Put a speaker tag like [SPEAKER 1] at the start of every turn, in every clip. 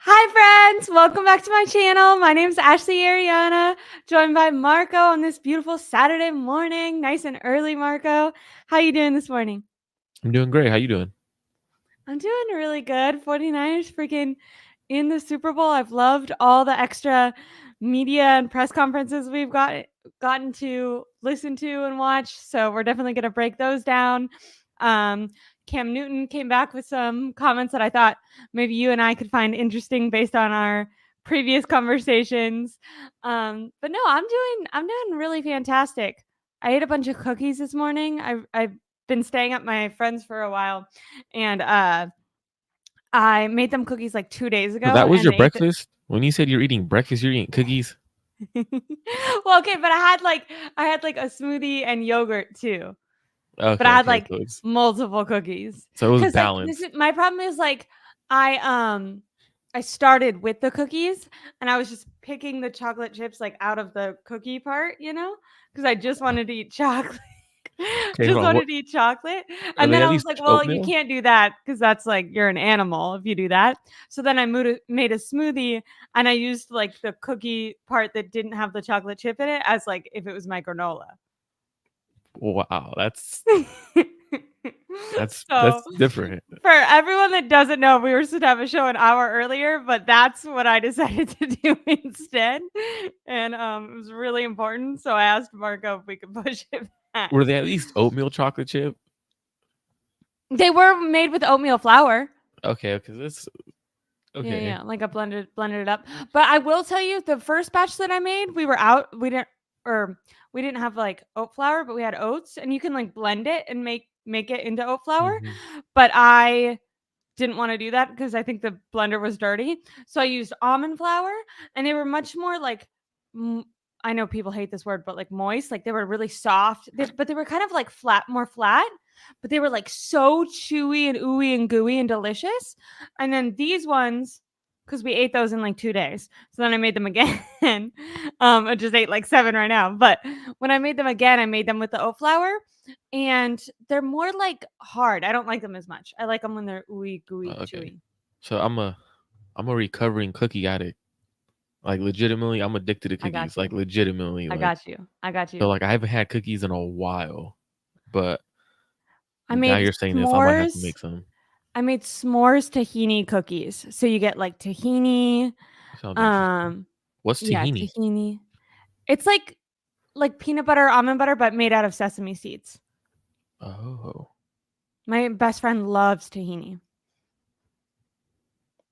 [SPEAKER 1] Hi friends, welcome back to my channel. My name is Ashley Aireonna, joined by Marco on this beautiful Saturday morning. Nice and early, Marco. How you doing this morning?
[SPEAKER 2] I'm doing great. How you doing?
[SPEAKER 1] I'm doing really good. 49ers freaking in the Super Bowl. I've loved all the extra media and press conferences we've gotten to listen to and watch. So we're definitely going to break those down. Cam Newton came back with some comments that I thought maybe you and I could find interesting based on our previous conversations. But no, I'm doing really fantastic. I ate a bunch of cookies this morning. I've been staying at my friend's for a while, and I made them cookies like 2 days
[SPEAKER 2] So
[SPEAKER 1] ago,
[SPEAKER 2] that was
[SPEAKER 1] and
[SPEAKER 2] your
[SPEAKER 1] they ate the
[SPEAKER 2] breakfast? When you said you're eating breakfast, you're eating cookies?
[SPEAKER 1] well, okay, but I had like a smoothie and yogurt too. But
[SPEAKER 2] Okay,
[SPEAKER 1] I had
[SPEAKER 2] okay.
[SPEAKER 1] like
[SPEAKER 2] So it's
[SPEAKER 1] multiple cookies.
[SPEAKER 2] so it was
[SPEAKER 1] 'Cause like this
[SPEAKER 2] balanced.
[SPEAKER 1] is my problem is like I um I started with the cookies and I was just picking the chocolate chips like out of the cookie part, because I just wanted to eat chocolate.
[SPEAKER 2] Okay,
[SPEAKER 1] Just
[SPEAKER 2] hold on. What
[SPEAKER 1] wanted to eat chocolate.
[SPEAKER 2] are
[SPEAKER 1] And
[SPEAKER 2] they
[SPEAKER 1] then
[SPEAKER 2] at
[SPEAKER 1] I was
[SPEAKER 2] least
[SPEAKER 1] like, well, you
[SPEAKER 2] oatmeal?
[SPEAKER 1] can't do that because that's like you're an animal if you do that. So then I made a smoothie and I used like the cookie part that didn't have the chocolate chip in it as like if it was my granola.
[SPEAKER 2] Wow,
[SPEAKER 1] So,
[SPEAKER 2] that's different.
[SPEAKER 1] for everyone that doesn't know, we were supposed to have a show an hour earlier, but that's what I decided to do instead. And it was really important. So I asked Marco if we could push it back.
[SPEAKER 2] Were they at least oatmeal chocolate chip?
[SPEAKER 1] They were made with oatmeal flour.
[SPEAKER 2] Okay, because it's
[SPEAKER 1] Yeah,
[SPEAKER 2] okay.
[SPEAKER 1] yeah, like I blended it up. But I will tell you, the first batch that I made, we were out. We didn't have like oat flour, but we had oats, and you can like blend it and make it into oat flour.
[SPEAKER 2] Mhm.
[SPEAKER 1] But I didn't want to do that because I think the blender was dirty. So I used almond flour, and they were much more like I know people hate this word, but like moist. Like they were really soft, but they were kind of like more flat. But they were like so chewy and ooey and gooey and delicious. And then these ones, because we ate those in like 2 days, so then I made them again. I just ate like 7 right now. But when I made them again, I made them with the oat flour, and they're more like hard. I don't like them as much. I like them when they're ooey gooey
[SPEAKER 2] Okay.
[SPEAKER 1] chewy.
[SPEAKER 2] So I'm a recovering cookie addict. Like legitimately, I'm addicted to
[SPEAKER 1] I got
[SPEAKER 2] cookies.
[SPEAKER 1] you.
[SPEAKER 2] Like legitimately,
[SPEAKER 1] I
[SPEAKER 2] like
[SPEAKER 1] got you. I got
[SPEAKER 2] so
[SPEAKER 1] you.
[SPEAKER 2] like I haven't had cookies in a while, but
[SPEAKER 1] I
[SPEAKER 2] now
[SPEAKER 1] made
[SPEAKER 2] you're saying this, I might have to
[SPEAKER 1] s'mores.
[SPEAKER 2] make some.
[SPEAKER 1] I made s'mores tahini cookies. So you get like tahini.
[SPEAKER 2] Sounds interesting.
[SPEAKER 1] Um,
[SPEAKER 2] What's
[SPEAKER 1] yeah,
[SPEAKER 2] tahini?
[SPEAKER 1] tahini. It's like peanut butter, almond butter, but made out of sesame seeds.
[SPEAKER 2] Oh.
[SPEAKER 1] My best friend loves tahini.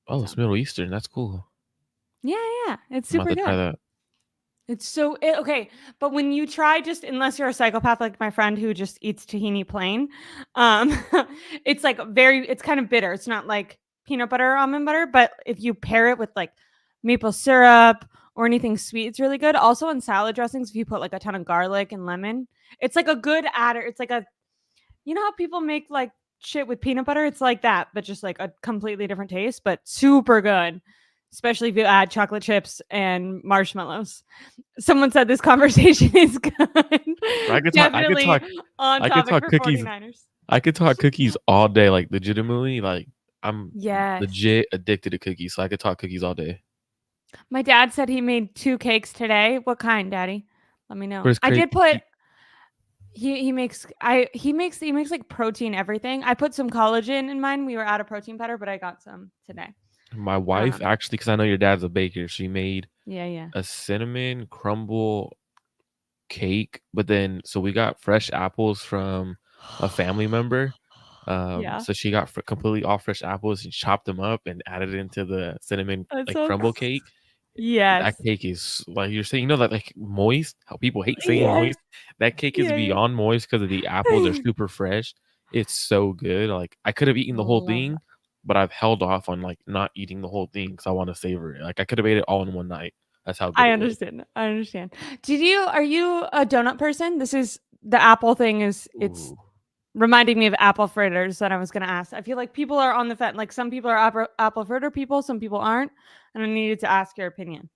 [SPEAKER 2] Oh,
[SPEAKER 1] So
[SPEAKER 2] it's Middle Eastern. That's cool.
[SPEAKER 1] yeah, yeah, it's
[SPEAKER 2] I'm about
[SPEAKER 1] super
[SPEAKER 2] to try
[SPEAKER 1] good.
[SPEAKER 2] that.
[SPEAKER 1] It's okay, but when you try, just unless you're a psychopath like my friend who just eats tahini plain, um, it's like it's kind of bitter. It's not like peanut butter or almond butter, but if you pair it with like maple syrup or anything sweet, it's really good. Also in salad dressings, if you put like a ton of garlic and lemon, it's like a good adder. It's like how people make like shit with peanut butter? It's like that, but just like a completely different taste, but super good. Especially if you add chocolate chips and marshmallows. Someone said this conversation is good.
[SPEAKER 2] I could talk. I could
[SPEAKER 1] Definitely
[SPEAKER 2] talk.
[SPEAKER 1] on
[SPEAKER 2] I could
[SPEAKER 1] topic
[SPEAKER 2] talk
[SPEAKER 1] for
[SPEAKER 2] cookies.
[SPEAKER 1] 49ers.
[SPEAKER 2] I could talk cookies all day. Like legitimately, like I'm
[SPEAKER 1] Yes.
[SPEAKER 2] legit addicted to cookies. So I could talk cookies all day.
[SPEAKER 1] My dad said he made 2 cakes today. What kind, Daddy? Let me
[SPEAKER 2] But
[SPEAKER 1] know.
[SPEAKER 2] it's
[SPEAKER 1] I
[SPEAKER 2] crazy.
[SPEAKER 1] did put he makes like protein everything. I put some collagen in mine. We were out of protein powder, but I got some today.
[SPEAKER 2] My wife
[SPEAKER 1] Um,
[SPEAKER 2] actually, because I know your dad's a baker, she made
[SPEAKER 1] yeah, yeah.
[SPEAKER 2] a cinnamon crumble cake. But then, so we got fresh apples from a family member.
[SPEAKER 1] Yeah.
[SPEAKER 2] So she got completely all fresh apples and chopped them up and added it into the cinnamon
[SPEAKER 1] That's
[SPEAKER 2] like
[SPEAKER 1] so
[SPEAKER 2] crumble cake. That
[SPEAKER 1] yes.
[SPEAKER 2] cake is like you're saying, that like moist. How people hate saying
[SPEAKER 1] Yes.
[SPEAKER 2] moist. That cake is
[SPEAKER 1] Yeah, yeah.
[SPEAKER 2] beyond moist because of the apples are super fresh. It's so good. Like I could have eaten the whole
[SPEAKER 1] Love that.
[SPEAKER 2] thing, but I've held off on like not eating the whole thing because I want to savor it. Like I could have ate it all in one night. That's how good
[SPEAKER 1] I
[SPEAKER 2] it was.
[SPEAKER 1] understand. I understand. Are you a donut person? This is the apple thing it's
[SPEAKER 2] Ooh.
[SPEAKER 1] reminding me of apple fritters that I was going to ask. I feel like people are on the fence. Like some people are apple fritter people, some people aren't. And I needed to ask your opinion.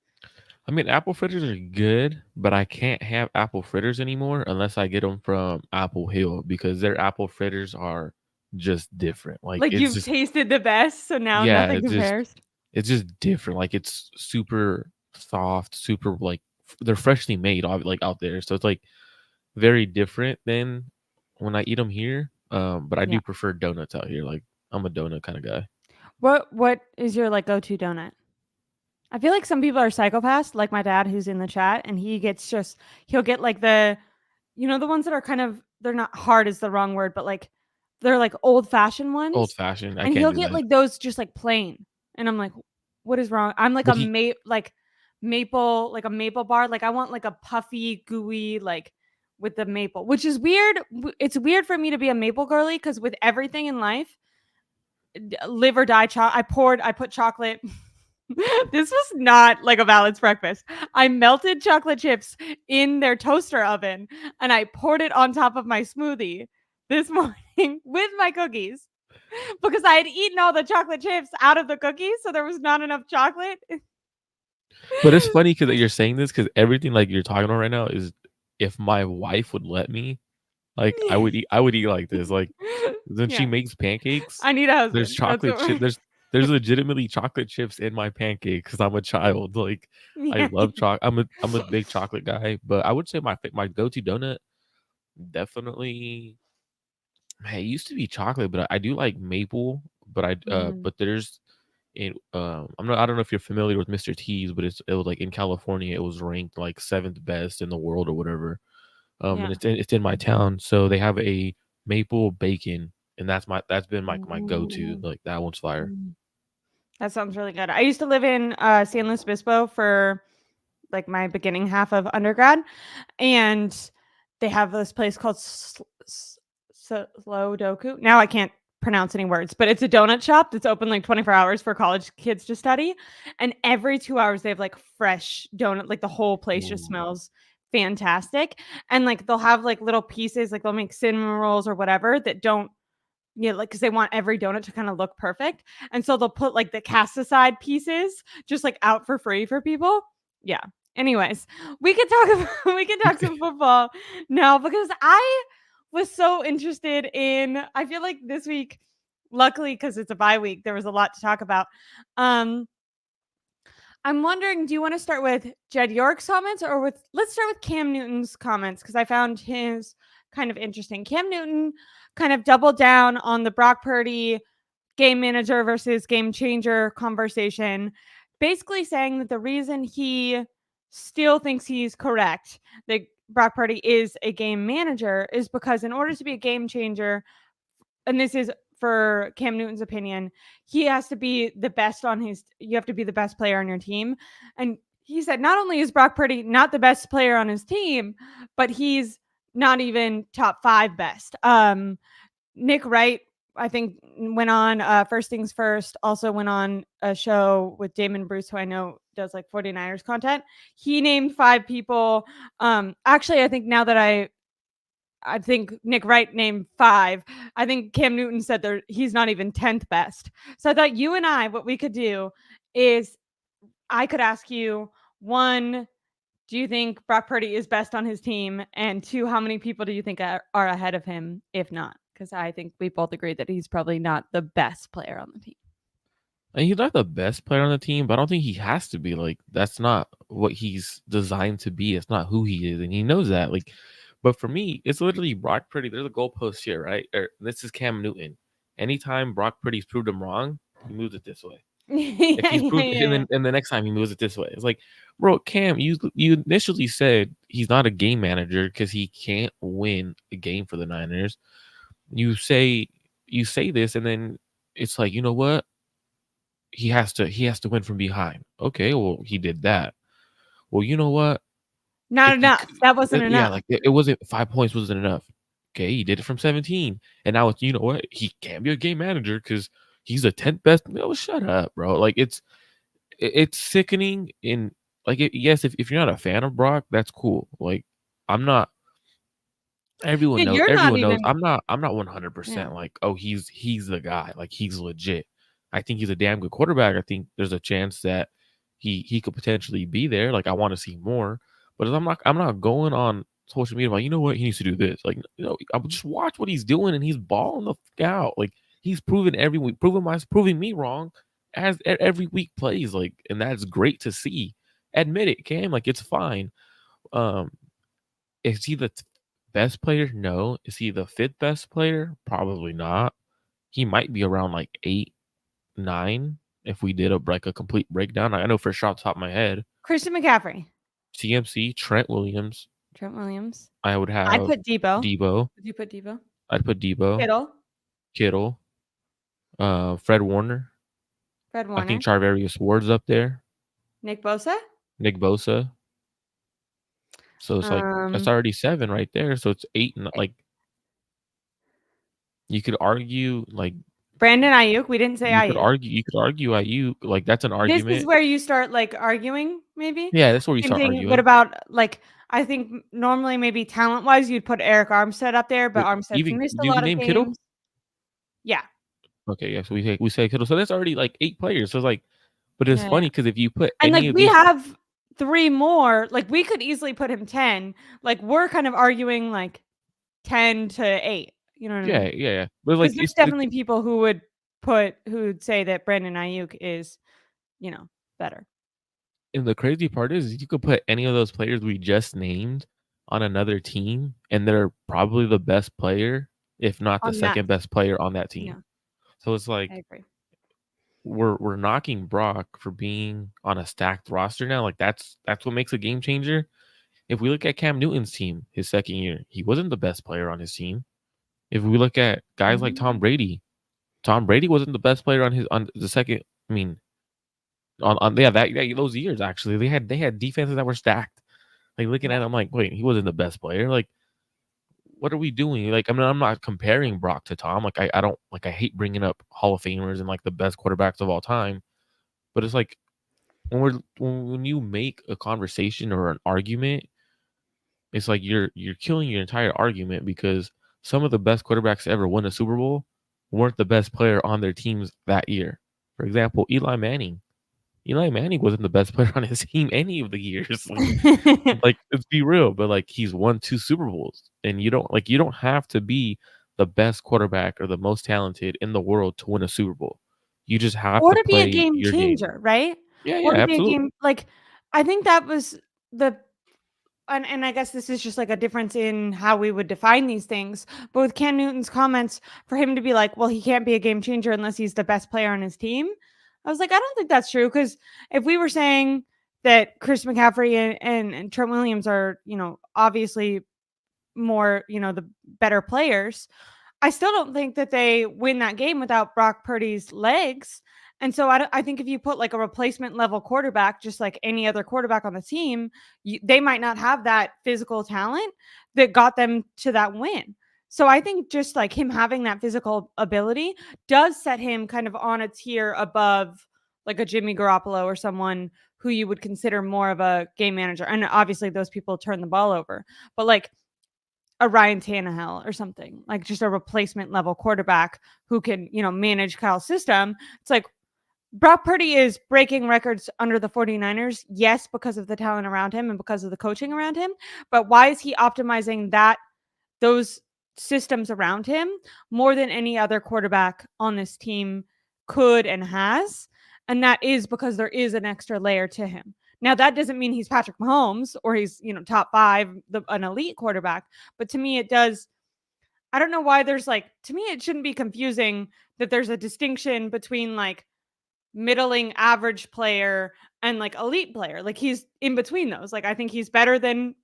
[SPEAKER 2] I mean, apple fritters are good, but I can't have apple fritters anymore unless I get them from Apple Hill because their apple fritters are just different. Like
[SPEAKER 1] Like
[SPEAKER 2] it's
[SPEAKER 1] you've
[SPEAKER 2] just
[SPEAKER 1] tasted the best, so now
[SPEAKER 2] yeah,
[SPEAKER 1] nothing
[SPEAKER 2] it's just
[SPEAKER 1] compares.
[SPEAKER 2] It's just different. Like it's super soft, super like they're freshly made, like out there. So it's like very different than when I eat them here. But I
[SPEAKER 1] Yeah.
[SPEAKER 2] do prefer donuts out here. Like I'm a donut kind of guy.
[SPEAKER 1] What is your like go-to donut? I feel like some people are psychopaths, like my dad who's in the chat, and he'll get like the ones that are kind of they're not hard is the wrong word, but like they're like old fashioned
[SPEAKER 2] Old
[SPEAKER 1] ones.
[SPEAKER 2] fashioned. I
[SPEAKER 1] And
[SPEAKER 2] can't
[SPEAKER 1] he'll
[SPEAKER 2] do
[SPEAKER 1] get
[SPEAKER 2] that.
[SPEAKER 1] like those just like plain. And I'm like, what is wrong? I'm like
[SPEAKER 2] But he
[SPEAKER 1] like a maple bar. Like I want like a puffy, gooey, like with the maple, which is weird. It's weird for me to be a maple girly because with everything in life, live or die I put chocolate. This was not like a balanced breakfast. I melted chocolate chips in their toaster oven and I poured it on top of my smoothie this morning with my cookies because I had eaten all the chocolate chips out of the cookies, so there was not enough chocolate.
[SPEAKER 2] But it's funny because you're saying this because everything like you're talking about right now is if my wife would let me, like I would eat like this. Like when she
[SPEAKER 1] Yeah,
[SPEAKER 2] makes pancakes,
[SPEAKER 1] I need a
[SPEAKER 2] there's
[SPEAKER 1] husband. That's
[SPEAKER 2] chocolate
[SPEAKER 1] what
[SPEAKER 2] chip.
[SPEAKER 1] we're.
[SPEAKER 2] There's legitimately chocolate chips in my pancake because I'm a child. Like I
[SPEAKER 1] Yeah.
[SPEAKER 2] love chocolate. I'm a big chocolate guy. But I would say my go to donut definitely. Man, it used to be chocolate, but I do like maple. But
[SPEAKER 1] Mm,
[SPEAKER 2] but there's I don't know if you're familiar with Mr. T's, but it was like in California, it was ranked like seventh best in the world or whatever. And
[SPEAKER 1] yeah.
[SPEAKER 2] it's in my town, so they have a maple bacon, and that's been my go to.
[SPEAKER 1] Ooh.
[SPEAKER 2] Like that one's fire.
[SPEAKER 1] Mm. That sounds really good. I used to live in San Luis Obispo for like my beginning half of undergrad, and they have this place called Slow Doku. Now I can't pronounce any words, but it's a donut shop that's open like 24 hours for college kids to study. And every 2 hours they have like fresh donut, like the whole place just
[SPEAKER 2] Ooh.
[SPEAKER 1] smells fantastic. And like they'll have like little pieces, like they'll make cinnamon rolls or whatever that don't like because they want every donut to kind of look perfect. And so they'll put like the cast aside pieces just like out for free for people. Yeah. Anyways, we can talk about we can talk some football now because I was so interested in I feel like this week, luckily because it's a bye week, there was a lot to talk about. Um, I'm wondering, do you want to start with Jed York's comments or let's start with Cam Newton's comments because I found his kind of interesting. Cam Newton kind of doubled down on the Brock Purdy game manager versus game changer conversation, basically saying that the reason he still thinks he's correct that Brock Purdy is a game manager is because in order to be a game changer, and this is for Cam Newton's opinion, he has to be the best you have to be the best player on your team. And he said not only is Brock Purdy not the best player on his team, but he's not even top 5 best. Nick Wright, I think, went on First Things First, also went on a show with Damon Bruce, who I know does like 49ers content. He named 5 people. Actually, I think now that I think Nick Wright named 5. I think Cam Newton said he's not even 10th best. So I thought you and I, what we could do is I could ask you, 1, do you think Brock Purdy is best on his team? And 2, how many people do you think are ahead of him, if not? Because I think we both agree that he's probably not the best player on the team.
[SPEAKER 2] And he's not the best player on the team, but I don't think he has to be. Like that's not what he's designed to be. It's not who he is, and he knows that. Like, but for me, it's literally Brock Purdy. There's a goalpost here, right? This is Cam Newton. Anytime Brock Purdy's proved him wrong, he moves it this way. If
[SPEAKER 1] Yeah,
[SPEAKER 2] he's
[SPEAKER 1] yeah,
[SPEAKER 2] proved,
[SPEAKER 1] yeah.
[SPEAKER 2] and the next time he moves it this way, it's like, bro, Cam, you initially said he's not a game manager because he can't win a game for the Niners. You say this, and then it's like, you know what? He has to win from behind. Okay, well, he did that. Well, you know what?
[SPEAKER 1] Not
[SPEAKER 2] If you
[SPEAKER 1] enough. That wasn't
[SPEAKER 2] yeah,
[SPEAKER 1] enough.
[SPEAKER 2] like it wasn't 5 points wasn't enough. Okay, he did it from 17, and now it's you know what? He can't be a game manager because he's the 10th best. No, shut up, bro. Like it's sickening. In like yes, if you're not a fan of Brock, that's cool. Like I'm not.
[SPEAKER 1] Yeah, you're not
[SPEAKER 2] Everyone knows
[SPEAKER 1] even.
[SPEAKER 2] I'm not
[SPEAKER 1] Yeah.
[SPEAKER 2] 100% like, oh, he's the guy. Like he's legit. I think he's a damn good quarterback. I think there's a chance that he could potentially be there. Like I want to see more. But I'm not going on social media like, you know what, he needs to do this. Like, you know, I would just watch what he's doing and he's balling the fuck out. Like he's proven every week, proving me wrong as every week plays, like, and that's great to see. Admit it, Cam. Like, it's fine. Um, is he the best player? No. Is he the fifth best player? Probably not. He might be around like 8, 9 if we did a complete breakdown. I know for sure off the top of my head.
[SPEAKER 1] Christian McCaffrey.
[SPEAKER 2] CMC, Trent Williams.
[SPEAKER 1] Trent Williams.
[SPEAKER 2] I would
[SPEAKER 1] I'd
[SPEAKER 2] have
[SPEAKER 1] put Debo.
[SPEAKER 2] Debo.
[SPEAKER 1] Would you put Debo?
[SPEAKER 2] I'd put Debo.
[SPEAKER 1] Kittle.
[SPEAKER 2] Fred Warner.
[SPEAKER 1] Fred
[SPEAKER 2] I
[SPEAKER 1] Warner.
[SPEAKER 2] think Charvarius Ward's up there.
[SPEAKER 1] Nick Bosa.
[SPEAKER 2] Nick Bosa. So it's like that's already 7 right there. So it's 8 and like you could argue like
[SPEAKER 1] Brandon Ayuk. We didn't say Ayuk.
[SPEAKER 2] You could argue Ayuk. Like that's an argument.
[SPEAKER 1] This is where you start like arguing, maybe.
[SPEAKER 2] Yeah, that's where you start arguing.
[SPEAKER 1] What about like I think normally maybe talent wise you'd put Eric Armstead up there, but Armstead's missed a lot of games.
[SPEAKER 2] Kittle?
[SPEAKER 1] Yeah.
[SPEAKER 2] Okay, yeah. So we say Kittle. So that's already like 8 players. So it's like, but it's funny because if you put
[SPEAKER 1] and
[SPEAKER 2] any
[SPEAKER 1] like
[SPEAKER 2] of
[SPEAKER 1] we
[SPEAKER 2] these,
[SPEAKER 1] have 3 more, like we could easily put him 10. Like we're kind of arguing like 10 to 8. You know what I mean?
[SPEAKER 2] Yeah. But like
[SPEAKER 1] there's definitely people who would say that Brandon Ayuk is, better.
[SPEAKER 2] And the crazy part is you could put any of those players we just named on another team, and they're probably the best player, if not the second best player on that team. Yeah. So it's like
[SPEAKER 1] I agree.
[SPEAKER 2] We're knocking Brock for being on a stacked roster now. Like that's what makes a game changer. If we look at Cam Newton's team, his second year, he wasn't the best player on his team. If we look at guys like Tom Brady wasn't the best player on the second. I mean, those years actually they had defenses that were stacked. Like looking at him, like wait, he wasn't the best player. Like, what are we doing? Like, I mean, I'm not comparing Brock to Tom. Like, I don't like. I hate bringing up Hall of Famers and like the best quarterbacks of all time. But it's like when you make a conversation or an argument, it's like you're killing your entire argument because some of the best quarterbacks to ever win a Super Bowl weren't the best player on their teams that year. For example, Eli Manning. Eli Manning wasn't the best player on his team any of the years. Like let's be real, but like he's won 2 Super Bowls, and you don't have to be the best quarterback or the most talented in the world to win a Super Bowl. You just have to
[SPEAKER 1] be a game changer, right?
[SPEAKER 2] Yeah, absolutely.
[SPEAKER 1] Like I think that was and I guess this is just like a difference in how we would define these things. But with Cam Newton's comments, for him to be like, well, he can't be a game changer unless he's the best player on his team. I was like, I don't think that's true. Because if we were saying that Chris McCaffrey and Trent Williams are, obviously more, the better players, I still don't think that they win that game without Brock Purdy's legs. And so I think if you put like a replacement level quarterback, just like any other quarterback on the team, they might not have that physical talent that got them to that win. So I think just like him having that physical ability does set him kind of on a tier above like a Jimmy Garoppolo or someone who you would consider more of a game manager. And obviously those people turn the ball over, but like a Ryan Tannehill or something, like just a replacement level quarterback who can, manage Kyle's system. It's like, Brock Purdy is breaking records under the 49ers, yes, because of the talent around him and because of the coaching around him. But why is he optimizing those systems around him more than any other quarterback on this team could and has? And that is because there is an extra layer to him. Now, that doesn't mean he's Patrick Mahomes or he's, top 5, an elite quarterback. But to me, it does. I don't know why there's to me, it shouldn't be confusing that there's a distinction between like middling average player and like elite player. Like he's in between those. Like I think he's better than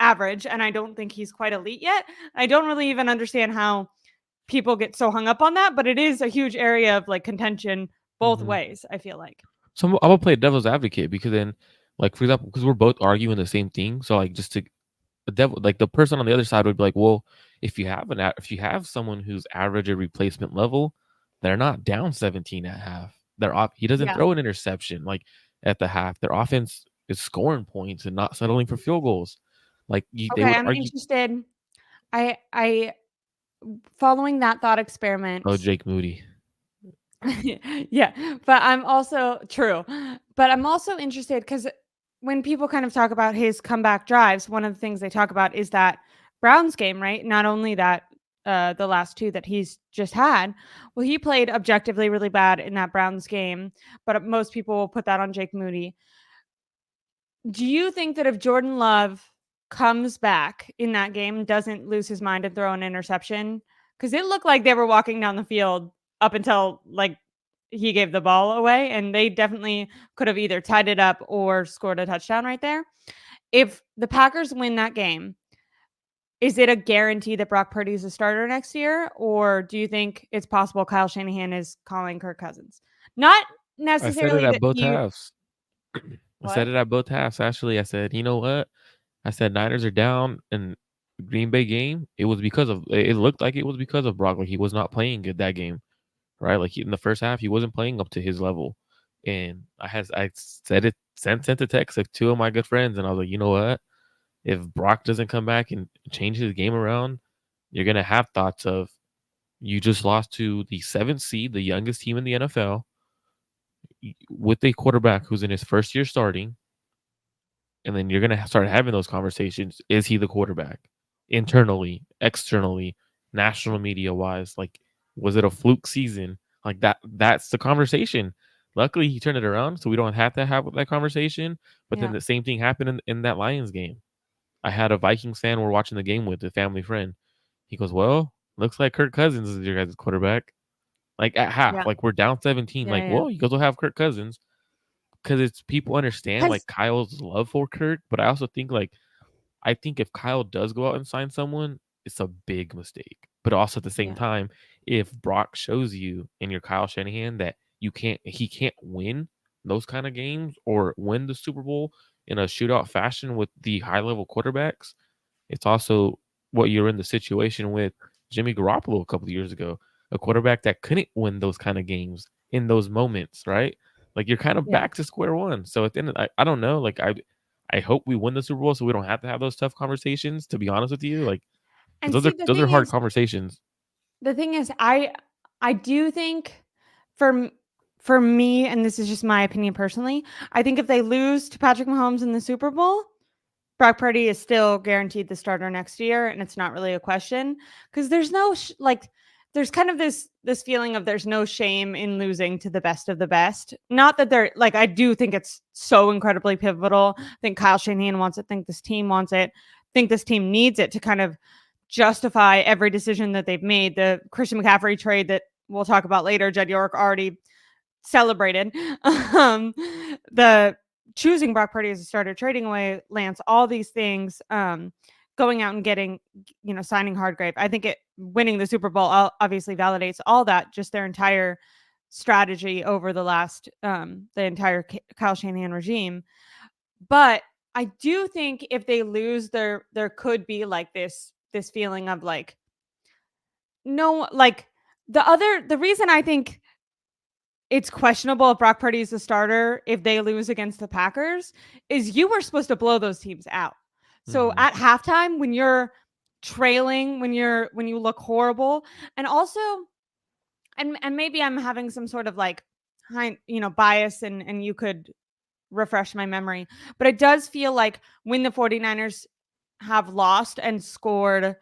[SPEAKER 1] average and I don't think he's quite elite yet. I don't really even understand how people get so hung up on that, but it is a huge area of like contention both ways, I feel like.
[SPEAKER 2] So I'm gonna play devil's advocate because then like for example, because we're both arguing the same thing. So like just to the person on the other side would be like, well, if you have someone who's average or replacement level, they're not down 17 at half. They're off. He doesn't throw an interception like at the half. Their offense is scoring points and not settling for field goals. Like
[SPEAKER 1] I'm interested. I following that thought experiment.
[SPEAKER 2] Oh, Jake Moody.
[SPEAKER 1] Yeah, but I'm also interested because when people kind of talk about his comeback drives, one of the things they talk about is that Browns game, right? Not only that the last two that he's just had. Well, he played objectively really bad in that Browns game, but most people will put that on Jake Moody. Do you think that if Jordan Love comes back in that game, doesn't lose his mind and throw an interception? Because it looked like they were walking down the field up until like he gave the ball away, and they definitely could have either tied it up or scored a touchdown right there. If the Packers win that game, is it a guarantee that Brock Purdy is a starter next year, or do you think it's possible Kyle Shanahan is calling Kirk Cousins? Not
[SPEAKER 2] I said it
[SPEAKER 1] necessarily
[SPEAKER 2] at
[SPEAKER 1] that
[SPEAKER 2] both
[SPEAKER 1] he
[SPEAKER 2] halves. I said
[SPEAKER 1] what?
[SPEAKER 2] it at both halves. Actually, I said, you know what? I said Niners are down in Green Bay game. It was because of it looked like it was because of Brock. Like he was not playing good that game, right? Like in the first half, he wasn't playing up to his level. And I said it sent a text to two of my good friends, and I was like, you know what? If Brock doesn't come back and change his game around, you're gonna have thoughts of you just lost to the seventh seed, the youngest team in the NFL, with a quarterback who's in his first year starting, and then you're gonna start having those conversations. Is he the quarterback? Internally, externally, national media wise, like was it a fluke season? Like that's the conversation. Luckily, he turned it around, so we don't have to have that conversation. But then
[SPEAKER 1] Yeah,
[SPEAKER 2] the same thing happened in that Lions game. I had a Vikings fan we're watching the game with, a family friend. He goes, "Well, looks like Kirk Cousins is your guys' quarterback." Like at half,
[SPEAKER 1] yeah,
[SPEAKER 2] like we're down 17.
[SPEAKER 1] yeah,
[SPEAKER 2] Like,
[SPEAKER 1] yeah.
[SPEAKER 2] well, you guys will have Kirk Cousins because it's people understand
[SPEAKER 1] Because
[SPEAKER 2] like Kyle's love for Kirk, but I also think like I think if Kyle does go out and sign someone, it's a big mistake. But also at the same
[SPEAKER 1] yeah,
[SPEAKER 2] time, if Brock shows you in your Kyle Shanahan that he can't win those kind of games or win the Super Bowl in a shootout fashion with the high level quarterbacks, it's also what you're in the situation with Jimmy Garoppolo a couple of years ago, a quarterback that couldn't win those kind of games in those moments, right? Like you're kind of
[SPEAKER 1] yeah.
[SPEAKER 2] back to square one. So at the end, I don't know. Like I hope we win the Super Bowl so we don't have to have those tough conversations. To be honest with you, like because
[SPEAKER 1] And see,
[SPEAKER 2] those are hard conversations.
[SPEAKER 1] the thing is, I do think for for me, and this is just my opinion personally, I think if they lose to Patrick Mahomes in the Super Bowl, Brock Purdy is still guaranteed the starter next year, and it's not really a question because there's no like there's kind of this feeling of there's no shame in losing to the best of the best. Not that they're like I do think it's so incredibly pivotal. I think Kyle Shanahan wants it. Think this team wants it. Think this team needs it to kind of justify every decision that they've made. The Cristian McCaffrey trade that we'll talk about later, Jed York already celebrated. The choosing Brock Purdy as a starter, trading away Lance, all these things, going out and getting, signing Hardgrave. I think it winning the Super Bowl obviously validates all that, just their entire strategy over the last, the entire Kyle Shanahan regime. But I do think if they lose, there could be like this feeling of like no, like the reason I think it's questionable if Brock Purdy is the starter if they lose against the Packers is you were supposed to blow those teams out. So
[SPEAKER 2] Hmm.
[SPEAKER 1] at halftime when you're trailing, when you look horrible, and also and maybe I'm having some sort of like bias and you could refresh my memory, but it does feel like when the 49ers have lost and scored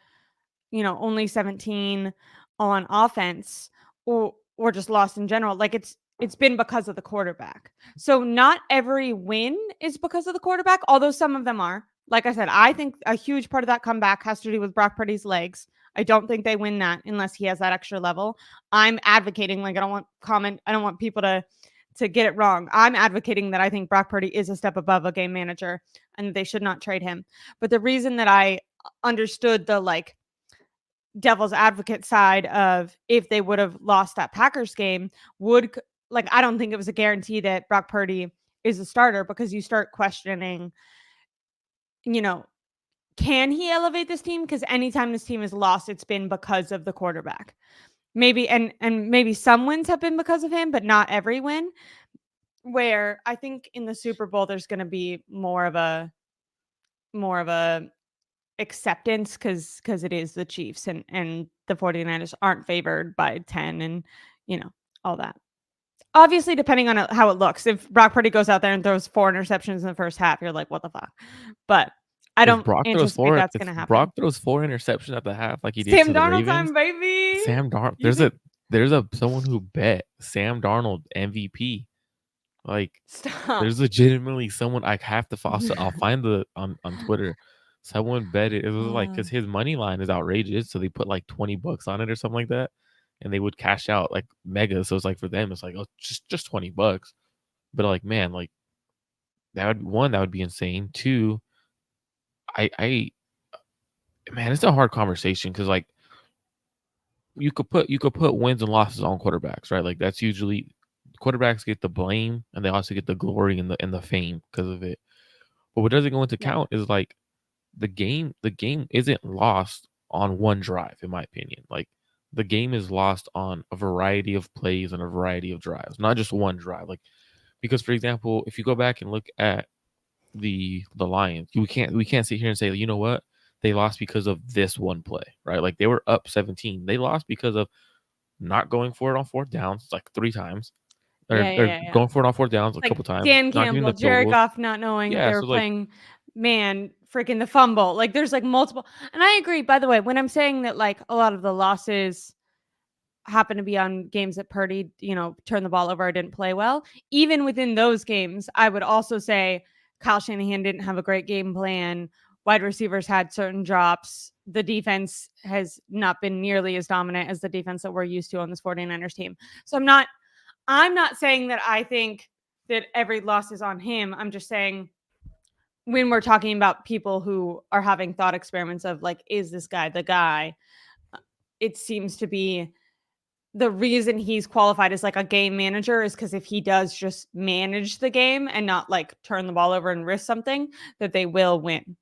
[SPEAKER 1] only 17 on offense or just lost in general. Like it's been because of the quarterback. So not every win is because of the quarterback, although some of them are. Like I said, I think a huge part of that comeback has to do with Brock Purdy's legs. I don't think they win that unless he has that extra level. I'm advocating, like I don't want people to get it wrong. I'm advocating that I think Brock Purdy is a step above a game manager and they should not trade him. But the reason that I understood the like devil's advocate side of if they would have lost that Packers game would like I don't think it was a guarantee that Brock Purdy is a starter because you start questioning, you know, can he elevate this team? Because anytime this team is lost, it's been because of the quarterback. Maybe and maybe some wins have been because of him, but not every win. Where I think in the Super Bowl there's going to be more of a acceptance because it is the Chiefs and the 49ers aren't favored by 10 and all that. Obviously, depending on how it looks. If Brock Purdy goes out there and throws 4 interceptions in the first half, you're like, what the fuck? But I
[SPEAKER 2] If
[SPEAKER 1] don't
[SPEAKER 2] Brock throws
[SPEAKER 1] anticipate
[SPEAKER 2] four,
[SPEAKER 1] that's
[SPEAKER 2] if
[SPEAKER 1] gonna happen.
[SPEAKER 2] Brock throws 4 interceptions at the half like he did
[SPEAKER 1] Sam
[SPEAKER 2] to the
[SPEAKER 1] Darnold
[SPEAKER 2] Ravens,
[SPEAKER 1] time, baby.
[SPEAKER 2] Sam Darnold.
[SPEAKER 1] You think?
[SPEAKER 2] There's a someone who bet Sam Darnold MVP. Like
[SPEAKER 1] Stop.
[SPEAKER 2] there's legitimately someone I have to follow. I'll find the on Twitter. Someone bet it. It was like because his money line is outrageous, so they put like $20 on it or something like that, and they would cash out like mega. So it's like for them, it's like oh just $20. But like man, like that would one that would be insane. Two, I man, it's a hard conversation because like you could put wins and losses on quarterbacks, right? Like that's usually quarterbacks get the blame and they also get the glory and the fame because of it. But what doesn't go into
[SPEAKER 1] Yeah.
[SPEAKER 2] count is like the game isn't lost on one drive, in my opinion. Like the game is lost on a variety of plays and a variety of drives, not just one drive. Like because for example, if you go back and look at the Lions, we can't sit here and say, you know what, they lost because of this one play, right? Like they were up 17. They lost because of not going for it on fourth downs like 3 times, or
[SPEAKER 1] Yeah.
[SPEAKER 2] going for it on fourth downs a
[SPEAKER 1] Like
[SPEAKER 2] couple times,
[SPEAKER 1] Dan
[SPEAKER 2] not getting
[SPEAKER 1] Campbell,
[SPEAKER 2] the field
[SPEAKER 1] Jared
[SPEAKER 2] goals.
[SPEAKER 1] Goff not knowing that
[SPEAKER 2] Yeah,
[SPEAKER 1] they were
[SPEAKER 2] so like
[SPEAKER 1] playing man, freaking the fumble. Like there's like multiple, and I agree, by the way, when I'm saying that like a lot of the losses happen to be on games that Purdy, turned the ball over or didn't play well. Even within those games, I would also say Kyle Shanahan didn't have a great game plan. Wide receivers had certain drops. The defense has not been nearly as dominant as the defense that we're used to on this 49ers team. So I'm not saying that I think that every loss is on him. I'm just saying when we're talking about people who are having thought experiments of like, is this guy the guy? It seems to be the reason he's qualified as like a game manager is because if he does just manage the game and not like turn the ball over and risk something, that they will win.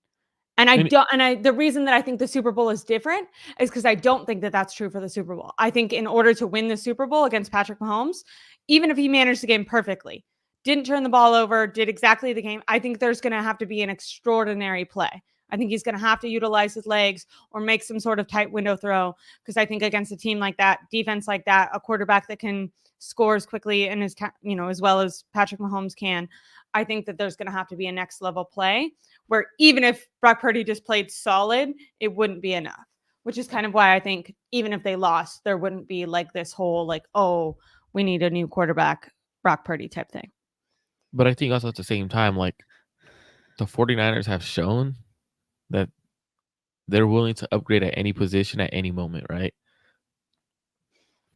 [SPEAKER 1] And
[SPEAKER 2] and
[SPEAKER 1] the reason that I think the Super Bowl is different is because I don't think that that's true for the Super Bowl. I think in order to win the Super Bowl against Patrick Mahomes, even if he managed the game perfectly, didn't turn the ball over, did exactly the game, I think there's going to have to be an extraordinary play. I think he's going to have to utilize his legs or make some sort of tight window throw because I think against a team like that, defense like that, a quarterback that can score as quickly and as well as Patrick Mahomes can, I think that there's going to have to be a next level play where even if Brock Purdy just played solid, it wouldn't be enough, which is kind of why I think even if they lost, there wouldn't be like this whole like, oh, we need a new quarterback, Brock Purdy type thing.
[SPEAKER 2] but I think also at the same time, like the 49ers have shown that they're willing to upgrade at any position at any moment, right?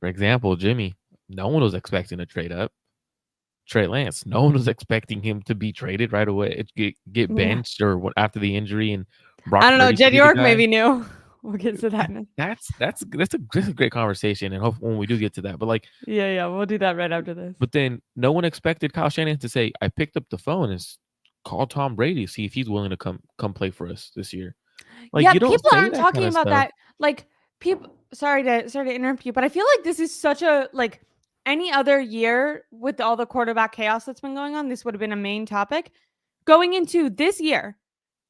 [SPEAKER 2] For example, Jimmy, no one was expecting to trade up. Trey Lance, no one was expecting him to be traded right away, get
[SPEAKER 1] Yeah.
[SPEAKER 2] benched or after the injury, and
[SPEAKER 1] I
[SPEAKER 2] Brock
[SPEAKER 1] don't know.
[SPEAKER 2] Purdy to
[SPEAKER 1] Jed
[SPEAKER 2] be the
[SPEAKER 1] York
[SPEAKER 2] guy.
[SPEAKER 1] maybe knew. We'll get to that.
[SPEAKER 2] That's a great conversation, and hopefully when we do get to that, but like,
[SPEAKER 1] Yeah. We'll do that right after this.
[SPEAKER 2] but then no one expected Kyle Shanahan to say, "I picked up the phone and called Tom Brady to see if he's willing to come play for us this year." Like
[SPEAKER 1] Yeah,
[SPEAKER 2] you don't
[SPEAKER 1] people
[SPEAKER 2] say
[SPEAKER 1] aren't
[SPEAKER 2] that kind
[SPEAKER 1] talking
[SPEAKER 2] of
[SPEAKER 1] about
[SPEAKER 2] stuff.
[SPEAKER 1] that. Like people sorry to interrupt you, but I feel like this is such a like any other year with all the quarterback chaos that's been going on, this would have been a main topic. Going into this year,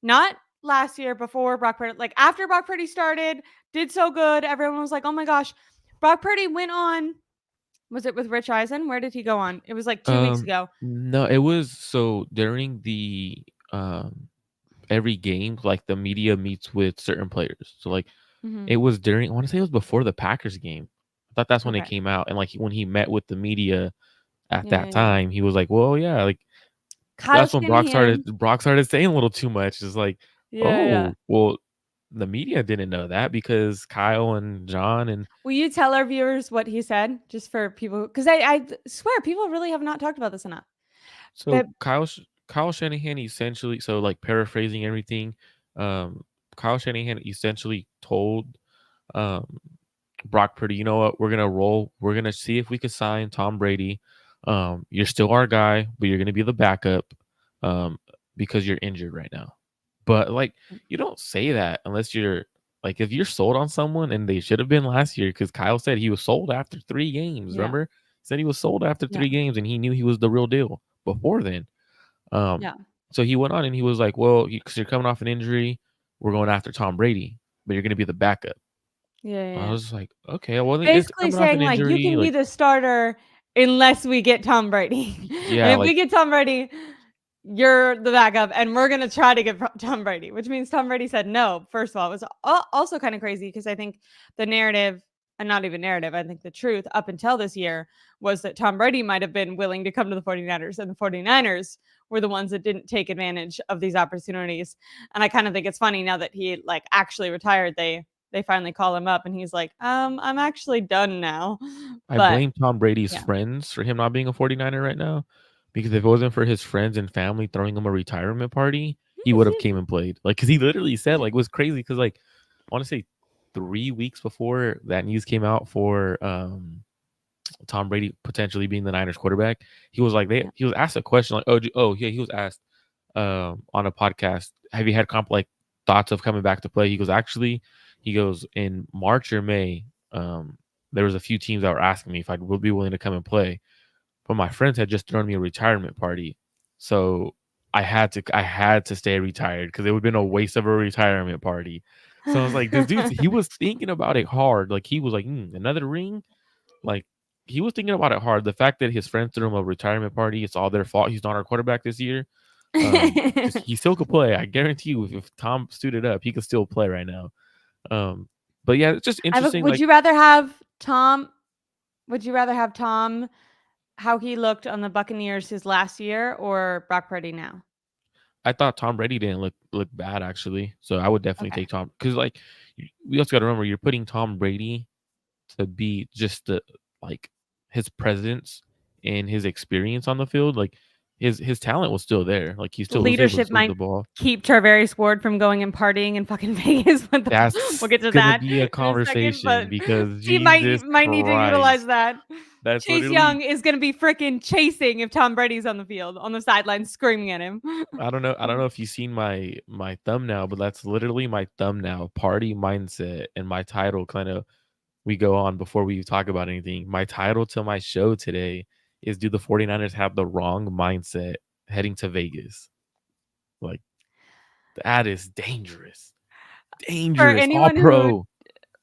[SPEAKER 1] not last year before Brock Purdy, like after Brock Purdy started, did so good. Everyone was like, oh my gosh. Brock Purdy went on, was it with Rich Eisen? Where did he go on? It was like 2 weeks ago.
[SPEAKER 2] No, it was so during the every game, like the media meets with certain players. So like
[SPEAKER 1] Mm-hmm.
[SPEAKER 2] it was during, I want to say it was before the Packers game. I thought that's when it
[SPEAKER 1] Okay.
[SPEAKER 2] came out. And like when he met with the media at that
[SPEAKER 1] Yeah.
[SPEAKER 2] time, he was like, well, yeah, like
[SPEAKER 1] Kyle
[SPEAKER 2] that's when
[SPEAKER 1] Shanahan.
[SPEAKER 2] Brock started saying a little too much. It's like,
[SPEAKER 1] Yeah.
[SPEAKER 2] oh, well, the media didn't know that because Kyle and John and
[SPEAKER 1] Will you tell our viewers what he said, just for people? Because I swear people really have not talked about this enough.
[SPEAKER 2] so
[SPEAKER 1] But
[SPEAKER 2] Kyle Shanahan essentially, so like paraphrasing everything, um, Kyle Shanahan essentially told um Brock Purdy, you know what? We're gonna roll. We're gonna see if we can sign Tom Brady. You're still our guy, but you're gonna be the backup, um, because you're injured right now. But like, you don't say that unless you're like, if you're sold on someone, and they should have been last year, because Kyle said he was sold after 3 games.
[SPEAKER 1] yeah,
[SPEAKER 2] Remember, he said he was sold after
[SPEAKER 1] yeah,
[SPEAKER 2] 3 games, and he knew he was the real deal before then. Um,
[SPEAKER 1] yeah,
[SPEAKER 2] so he went on and he was like, well, because you're coming off an injury, we're going after Tom Brady, but you're gonna be the backup. I
[SPEAKER 1] yeah.
[SPEAKER 2] was like, okay, well, it's
[SPEAKER 1] Basically
[SPEAKER 2] coming off
[SPEAKER 1] saying
[SPEAKER 2] an
[SPEAKER 1] like you
[SPEAKER 2] injury.
[SPEAKER 1] can be
[SPEAKER 2] Like,
[SPEAKER 1] the starter unless we get Tom Brady, and
[SPEAKER 2] yeah,
[SPEAKER 1] if we
[SPEAKER 2] like,
[SPEAKER 1] get Tom Brady, you're the backup, and we're going to try to get Tom Brady, which means Tom Brady said no. First of all, it was also kind of crazy because I think the narrative, and not even narrative, I think the truth up until this year was that Tom Brady might have been willing to come to the 49ers, and the 49ers were the ones that didn't take advantage of these opportunities. And I kind of think it's funny now that he like actually retired, they finally call him up and he's like, I'm actually done now.
[SPEAKER 2] I
[SPEAKER 1] But
[SPEAKER 2] blame Tom Brady's
[SPEAKER 1] yeah.
[SPEAKER 2] friends for him not being a 49er right now, because if it wasn't for his friends and family throwing him a retirement party, he would have came and played. Like, because he literally said, like, it was crazy because, like, I want to say 3 weeks before that news came out for Tom Brady potentially being the Niners quarterback, he was like, he was asked a question like, yeah, he was asked on a podcast, have you had like thoughts of coming back to play? He goes, actually, he goes, in March or May, there was a few teams that were asking me if I would be willing to come and play, but my friends had just thrown me a retirement party, so I had to stay retired because it would have been a waste of a retirement party. So I was like, this dude, he was thinking about it hard. Like he was like, another ring. Like he was thinking about it hard. The fact that his friends threw him a retirement party, it's all their fault. He's not our quarterback this year. Because he still could play. I guarantee you, if Tom suited up, he could still play right now. But yeah, it's just interesting.
[SPEAKER 1] Would
[SPEAKER 2] Like,
[SPEAKER 1] you rather have Tom? Would you rather have Tom how he looked on the Buccaneers his last year or Brock Purdy now?
[SPEAKER 2] I thought Tom Brady didn't look bad actually, so I would definitely
[SPEAKER 1] Okay.
[SPEAKER 2] take Tom, because like we also got to remember, you're putting Tom Brady to be just the like his presence and his experience on the field. Like his talent was still there. Like he still was able to
[SPEAKER 1] Leadership
[SPEAKER 2] swing the
[SPEAKER 1] might
[SPEAKER 2] ball.
[SPEAKER 1] keep Tarvarius Ward from going and partying in fucking Vegas. We'll
[SPEAKER 2] That's
[SPEAKER 1] get to
[SPEAKER 2] gonna
[SPEAKER 1] that
[SPEAKER 2] be a
[SPEAKER 1] in a second,
[SPEAKER 2] conversation
[SPEAKER 1] but
[SPEAKER 2] because
[SPEAKER 1] he
[SPEAKER 2] Jesus
[SPEAKER 1] might need to utilize
[SPEAKER 2] Christ,
[SPEAKER 1] that.
[SPEAKER 2] that's
[SPEAKER 1] Chase
[SPEAKER 2] literally.
[SPEAKER 1] Young is going to be freaking chasing if Tom Brady's on the field, on the sideline, screaming at him.
[SPEAKER 2] I don't know. I don't know if you've seen my thumbnail, but that's literally my thumbnail. Party mindset, and my title kind of, we go on before we talk about anything. My title to my show today is, do the 49ers have the wrong mindset heading to Vegas? Like, that is dangerous.
[SPEAKER 1] For
[SPEAKER 2] Dangerous. All
[SPEAKER 1] anyone who
[SPEAKER 2] pro.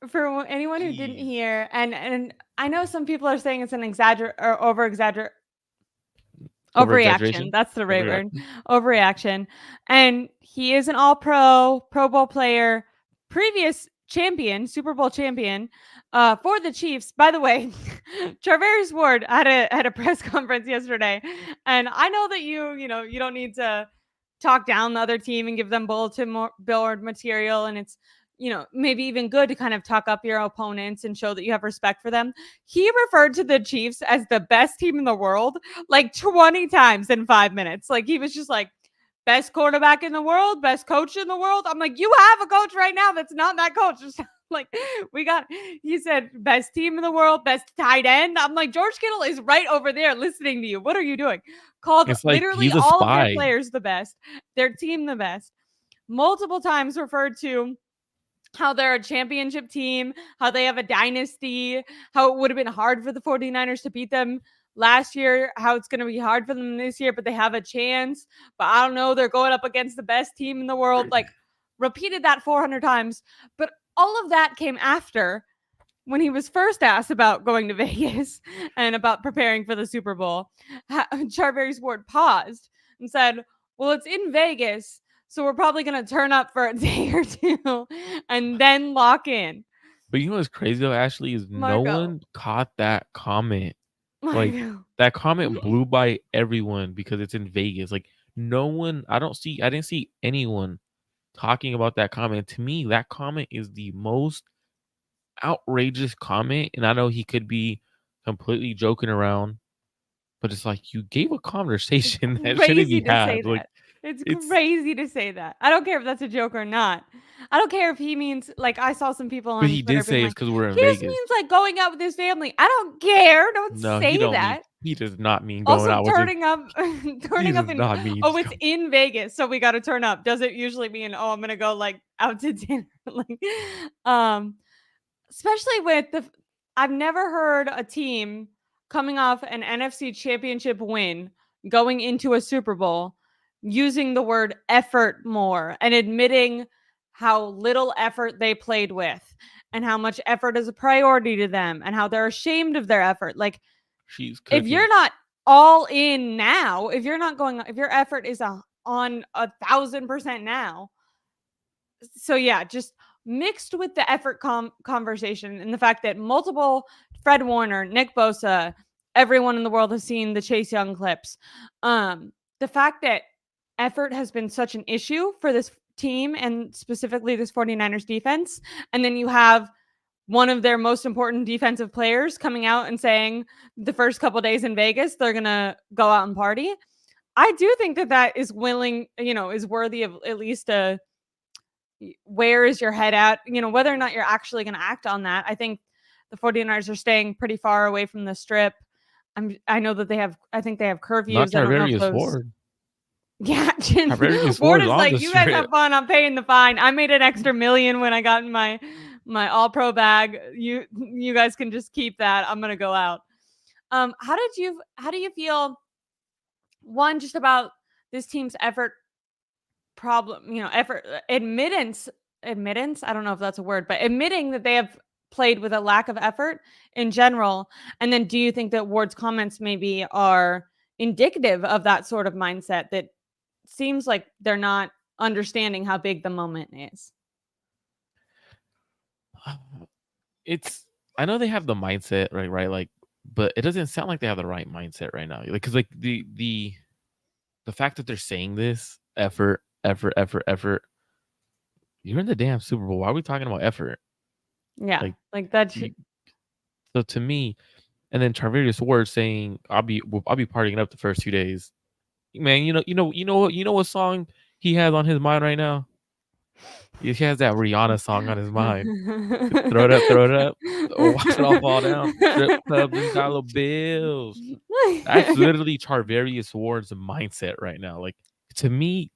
[SPEAKER 1] for anyone who didn't
[SPEAKER 2] Jeez.
[SPEAKER 1] hear, and I know some people are saying it's an exaggerate or
[SPEAKER 2] Over
[SPEAKER 1] overreaction.
[SPEAKER 2] exaggeration.
[SPEAKER 1] That's the right word.
[SPEAKER 2] Overreaction.
[SPEAKER 1] Overreaction. And he is an all Pro Bowl player, previous champion, Super Bowl champion for the Chiefs. By the way, Charvarius Ward had a press conference yesterday. And I know that you don't need to talk down the other team and give them bulletin board material. And it's, maybe even good to kind of talk up your opponents and show that you have respect for them. He referred to the Chiefs as the best team in the world like 20 times in 5 minutes. Like he was just like, best quarterback in the world, best coach in the world. I'm like, you have a coach right now that's not that coach. Just like he said, best team in the world, best tight end. I'm like, George Kittle is right over there listening to you. What are you doing? Called
[SPEAKER 2] It's like
[SPEAKER 1] literally
[SPEAKER 2] he's a
[SPEAKER 1] all of their
[SPEAKER 2] spy.
[SPEAKER 1] players the best, their team the best. Multiple times referred to how they're a championship team, how they have a dynasty, how it would have been hard for the 49ers to beat them last year, how it's going to be hard for them this year, but they have a chance. But I don't know, they're going up against the best team in the world. Like, repeated that 400 times. But all of that came after when he was first asked about going to Vegas and about preparing for the Super Bowl. Charvarius Ward paused and said, well, it's in Vegas, so we're probably going to turn up for a day or two and then lock in.
[SPEAKER 2] But you know what's crazy though, Ashley, is no
[SPEAKER 1] Marco.
[SPEAKER 2] one caught that comment.
[SPEAKER 1] I
[SPEAKER 2] Like,
[SPEAKER 1] know.
[SPEAKER 2] that comment blew by everyone because it's in Vegas. Like, no one, I didn't see anyone talking about that comment. To me, that comment is the most outrageous comment. And I know he could be completely joking around, but it's like, you gave a conversation that shouldn't
[SPEAKER 1] Crazy
[SPEAKER 2] be
[SPEAKER 1] to say
[SPEAKER 2] had. Like,
[SPEAKER 1] that. It's
[SPEAKER 2] it's,
[SPEAKER 1] crazy to say that. I don't care if that's a joke or not. I don't care if he means, like, I saw some people
[SPEAKER 2] but
[SPEAKER 1] on
[SPEAKER 2] he
[SPEAKER 1] Twitter
[SPEAKER 2] did
[SPEAKER 1] being
[SPEAKER 2] say it's
[SPEAKER 1] like,
[SPEAKER 2] because we're in
[SPEAKER 1] he just
[SPEAKER 2] Vegas.
[SPEAKER 1] means like going out with his family. I don't care. Don't
[SPEAKER 2] No, he
[SPEAKER 1] say
[SPEAKER 2] don't mean,
[SPEAKER 1] that.
[SPEAKER 2] he does not mean going
[SPEAKER 1] Also,
[SPEAKER 2] out with his, he
[SPEAKER 1] turning up
[SPEAKER 2] does
[SPEAKER 1] in,
[SPEAKER 2] not mean.
[SPEAKER 1] oh, it's in Vegas, so we got to turn up. Does it usually mean, oh, I'm gonna go like out to dinner? Like, um, especially with I've never heard a team coming off an NFC Championship win going into a Super Bowl using the word effort more and admitting how little effort they played with and how much effort is a priority to them and how they're ashamed of their effort. Like,
[SPEAKER 2] She's
[SPEAKER 1] if you're
[SPEAKER 2] cooking.
[SPEAKER 1] not all in now, if you're not going, if your effort is on 1,000% now. So yeah, just mixed with the effort conversation and the fact that multiple Fred Warner, Nick Bosa, everyone in the world has seen the Chase Young clips. The fact that effort has been such an issue for this team and specifically this 49ers defense. And then you have one of their most important defensive players coming out and saying the first couple days in Vegas, they're going to go out and party. I do think that that is willing, is worthy of at least a, where is your head at, whether or not you're actually going to act on that. I think the 49ers are staying pretty far away from the strip. I know that I think they have curfews.
[SPEAKER 2] Not
[SPEAKER 1] I don't know if
[SPEAKER 2] Tarvarius
[SPEAKER 1] those.
[SPEAKER 2] Ward.
[SPEAKER 1] Yeah,
[SPEAKER 2] Tarvarius
[SPEAKER 1] Ward
[SPEAKER 2] Ward
[SPEAKER 1] is
[SPEAKER 2] on
[SPEAKER 1] like,
[SPEAKER 2] the
[SPEAKER 1] you guys
[SPEAKER 2] strip.
[SPEAKER 1] have fun. I'm paying the fine. I made an extra $1 million when I got in my all pro bag. You guys can just keep that. I'm gonna go out. How do you feel? One, just about this team's effort problem. Effort admittance. I don't know if that's a word, but admitting that they have played with a lack of effort in general. And then, do you think that Ward's comments maybe are indicative of that sort of mindset that seems like they're not understanding how big the moment is?
[SPEAKER 2] I know they have the mindset, right? Like, but it doesn't sound like they have the right mindset right now. Like, cause like the fact that they're saying this effort. You're in the damn Super Bowl. Why are we talking about effort?
[SPEAKER 1] Yeah, like that.
[SPEAKER 2] So to me, and then Tarvarius Ward saying, I'll be partying up the first 2 days." Man, you know what song he has on his mind right now? He has that Rihanna song on his mind. Throw it up. Or watch it all fall down. Strip clubs and dollar bills. That's literally Tarvarius Ward's mindset right now. Like, to me,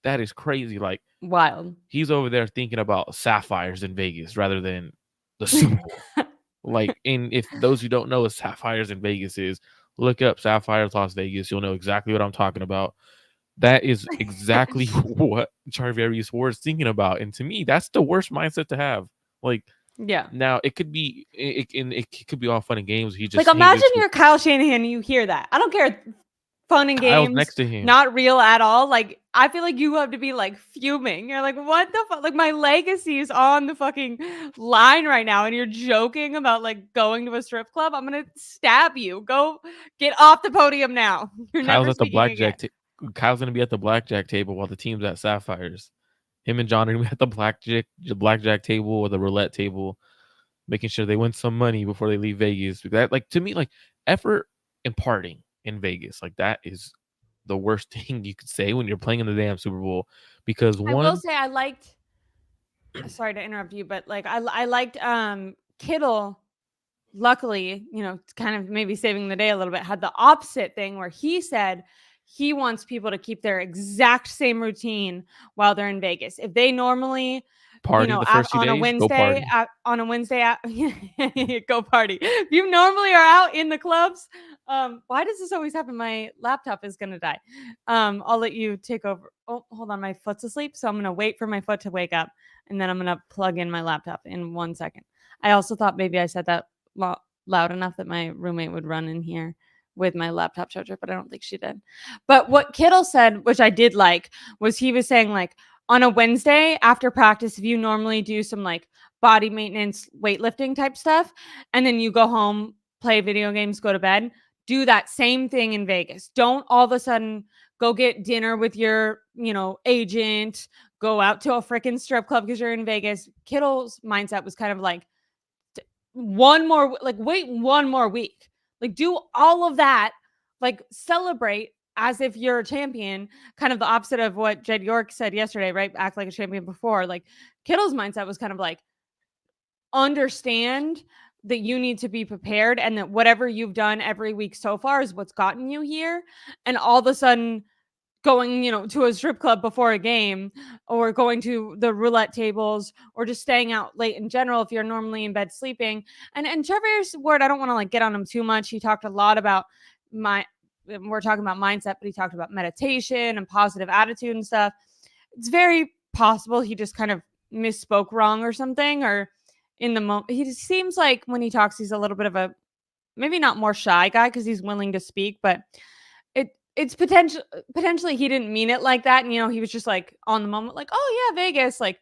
[SPEAKER 2] that is crazy. Like,
[SPEAKER 1] wild.
[SPEAKER 2] He's over there thinking about sapphires in Vegas rather than the Super Bowl. Like, and if those who don't know what sapphires in Vegas is, look up Sapphires Las Vegas. You'll know exactly what I'm talking about. That is exactly what Charvarius Ward's thinking about. And to me, that's the worst mindset to have. Like,
[SPEAKER 1] yeah.
[SPEAKER 2] Now it could be it could be all fun and games. He just
[SPEAKER 1] like, imagine you're Kyle Shanahan and you hear that. I don't care. Fun and
[SPEAKER 2] Kyle's
[SPEAKER 1] games
[SPEAKER 2] next to him.
[SPEAKER 1] Not real at all. Like, I feel like you have to be like fuming. You're like, what the fuck? Like, my legacy is on the fucking line right now, and you're joking about like going to a strip club. I'm gonna stab you. Go get off the podium now. You're
[SPEAKER 2] Kyle's
[SPEAKER 1] never
[SPEAKER 2] at the blackjack.
[SPEAKER 1] Kyle's
[SPEAKER 2] gonna be at the blackjack table while the team's at Sapphires. Him and John are gonna be at the blackjack table or the roulette table, making sure they win some money before they leave Vegas. That, like, to me, like, effort and partying in Vegas, like, that is the worst thing you could say when you're playing in the damn Super Bowl. Because
[SPEAKER 1] I will say I liked. Sorry to interrupt you, but like I liked Kittle. Luckily, kind of maybe saving the day a little bit, had the opposite thing where he said he wants people to keep their exact same routine while they're in Vegas. If they normally
[SPEAKER 2] party the first 2 days,
[SPEAKER 1] on a Wednesday, go party. If you normally are out in the clubs, why does this always happen? My laptop is gonna die. I'll let you take over. Oh, hold on, my foot's asleep, so I'm gonna wait for my foot to wake up, and then I'm gonna plug in my laptop in 1 second. I also thought maybe I said that loud enough that my roommate would run in here with my laptop charger, but I don't think she did. But what Kittle said, which I did like, was he was saying, like, on a Wednesday after practice, if you normally do some like body maintenance, weightlifting type stuff, and then you go home, play video games, go to bed, do that same thing in Vegas. Don't all of a sudden go get dinner with your, agent, go out to a freaking strip club because you're in Vegas. Kittle's mindset was kind of like, wait 1 more week. Like, do all of that, like, celebrate as if you're a champion, kind of the opposite of what Jed York said yesterday, right? Act like a champion before. Like, Kittle's mindset was kind of like, understand that you need to be prepared and that whatever you've done every week so far is what's gotten you here. And all of a sudden going, to a strip club before a game or going to the roulette tables or just staying out late in general if you're normally in bed sleeping. And Trevor's word, I don't want to like get on him too much. He talked a lot about we're talking about mindset, but he talked about meditation and positive attitude and stuff. It's very possible he just kind of misspoke wrong or something, or in the moment. He just seems like when he talks, he's a little bit of a maybe not more shy guy because he's willing to speak, but it's potentially he didn't mean it like that, and he was just like on the moment, like, oh yeah, Vegas, like.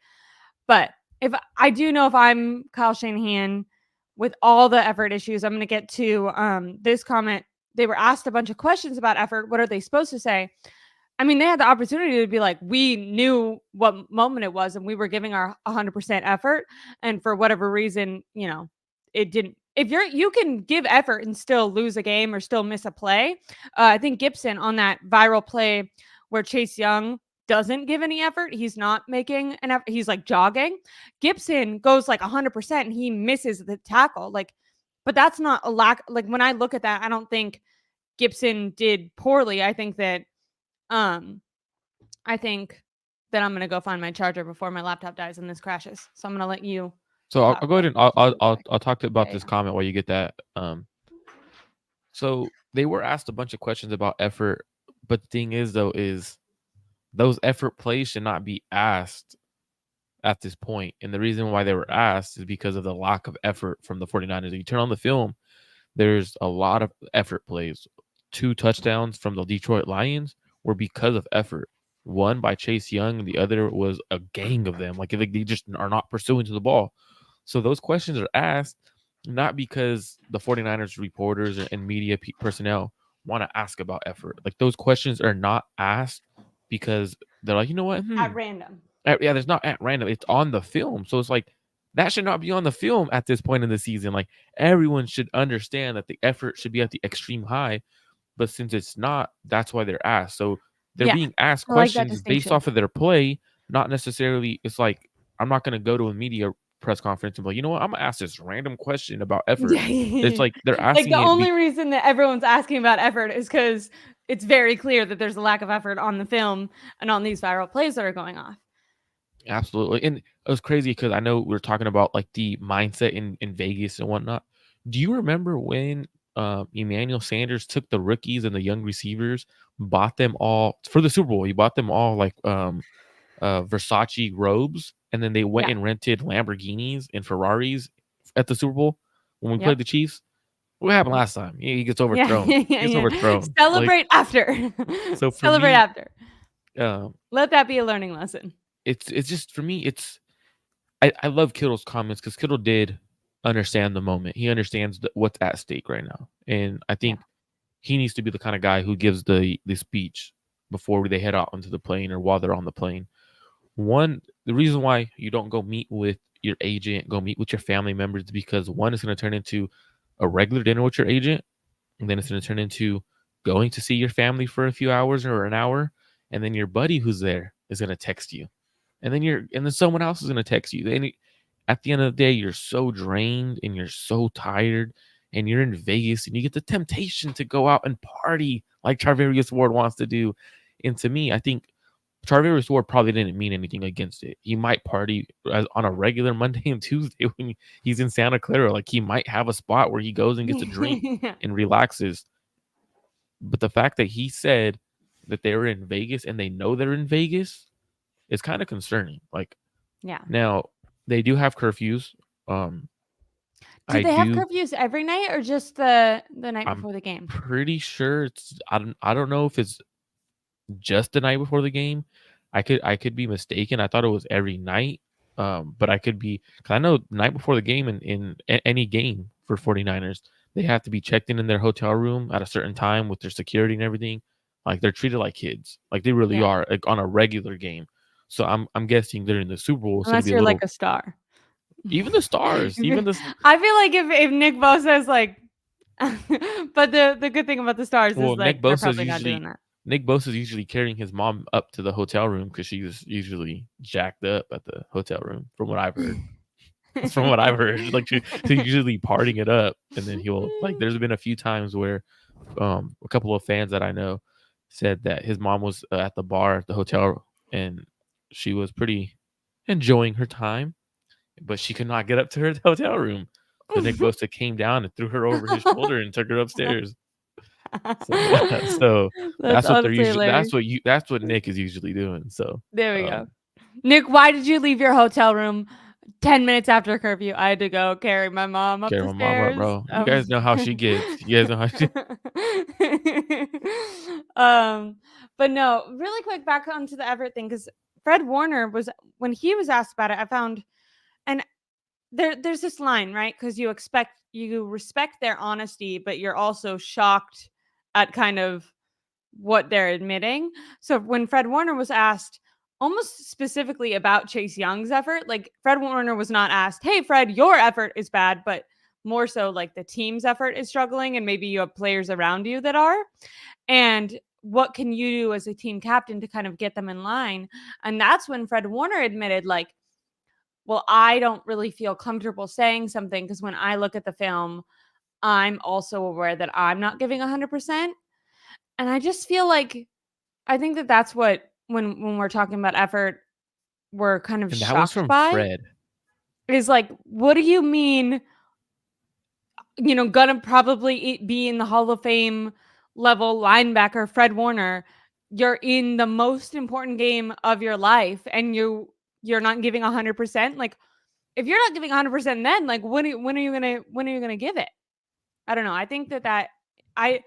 [SPEAKER 1] But if I do know, if I'm Kyle Shanahan, with all the effort issues, I'm going to get to this comment. They were asked a bunch of questions about effort. What are they supposed to say? I mean, they had the opportunity to be like, we knew what moment it was and we were giving our 100% effort. And for whatever reason, it didn't. If you can give effort and still lose a game or still miss a play. I think Gibson on that viral play where Chase Young doesn't give any effort. He's not making an effort. He's like jogging. Gibson goes like 100% and he misses the tackle. Like, but that's not a lack. Like when I look at that, I don't think Gibson did poorly. I think that I'm gonna go find my charger before my laptop dies and this crashes. So I'm gonna let you.
[SPEAKER 2] So I'll go ahead and I'll talk about this
[SPEAKER 1] Yeah.
[SPEAKER 2] comment while you get that. So they were asked a bunch of questions about effort, but the thing is though is those effort plays should not be asked at this point. And the reason why they were asked is because of the lack of effort from the 49ers. If you turn on the film, there's a lot of effort plays. 2 touchdowns from the Detroit Lions were because of effort. One by Chase Young, and the other was a gang of them. Like they just are not pursuing to the ball. So those questions are asked not because the 49ers reporters and media personnel want to ask about effort. Like those questions are not asked because they're like, you know what?
[SPEAKER 1] At random.
[SPEAKER 2] Yeah, there's not at random. It's on the film. So it's like that should not be on the film at this point in the season. Like everyone should understand that the effort should be at the extreme high. But since it's not, that's why they're asked. So they're being asked questions based off of their play, not necessarily. It's like I'm not going to go to a media press conference and be like, you know what? I'm going to ask this random question about effort. It's like they're asking.
[SPEAKER 1] Like the only reason that everyone's asking about effort is because it's very clear that there's a lack of effort on the film and on these viral plays that are going off.
[SPEAKER 2] Absolutely. And it was crazy because I know we were talking about like the mindset in Vegas and whatnot. Do you remember when Emmanuel Sanders took the rookies and the young receivers, bought them all for the Super Bowl? He bought them all like Versace robes, and then they went and rented Lamborghinis and Ferraris at the Super Bowl when we played the Chiefs. What happened last time? He gets overthrown. He gets overthrown.
[SPEAKER 1] Celebrate after.
[SPEAKER 2] So for
[SPEAKER 1] celebrate
[SPEAKER 2] me,
[SPEAKER 1] after. Let that be a learning
[SPEAKER 2] lesson.
[SPEAKER 1] lesson.
[SPEAKER 2] It's just for me. I love Kittle's comments because Kittle did understand the moment. He understands what's at stake right now, and I think he needs to be the kind of guy who gives the speech before they head out onto the plane or while they're on the plane. The reason why you don't go meet with your agent, go meet with your family members, is because one is going to turn into a regular dinner with your agent, and then it's going to turn into going to see your family for a few hours or an hour, and then your buddy who's there is going to text you, and then someone else is going to text you. And at the end of the day, you're so drained and you're so tired, and you're in Vegas, and you get the temptation to go out and party like Charvarius Ward wants to do. And to me, I think Charvarius Ward probably didn't mean anything against it. He might party on a regular Monday and Tuesday when he's in Santa Clara. Like he might have a spot where he goes and gets a drink and relaxes. But the fact that he said that they were in Vegas and they know they're in Vegas is kind of concerning. Like, now they do have curfews.
[SPEAKER 1] Do they have curfews every night or just the night before the game?
[SPEAKER 2] Pretty sure it's. I don't know if it's just the night before the game. I could be mistaken. I thought it was every night. But I could be, because I know night before the game in any game for 49ers, they have to be checked in their hotel room at a certain time with their security and everything. Like they're treated like kids. Like they really are, like on a regular game. So I'm guessing during the Super Bowl,
[SPEAKER 1] unless you're like a star.
[SPEAKER 2] Even the stars,
[SPEAKER 1] I feel like if Nick Bosa is like, but the good thing about the stars is like they're probably not doing that.
[SPEAKER 2] Nick Bosa is usually carrying his mom up to the hotel room because she's usually jacked up at the hotel room, from what I've heard. That's from what I've heard. Like she's usually partying it up, and then he'll like. There's been a few times where a couple of fans that I know said that his mom was at the bar at the hotel, and she was pretty enjoying her time, but she could not get up to her hotel room. So Nick Bosa came down and threw her over his shoulder and took her upstairs. So that's what they're usually. That's what Nick is usually doing. So
[SPEAKER 1] there we go. Nick, why did you leave your hotel room 10 minutes after curfew, I had to go carry my mom up
[SPEAKER 2] Carry
[SPEAKER 1] the
[SPEAKER 2] my mom up,
[SPEAKER 1] stairs.
[SPEAKER 2] bro. You guys know how she gets. You guys know how she.
[SPEAKER 1] um, but no, really quick back onto the Everett thing, because Fred Warner was, when he was asked about it, I found, and there's this line, right? Because you respect their honesty, but you're also shocked at kind of what they're admitting. So when Fred Warner was asked almost specifically about Chase Young's effort, like Fred Warner was not asked, "Hey Fred, your effort is bad," but more so like the team's effort is struggling and maybe you have players around you that are. And what can you do as a team captain to kind of get them in line? And that's when Fred Warner admitted, like, well, I don't really feel comfortable saying something because when I look at the film, I'm also aware that I'm not giving 100%. And I just feel like, I think that that's what, when we're talking about effort, we're kind of
[SPEAKER 2] And that was
[SPEAKER 1] shocked
[SPEAKER 2] from
[SPEAKER 1] by,
[SPEAKER 2] Fred.
[SPEAKER 1] is like, what do you mean, gonna probably be in the Hall of Fame level linebacker, Fred Warner? You're in the most important game of your life and you're not giving 100%. Like, if you're not giving 100%, then like, when are you gonna give it? I don't know. I think that I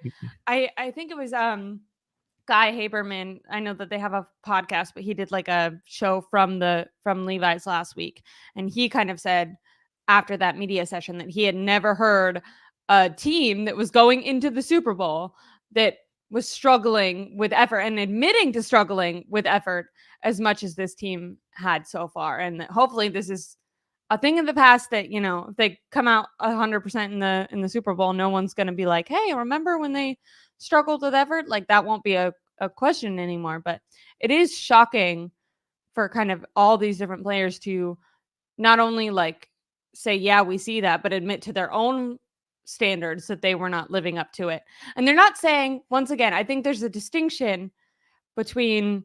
[SPEAKER 1] I think it was Guy Haberman. I know that they have a podcast, but he did like a show from Levi's last week, and he kind of said after that media session that he had never heard a team that was going into the Super Bowl that was struggling with effort and admitting to struggling with effort as much as this team had so far, and that hopefully this is a thing in the past that, if they come out 100% in the Super Bowl, no one's going to be like, "Hey, remember when they struggled with effort?" Like, that won't be a question anymore. But it is shocking for kind of all these different players to not only like say, "Yeah, we see that," but admit to their own standards that they were not living up to it. And they're not saying, once again, I think there's a distinction between,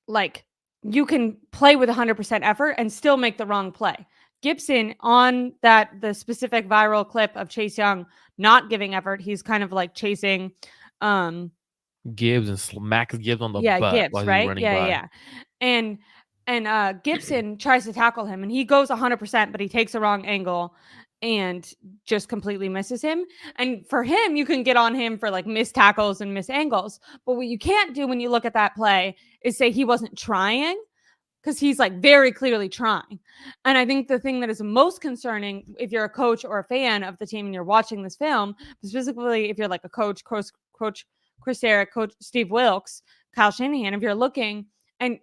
[SPEAKER 1] like, you can play with 100% effort and still make the wrong play. Gibson, on the specific viral clip of Chase Young not giving effort, he's kind of like chasing
[SPEAKER 2] Gibbs and smacks Gibbs on the
[SPEAKER 1] yeah,
[SPEAKER 2] butt
[SPEAKER 1] Gibbs,
[SPEAKER 2] while he's
[SPEAKER 1] right?
[SPEAKER 2] running
[SPEAKER 1] Yeah,
[SPEAKER 2] by.
[SPEAKER 1] yeah. And Gibson tries to tackle him and he goes 100%, but he takes a wrong angle and just completely misses him. And for him, you can get on him for like missed tackles and missed angles. But what you can't do when you look at that play is say he wasn't trying, because he's like very clearly trying. And I think the thing that is most concerning, if you're a coach or a fan of the team and you're watching this film, specifically if you're like a coach Chris Eric, Coach Steve Wilkes, Kyle Shanahan, if you're looking, and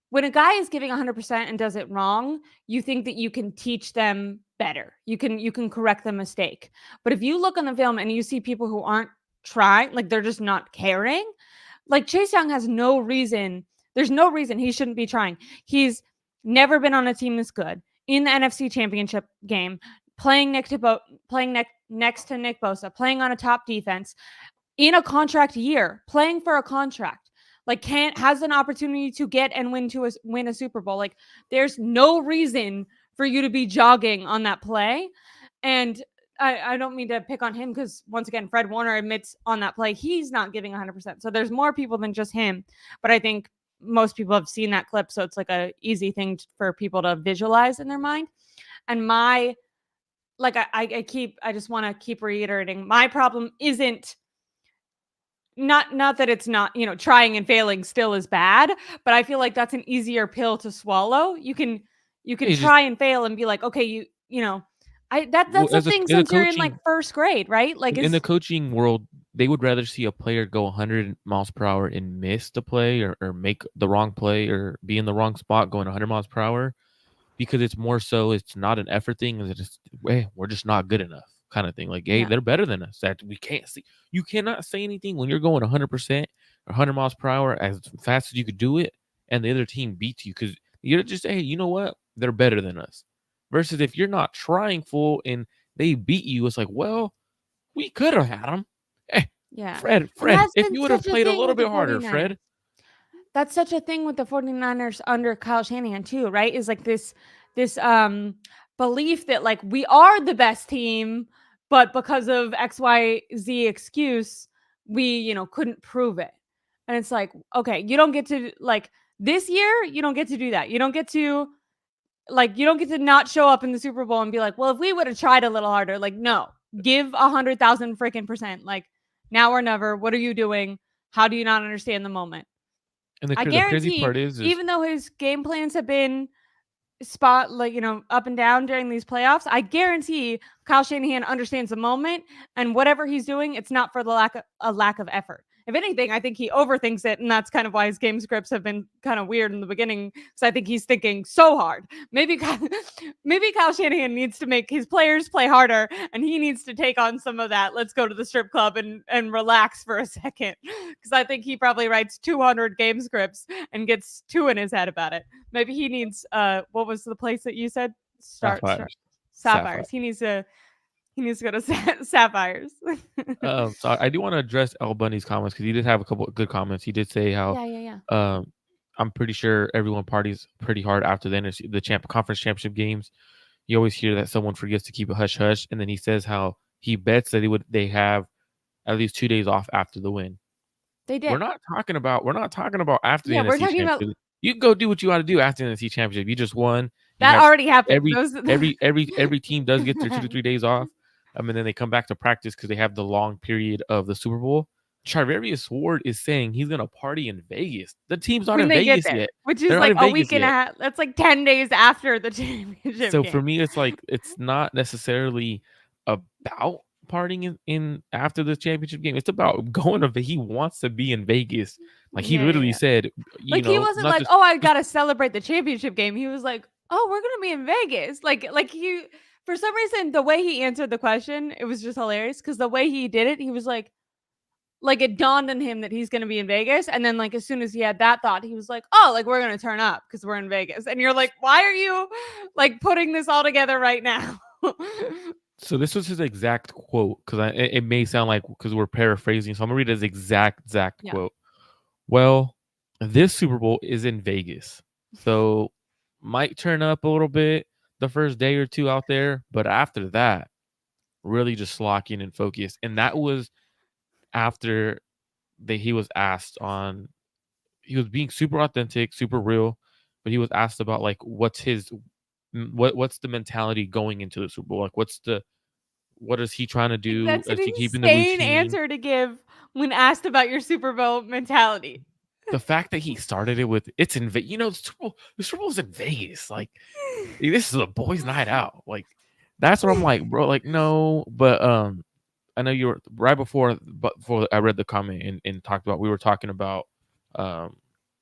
[SPEAKER 1] when a guy is giving 100% and does it wrong, you think that you can teach them better. You can correct the mistake. But if you look on the film and you see people who aren't trying, like they're just not caring, like Chase Young has no reason. There's no reason he shouldn't be trying. He's never been on a team this good in the NFC Championship game, playing next to Nick Bosa, playing on a top defense in a contract year, playing for a contract. Like, has an opportunity to get and win a Super Bowl. Like, there's no reason for you to be jogging on that play. And I don't mean to pick on him because, once again, Fred Warner admits on that play he's not giving 100%. So there's more people than just him. But I think most people have seen that clip, so it's like a easy thing for people to visualize in their mind. And I just want to keep reiterating, my problem isn't not that it's not, trying and failing still is bad, but I feel like that's an easier pill to swallow. You can
[SPEAKER 2] It's just
[SPEAKER 1] try and fail and be like, okay, that's the
[SPEAKER 2] as a
[SPEAKER 1] thing
[SPEAKER 2] in the
[SPEAKER 1] since you're in like
[SPEAKER 2] coaching
[SPEAKER 1] first grade, right? Like,
[SPEAKER 2] in the coaching world, they would rather see a player go 100 miles per hour and miss the play or make the wrong play or be in the wrong spot going 100 miles per hour because it's more so it's not an effort thing. It's just, hey, we're just not good enough kind of thing. Like, hey,
[SPEAKER 1] yeah,
[SPEAKER 2] they're better than us. That we can't see. You cannot say anything when you're going 100% or 100 miles per hour as fast as you could do it, and the other team beats you because you're just, hey, you know what? They're better than us. Versus if you're not trying full and they beat you, it's like, well, we could have had them. Hey,
[SPEAKER 1] yeah.
[SPEAKER 2] Fred,
[SPEAKER 1] And that's
[SPEAKER 2] if
[SPEAKER 1] been
[SPEAKER 2] you would have
[SPEAKER 1] such a
[SPEAKER 2] played a
[SPEAKER 1] thing
[SPEAKER 2] little
[SPEAKER 1] with the
[SPEAKER 2] bit harder,
[SPEAKER 1] 49ers.
[SPEAKER 2] Fred.
[SPEAKER 1] That's such a thing with the 49ers under Kyle Shanahan too, right? Is like this belief that like we are the best team, but because of XYZ excuse, we, couldn't prove it. And it's like, okay, you don't get to, like, this year, you don't get to do that. You don't get to like, you don't get to not show up in the Super Bowl and be like, well, if we would have tried a little harder, like, no, give 100,000 freaking percent. Like, now or never. What are you doing? How do you not understand the moment?
[SPEAKER 2] And
[SPEAKER 1] I
[SPEAKER 2] the crazy
[SPEAKER 1] guarantee,
[SPEAKER 2] part is
[SPEAKER 1] even though his game plans have been spot, like, up and down during these playoffs, I guarantee Kyle Shanahan understands the moment, and whatever he's doing, it's not for the lack of effort. If anything, I think he overthinks it, and that's kind of why his game scripts have been kind of weird in the beginning. Because I think he's thinking so hard. Maybe maybe Kyle Shanahan needs to make his players play harder, and he needs to take on some of that. Let's go to the strip club and relax for a second. Because I think he probably writes 200 game scripts and gets two in his head about it. Maybe he needs what was the place that you said?
[SPEAKER 2] Sapphires.
[SPEAKER 1] Sapphires. He needs to go to Sapphires.
[SPEAKER 2] So I do want to address Al Bundy's comments because he did have a couple of good comments. He did say how
[SPEAKER 1] Yeah.
[SPEAKER 2] I'm pretty sure everyone parties pretty hard after the conference championship games. You always hear that someone forgets to keep it hush hush, and then he says how he bets that they have at least 2 days off after the win.
[SPEAKER 1] They did.
[SPEAKER 2] We're not talking about after the
[SPEAKER 1] Yeah, we're
[SPEAKER 2] NFC
[SPEAKER 1] talking about
[SPEAKER 2] championship. You can go do what you want to do after the NFC championship. You just won. You
[SPEAKER 1] that
[SPEAKER 2] have
[SPEAKER 1] already happened.
[SPEAKER 2] every team does get their 2 to 3 days off. And then they come back to practice because they have the long period of the Super Bowl. Charvarius Ward is saying he's gonna party in Vegas. The team's not
[SPEAKER 1] when
[SPEAKER 2] in
[SPEAKER 1] they
[SPEAKER 2] Vegas
[SPEAKER 1] get there,
[SPEAKER 2] yet,
[SPEAKER 1] which is
[SPEAKER 2] they're not
[SPEAKER 1] like
[SPEAKER 2] in
[SPEAKER 1] a
[SPEAKER 2] Vegas
[SPEAKER 1] week and a
[SPEAKER 2] yet.
[SPEAKER 1] half. That's like 10 days after the championship
[SPEAKER 2] So
[SPEAKER 1] game.
[SPEAKER 2] for me, it's like it's not necessarily about partying in after the championship game. It's about going to. He wants to be in Vegas. Like he literally said,
[SPEAKER 1] like he wasn't
[SPEAKER 2] not
[SPEAKER 1] like,
[SPEAKER 2] just
[SPEAKER 1] oh, I gotta celebrate the championship game. He was like, oh, we're gonna be in Vegas. Like he, for some reason, the way he answered the question, it was just hilarious because the way he did it, he was like it dawned on him that he's gonna be in Vegas, and then like as soon as he had that thought, he was like, oh, like we're gonna turn up because we're in Vegas, and you're like, why are you like putting this all together right now?
[SPEAKER 2] So this was his exact quote because it may sound like because we're paraphrasing, so I'm gonna read his exact quote. Well, this Super Bowl is in Vegas, so might turn up a little bit the first day or two out there, but after that, really just locking and focus. And that was after he was asked on. He was being super authentic, super real, but he was asked about like what's the mentality going into the Super Bowl? Like what is he trying to do?
[SPEAKER 1] That's an
[SPEAKER 2] Is he keeping the
[SPEAKER 1] insane
[SPEAKER 2] routine?
[SPEAKER 1] answer to give when asked about your Super Bowl mentality.
[SPEAKER 2] The fact that he started it with it's in the Super Bowl's in Vegas. Like this is a boys' night out. Like that's what I'm like, bro. Like no, but I know you were right before I read the comment and talked about we were talking about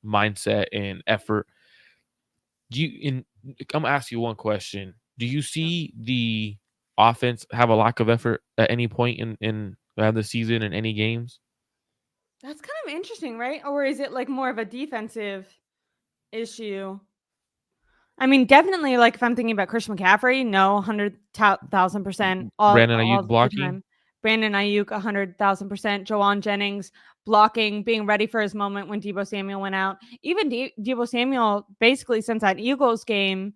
[SPEAKER 2] mindset and effort. I'm gonna ask you one question. Do you see the offense have a lack of effort at any point in the season in any games?
[SPEAKER 1] That's kind of interesting, right? Or is it like more of a defensive issue? I mean, definitely, like if I'm thinking about Christian McCaffrey, no, 100,000%
[SPEAKER 2] Brandon
[SPEAKER 1] all
[SPEAKER 2] Ayuk
[SPEAKER 1] the
[SPEAKER 2] blocking?
[SPEAKER 1] time. Brandon Ayuk, 100,000%. Joanne Jennings blocking, being ready for his moment when Deebo Samuel went out. Even Deebo Samuel, basically since that Eagles game,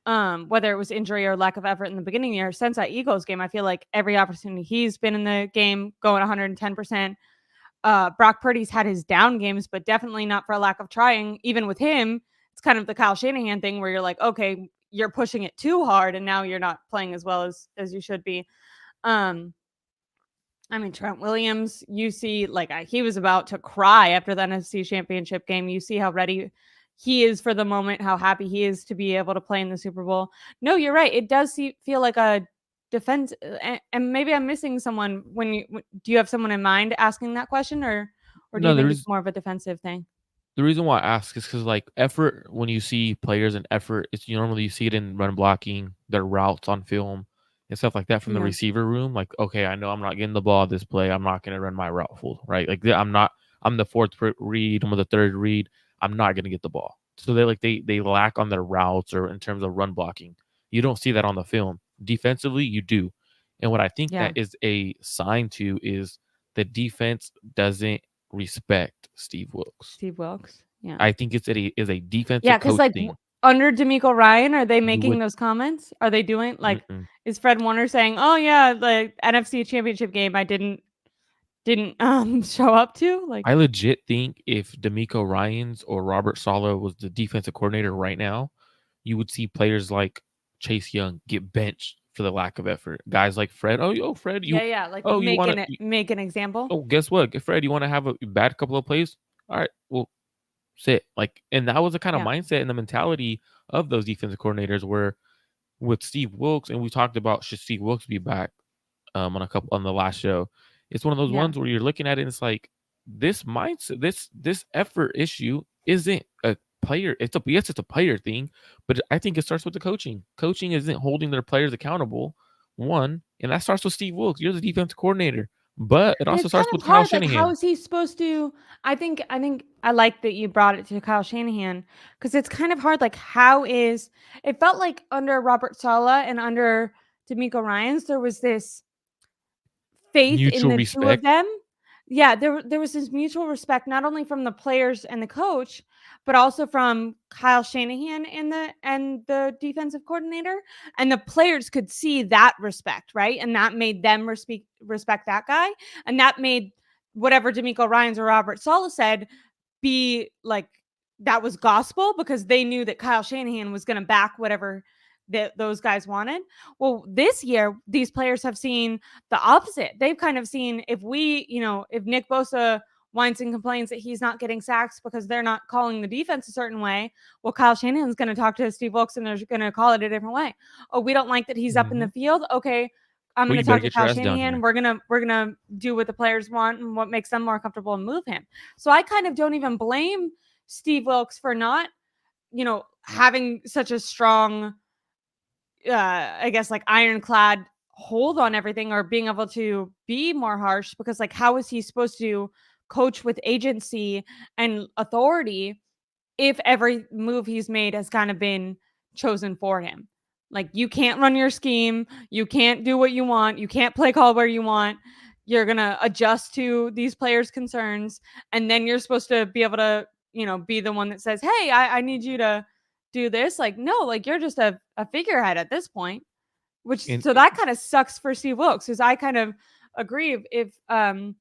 [SPEAKER 1] whether it was injury or lack of effort in the beginning of the year, since that Eagles game, I feel like every opportunity he's been in the game going 110%. Brock Purdy's had his down games, but definitely not for a lack of trying. Even with him, it's kind of the Kyle Shanahan thing where you're like, okay, you're pushing it too hard, and now you're not playing as well as you should be. I mean, Trent Williams, you see, like he was about to cry after the NFC Championship game. You see how ready he is for the moment, how happy he is to be able to play in the Super Bowl. No, you're right. It does feel like a defense, and maybe I'm missing someone. Do you have someone in mind asking that question, or do you think it's more of a defensive thing?
[SPEAKER 2] The reason why I ask is because like effort, when you see players in effort, it's normally you see it in run blocking, their routes on film, and stuff like that from the receiver room. Like, okay, I know I'm not getting the ball this play. I'm not going to run my route full, right? Like I'm the fourth read. I'm the third read. I'm not going to get the ball. So they lack on their routes or in terms of run blocking. You don't see that on the film. Defensively, you do. And what I think that is a sign to is the defense doesn't respect Steve Wilks.
[SPEAKER 1] Yeah.
[SPEAKER 2] I think it's a defensive.
[SPEAKER 1] Yeah, because like under DeMeco Ryan, are they making those comments? Are they doing like is Fred Warner saying, "Oh yeah, the NFC Championship game I didn't show up to"? Like
[SPEAKER 2] I legit think if DeMeco Ryans or Robert Saleh was the defensive coordinator right now, you would see players like Chase Young get benched for the lack of effort. Guys like Fred, Fred,
[SPEAKER 1] Yeah, like
[SPEAKER 2] you want to,
[SPEAKER 1] make an example.
[SPEAKER 2] guess what, Fred, you want to have a bad couple of plays? All right, well, sit. Like, and that was the kind of
[SPEAKER 1] Yeah.
[SPEAKER 2] mindset and the mentality of those defensive coordinators where with Steve Wilks, and we talked about should Steve Wilks be back on the last show. It's one of those
[SPEAKER 1] Yeah.
[SPEAKER 2] ones where you're looking at it and it's like this mindset, this effort issue isn't a player. It's a player thing, but I think it starts with the coaching. Coaching isn't holding their players accountable. One, and that starts with Steve Wilks. You're the defensive coordinator, but it
[SPEAKER 1] And
[SPEAKER 2] also
[SPEAKER 1] it's kind
[SPEAKER 2] starts
[SPEAKER 1] of
[SPEAKER 2] with Kyle
[SPEAKER 1] hard. Like, how
[SPEAKER 2] Shanahan.
[SPEAKER 1] is he supposed to? I think I like that you brought it to Kyle Shanahan because it's kind of hard. Like, how is it felt like under Robert Sala and under D'Amico Ryans, there was this faith in
[SPEAKER 2] Mutual
[SPEAKER 1] the two of
[SPEAKER 2] respect.
[SPEAKER 1] them. Yeah, there was this mutual respect not only from the players and the coach, but also from Kyle Shanahan and the defensive coordinator. And the players could see that respect, right? And that made them respect that guy. And that made whatever D'Amico Ryans or Robert Saleh said be like that was gospel because they knew that Kyle Shanahan was going to back whatever that those guys wanted. Well, this year, these players have seen the opposite. They've kind of seen if Nick Bosa whines and complains that he's not getting sacks because they're not calling the defense a certain way, well, Kyle Shanahan's going to talk to Steve Wilks and they're going to call it a different way. Oh, we don't like that he's up in the
[SPEAKER 2] Mm-hmm.
[SPEAKER 1] field. Okay, I'm
[SPEAKER 2] Well,
[SPEAKER 1] going
[SPEAKER 2] you
[SPEAKER 1] to
[SPEAKER 2] better
[SPEAKER 1] talk to
[SPEAKER 2] get your
[SPEAKER 1] Kyle
[SPEAKER 2] ass down
[SPEAKER 1] Shanahan.
[SPEAKER 2] here.
[SPEAKER 1] We're gonna do what the players want and what makes them more comfortable and move him. So I kind of don't even blame Steve Wilks for not, having such a strong, I guess like ironclad hold on everything or being able to be more harsh because like how is he supposed to coach with agency and authority if every move he's made has kind of been chosen for him. Like you can't run your scheme, you can't do what you want, you can't play call where you want. You're going to adjust to these players' concerns and then you're supposed to be able to, be the one that says, "Hey, I need you to do this." Like no, like you're just a figurehead at this point. Which
[SPEAKER 2] And
[SPEAKER 1] so that kind of sucks for Steve Wilks because I kind of agree I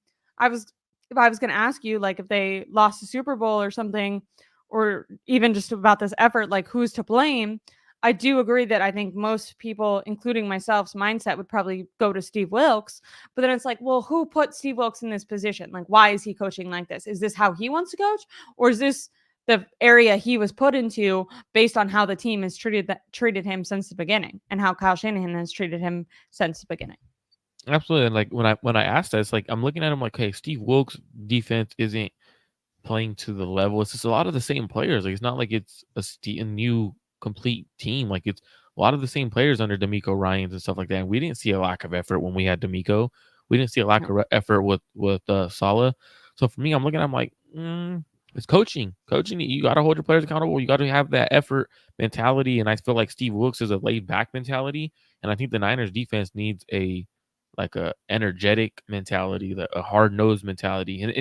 [SPEAKER 1] was if I was going to ask you like if they lost the Super Bowl or something or even just about this effort like who's to blame. I do agree that I think most people, including myself's mindset, would probably go to Steve Wilks. But then it's like, well, who put Steve Wilks in this position? Like, why is he coaching like this? Is this how he wants to coach? Or is this the area he was put into based on how the team has treated him since the beginning and how Kyle Shanahan has treated him since the beginning.
[SPEAKER 2] absolutely, and like when I asked that, it's like I'm looking at him like, hey, Steve Wilks' defense isn't playing to the level. It's just a lot of the same players. Like it's not like it's a new complete team. Like it's a lot of the same players under D'Amico Ryans and stuff like that. And we didn't see a lack of effort when we had D'Amico. We didn't see a lack
[SPEAKER 1] No.
[SPEAKER 2] of effort with Saleh. So for me, I'm looking at him like, it's coaching. Coaching, you got to hold your players accountable. You got to have that effort mentality. And I feel like Steve Wilks is a laid back mentality. And I think the Niners defense needs a energetic mentality, a hard nosed mentality. And at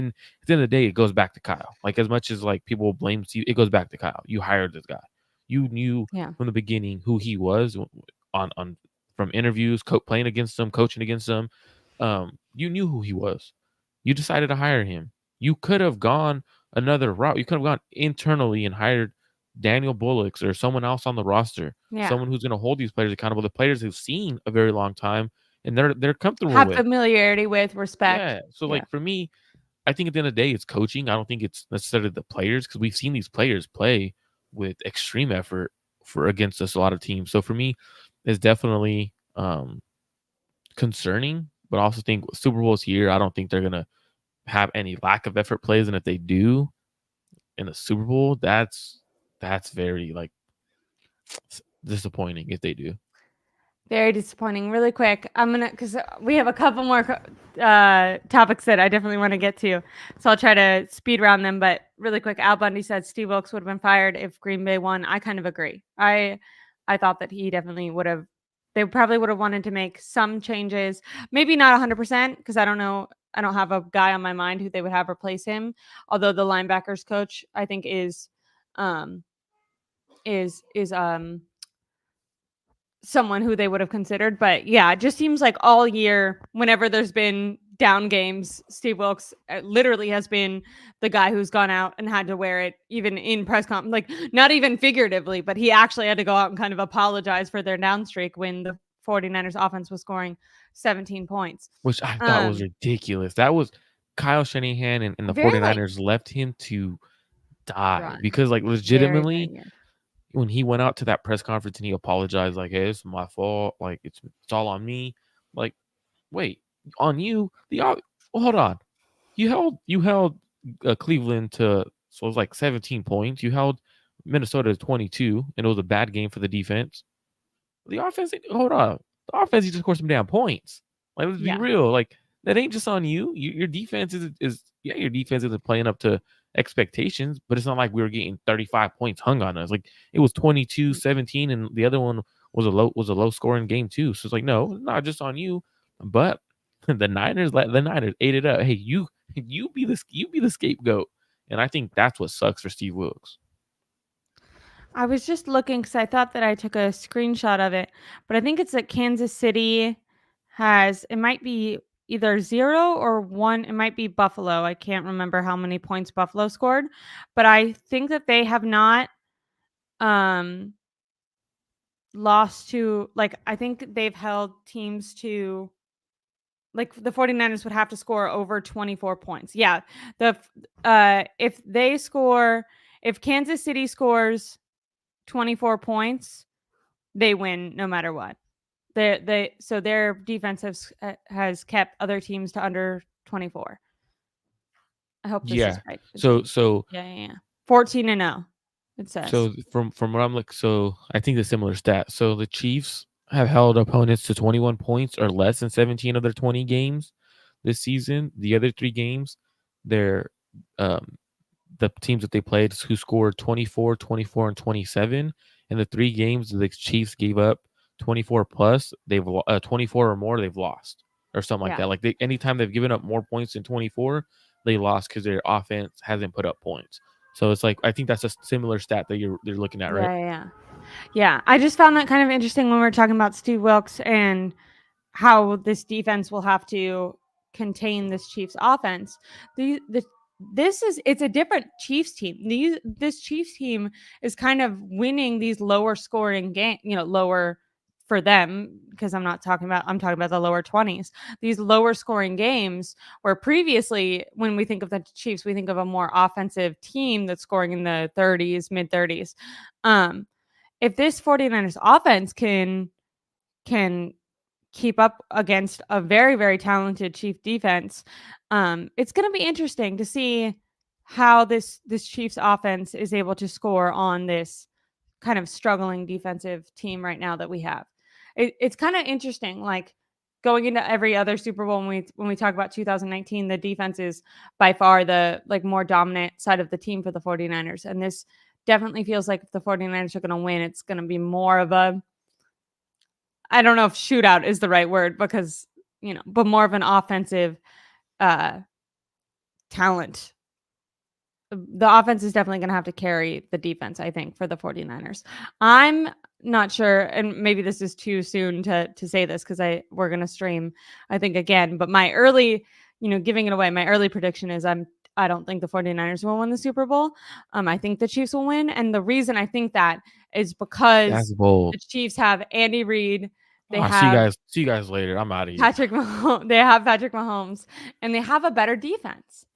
[SPEAKER 2] the end of the day, it goes back to Kyle. Like as much as like people blame Steve, it goes back to Kyle. You hired this guy. You knew
[SPEAKER 1] Yeah.
[SPEAKER 2] from the beginning who he was on from interviews, playing against him, coaching against him. You knew who he was. You decided to hire him. You could have gone another route. You could have gone internally and hired Daniel Bullocks or someone else on the roster,
[SPEAKER 1] Yeah.
[SPEAKER 2] someone who's going to hold these players accountable. The players who've seen a very long time and they're comfortable
[SPEAKER 1] Have
[SPEAKER 2] with.
[SPEAKER 1] familiarity with respect.
[SPEAKER 2] Yeah. So
[SPEAKER 1] Yeah.
[SPEAKER 2] like for me, I think at the end of the day, it's coaching. I don't think it's necessarily the players because we've seen these players play with extreme effort for against us a lot of teams. So for me, it's definitely concerning, but I also think Super Bowl's here. I don't think they're gonna have any lack of effort plays, and if they do in the Super Bowl, that's very like disappointing if they do.
[SPEAKER 1] Very disappointing. Really quick, I'm gonna because we have a couple more topics that I definitely want to get to, so I'll try to speed around them. But really quick, Al Bundy said Steve Wilks would have been fired if Green Bay won. I kind of agree. I thought that he definitely would have. They probably would have wanted to make some changes, maybe not 100% because I don't know. I don't have a guy on my mind who they would have replace him. Although the linebackers coach I think um is someone who they would have considered. But yeah, it just seems like all year, whenever there's been down games, Steve Wilkes literally has been the guy who's gone out and had to wear it, even in press conference, like not even figuratively, but he actually had to go out and kind of apologize for their down streak when the 49ers offense was scoring 17 points.
[SPEAKER 2] which I thought was ridiculous. That was Kyle Shanahan and the
[SPEAKER 1] Very like
[SPEAKER 2] 49ers left him to die
[SPEAKER 1] dry.
[SPEAKER 2] because, like,
[SPEAKER 1] Very, very
[SPEAKER 2] legitimately,
[SPEAKER 1] good.
[SPEAKER 2] when he went out to that press conference and he apologized, like, "Hey, it's my fault. Like, it's all on me." Like, wait, on you? Well, hold on. You held Cleveland to, so it was like 17 points. You held Minnesota to 22, and it was a bad game for the defense. The offense, hold on. The offense, you just scored some damn points. Like, let's be
[SPEAKER 1] Yeah.
[SPEAKER 2] real. Like, that ain't just on you. Your defense is yeah, your defense isn't playing up to expectations, but it's not like we were getting 35 points hung on us. Like, it was 22-17, and the other one was a low scoring game too. So it's like, no, it's not just on you. But the Niners ate it up. Hey, you be the scapegoat. And I think that's what sucks for Steve Wilkes.
[SPEAKER 1] I was just looking because I thought that I took a screenshot of it, but I think it's that Kansas City it might be either 0 or 1. It might be Buffalo. I can't remember how many points Buffalo scored, but I think that they have not um lost to, like, I think they've held teams to, like, the 49ers would have to score over 24 points. Yeah. If Kansas City scores 24 points, they win no matter what. So their defense has kept other teams to under 24. I hope this is
[SPEAKER 2] Yeah.
[SPEAKER 1] right.
[SPEAKER 2] So
[SPEAKER 1] Yeah. 14-0. It says.
[SPEAKER 2] So from what I'm like, so I think the similar stat. So the Chiefs have held opponents to 21 points or less in 17 of their 20 games this season. The other 3 games, they're the teams that they played who scored 24, 24, and 27. In the 3 games the Chiefs gave up 24 plus, 24 or more, they've lost or something like
[SPEAKER 1] Yeah.
[SPEAKER 2] that. Like, anytime they've given up more points than 24, they lost because their offense hasn't put up points. So it's like, I think that's a similar stat that you're looking at, right?
[SPEAKER 1] Yeah. I just found that kind of interesting when we were talking about Steve Wilkes and how this defense will have to contain this Chiefs offense. It's a different Chiefs team. This Chiefs team is kind of winning these lower scoring game, lower for them, because I'm talking about the lower 20s. These lower scoring games where previously when we think of the Chiefs, we think of a more offensive team that's scoring in the 30s, mid 30s. If this 49ers offense can keep up against a very, very talented Chief defense, it's going to be interesting to see how this Chiefs offense is able to score on this kind of struggling defensive team right now that we have. It's kind of interesting, like going into every other Super Bowl when we talk about 2019, the defense is by far the more dominant side of the team for the 49ers. And this definitely feels like if the 49ers are going to win, it's going to be more of a, I don't know if shootout is the right word, because, but more of an offensive talent. The offense is definitely going to have to carry the defense, I think, for the 49ers. I'm not sure, and maybe this is too soon to say this because we're going to stream, I think, again, but my early, giving it away, my early prediction is I don't think the 49ers will win the Super Bowl. I think the Chiefs will win, and the reason I think that is because
[SPEAKER 2] That's bold.
[SPEAKER 1] the Chiefs have Andy Reid. They
[SPEAKER 2] See
[SPEAKER 1] have
[SPEAKER 2] you guys later. I'm out of here.
[SPEAKER 1] Patrick Mahomes. They have Patrick Mahomes, and they have a better defense.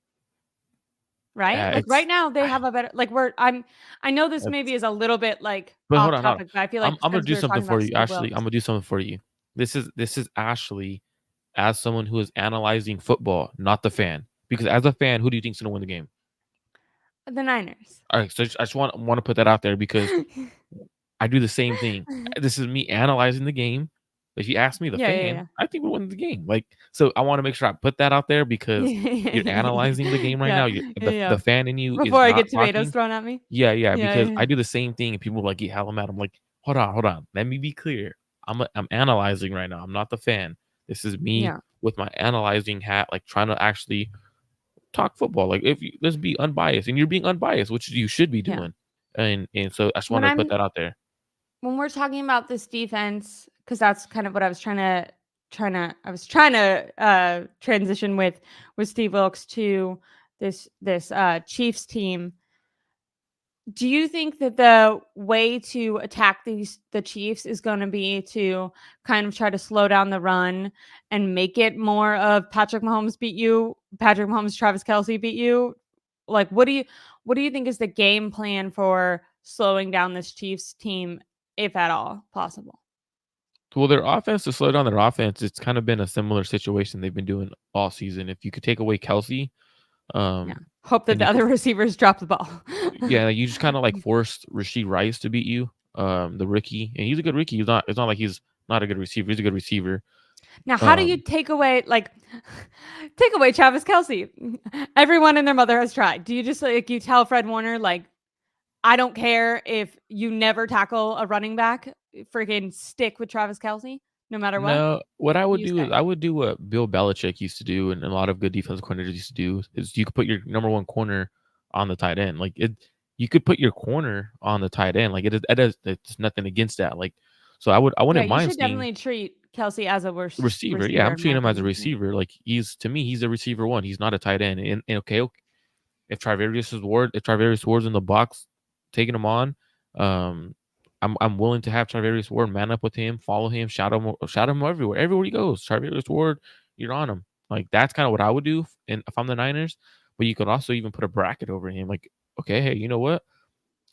[SPEAKER 1] Right? Like right now they have a better, I know this maybe is a little bit like
[SPEAKER 2] but
[SPEAKER 1] off
[SPEAKER 2] hold on.
[SPEAKER 1] topic, but I feel like
[SPEAKER 2] I'm gonna
[SPEAKER 1] since
[SPEAKER 2] do
[SPEAKER 1] we were
[SPEAKER 2] something
[SPEAKER 1] talking
[SPEAKER 2] for
[SPEAKER 1] about
[SPEAKER 2] you.
[SPEAKER 1] Steve
[SPEAKER 2] Ashley, I'm
[SPEAKER 1] Wilkes.
[SPEAKER 2] gonna do something for you. This is Ashley, as someone who is analyzing football, not the fan. Because as a fan, who do you think's gonna win the game?
[SPEAKER 1] The Niners.
[SPEAKER 2] All right, so I just want to put that out there because I do the same thing. This is me analyzing the game. If you ask me, the fan, I think we're winning the game. Like, so I want to make sure I put that out there because you're analyzing the game right now. The fan in you is
[SPEAKER 1] Before I
[SPEAKER 2] not
[SPEAKER 1] get tomatoes
[SPEAKER 2] talking.
[SPEAKER 1] thrown at me.
[SPEAKER 2] Yeah, because I do the same thing and people like get hella mad. I'm like, hold on. Let me be clear. I'm analyzing right now. I'm not the fan. This is me with my analyzing hat, like trying to actually talk football. Like, let's be unbiased, and you're being unbiased, which you should be doing. And so I just wanted to put that out there.
[SPEAKER 1] when we're talking about this defense, because that's kind of what I was trying to transition with Steve Wilkes to this Chiefs team. Do you think that the way to attack the Chiefs is going to be to kind of try to slow down the run and make it more of Patrick Mahomes beat you, Patrick Mahomes, Travis Kelce beat you? Like, what do you think is the game plan for slowing down this Chiefs team, if at all possible?
[SPEAKER 2] Well, their offense to slow down their offense, it's kind of been a similar situation they've been doing all season. If you could take away Kelsey,
[SPEAKER 1] Yeah.
[SPEAKER 2] um,
[SPEAKER 1] Hope that
[SPEAKER 2] and
[SPEAKER 1] the
[SPEAKER 2] you could,
[SPEAKER 1] other receivers drop the ball.
[SPEAKER 2] yeah, you just kind of like forced Rasheed Rice to beat you, the rookie, and he's a good rookie. He's not. It's not like he's not a good receiver. He's a good receiver.
[SPEAKER 1] Now, how do you
[SPEAKER 2] Um,
[SPEAKER 1] take away take away Travis Kelce? Everyone and their mother has tried. Do you just you tell Fred Warner like, I don't care if you never tackle a running back, freaking stick with Travis Kelce no matter what?
[SPEAKER 2] no, what I
[SPEAKER 1] What do
[SPEAKER 2] would
[SPEAKER 1] you
[SPEAKER 2] do is
[SPEAKER 1] say?
[SPEAKER 2] I would do what Bill Belichick used to do, and a lot of good defensive coordinators used to do is you could put your number one corner on the tight end. Like it, you could put your corner on the tight end. Like it's nothing against that. Like, so I
[SPEAKER 1] Yeah,
[SPEAKER 2] wouldn't
[SPEAKER 1] you
[SPEAKER 2] mind
[SPEAKER 1] should
[SPEAKER 2] seeing
[SPEAKER 1] definitely treat Kelce as a
[SPEAKER 2] receiver. Yeah,
[SPEAKER 1] receiver,
[SPEAKER 2] I'm
[SPEAKER 1] in my
[SPEAKER 2] treating him as a
[SPEAKER 1] opinion. Yeah.
[SPEAKER 2] receiver. Like to me, he's a receiver one. He's not a tight end. And okay, if Trivarius Ward's in the box, taking him on, um, I'm willing to have Trivarius Ward man up with him, follow him, shout him everywhere he goes. Trivarius Ward, you're on him. Like that's kind of what I would do, and if I'm the Niners. But you could also even put a bracket over him. Like, okay, hey, you know what?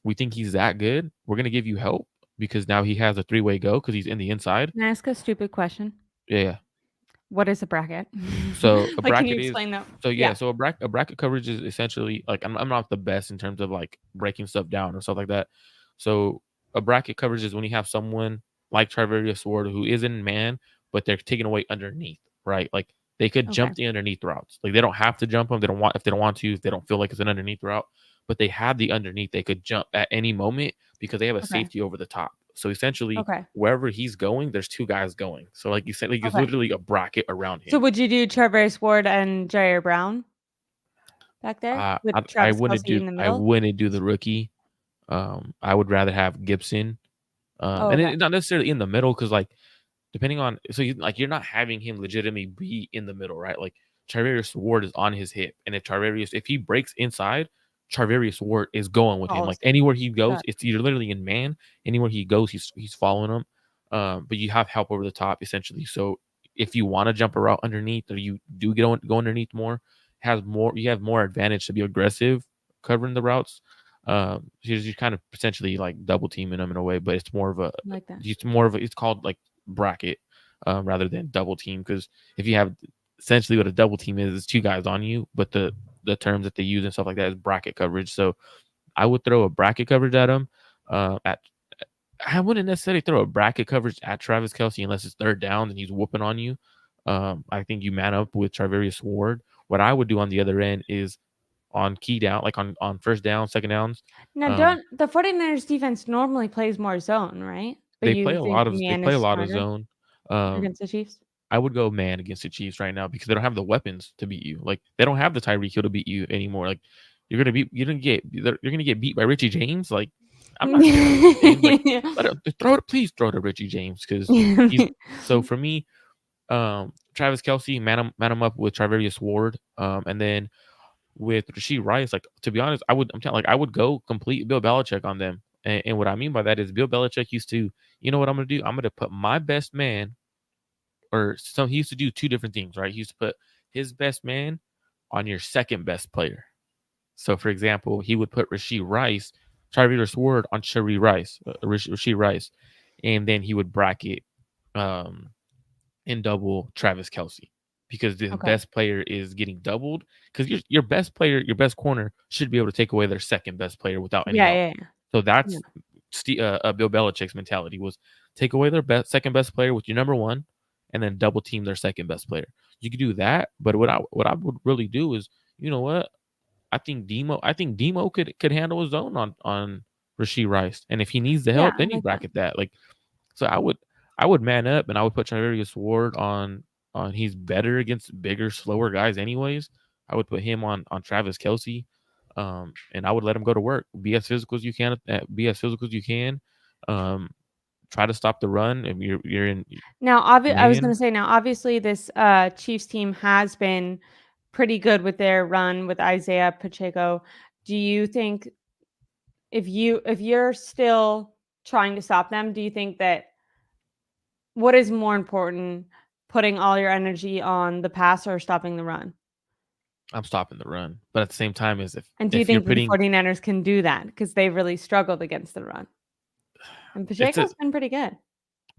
[SPEAKER 2] We think he's that good. We're gonna give you help because now he has a three-way go because he's in the inside.
[SPEAKER 1] Can I ask a stupid question?
[SPEAKER 2] Yeah.
[SPEAKER 1] What is a bracket?
[SPEAKER 2] So a
[SPEAKER 1] Like, can you
[SPEAKER 2] bracket is
[SPEAKER 1] explain that?
[SPEAKER 2] so yeah,
[SPEAKER 1] Yeah.
[SPEAKER 2] so a bracket coverage is essentially like I'm not the best in terms of like breaking stuff down or stuff like that. So a bracket coverage is when you have someone like Trivarius Ward who is in man, but they're taken away underneath, right? Like they could
[SPEAKER 1] Okay.
[SPEAKER 2] jump the underneath routes. Like they don't have to jump them. They don't want if they don't want to, if they don't feel like it's an underneath route, but they have the underneath. They could jump at any moment because they have a
[SPEAKER 1] Okay.
[SPEAKER 2] safety over the top. So essentially,
[SPEAKER 1] Okay.
[SPEAKER 2] wherever he's going, there's two guys going. So like you said, like it's
[SPEAKER 1] Okay.
[SPEAKER 2] literally a bracket around
[SPEAKER 1] So
[SPEAKER 2] him.
[SPEAKER 1] would you do Travis Ward and Jair Brown back there with
[SPEAKER 2] I
[SPEAKER 1] Travis Kelce in the
[SPEAKER 2] I
[SPEAKER 1] middle?
[SPEAKER 2] wouldn't do the rookie. I would rather have Gibson,
[SPEAKER 1] Oh,
[SPEAKER 2] and
[SPEAKER 1] okay.
[SPEAKER 2] it, not necessarily in the middle because like depending on you're not having him legitimately be in the middle, right? Like Charvarius Ward is on his hip, and if he breaks inside, Charvarius Ward is going with him.
[SPEAKER 1] Balls.
[SPEAKER 2] Like anywhere he goes,
[SPEAKER 1] Got
[SPEAKER 2] it's you're literally in man. Anywhere he goes, he's following him. But you have help over the top essentially. So if you want to jump a route underneath, or you do go underneath more, you have more advantage to be aggressive covering the routes. You're kind of potentially like double teaming them in a way, but
[SPEAKER 1] like that.
[SPEAKER 2] it's called like bracket rather than double team because if you have essentially what a double team is two guys on you, but the terms that they use and stuff like that is bracket coverage. So I would throw a bracket coverage at him. At I wouldn't necessarily throw a bracket coverage at Travis Kelce unless it's third down and he's whooping on you. I think you man up with Trivarius Ward. What I would do on the other end is on key down, like on first down, second downs.
[SPEAKER 1] Now,
[SPEAKER 2] Um,
[SPEAKER 1] don't the 49ers defense normally plays more zone, right? But you think
[SPEAKER 2] they
[SPEAKER 1] man
[SPEAKER 2] play
[SPEAKER 1] is
[SPEAKER 2] a lot of
[SPEAKER 1] smarter
[SPEAKER 2] zone. Um,
[SPEAKER 1] against the Chiefs?
[SPEAKER 2] I would go man against the Chiefs right now because they don't have the weapons to beat you. Like they don't have the Tyreek Hill to beat you anymore. Like you're gonna get beat by Richie James. Like I'm not scared of Richie James. Like please throw to Richie James because he's so for me. Travis Kelce man him up with Trivarius Ward. And then with Rasheed Rice, like to be honest, I would go complete Bill Belichick on them. And what I mean by that is Bill Belichick used to, you know what I'm gonna do? I'm gonna put my best man he used to do two different things, right? He used to put his best man on your second best player. So, for example, he would put Trivarius Ward on Rasheed Rice, and then he would bracket um, and double Travis Kelce because the
[SPEAKER 1] Okay.
[SPEAKER 2] best player is getting doubled because your best player, your best corner should be able to take away their second best player without any
[SPEAKER 1] Yeah,
[SPEAKER 2] help.
[SPEAKER 1] yeah, yeah.
[SPEAKER 2] So
[SPEAKER 1] Yeah.
[SPEAKER 2] that's Bill Belichick's mentality was take away their second best player with your number one, and then double team their second best player. You could do that, but what I would really do is, you know what? I think Demo could handle his own on Rasheed Rice, and if he needs the
[SPEAKER 1] Yeah,
[SPEAKER 2] help,
[SPEAKER 1] I
[SPEAKER 2] then you
[SPEAKER 1] like that.
[SPEAKER 2] bracket that. Like so, I would man up and I would put Charvarius Ward on. He's better against bigger, slower guys, anyways. I would put him on Travis Kelce, and I would let him go to work. Be as physical as you can. Be as physical as you can. Um, try to stop the run. If you're in
[SPEAKER 1] Now, I was going
[SPEAKER 2] man,
[SPEAKER 1] to say, now, obviously, this Chiefs team has been pretty good with their run with Isaiah Pacheco. Do you think if you're still trying to stop them, do you think that what is more important, putting all your energy on the pass or stopping the run?
[SPEAKER 2] I'm stopping the run. But at the same time, is
[SPEAKER 1] And do you
[SPEAKER 2] if you're
[SPEAKER 1] think that the
[SPEAKER 2] putting
[SPEAKER 1] 49ers can do that? Because they've really struggled against the run. And
[SPEAKER 2] it's a
[SPEAKER 1] Pacheco's been pretty good.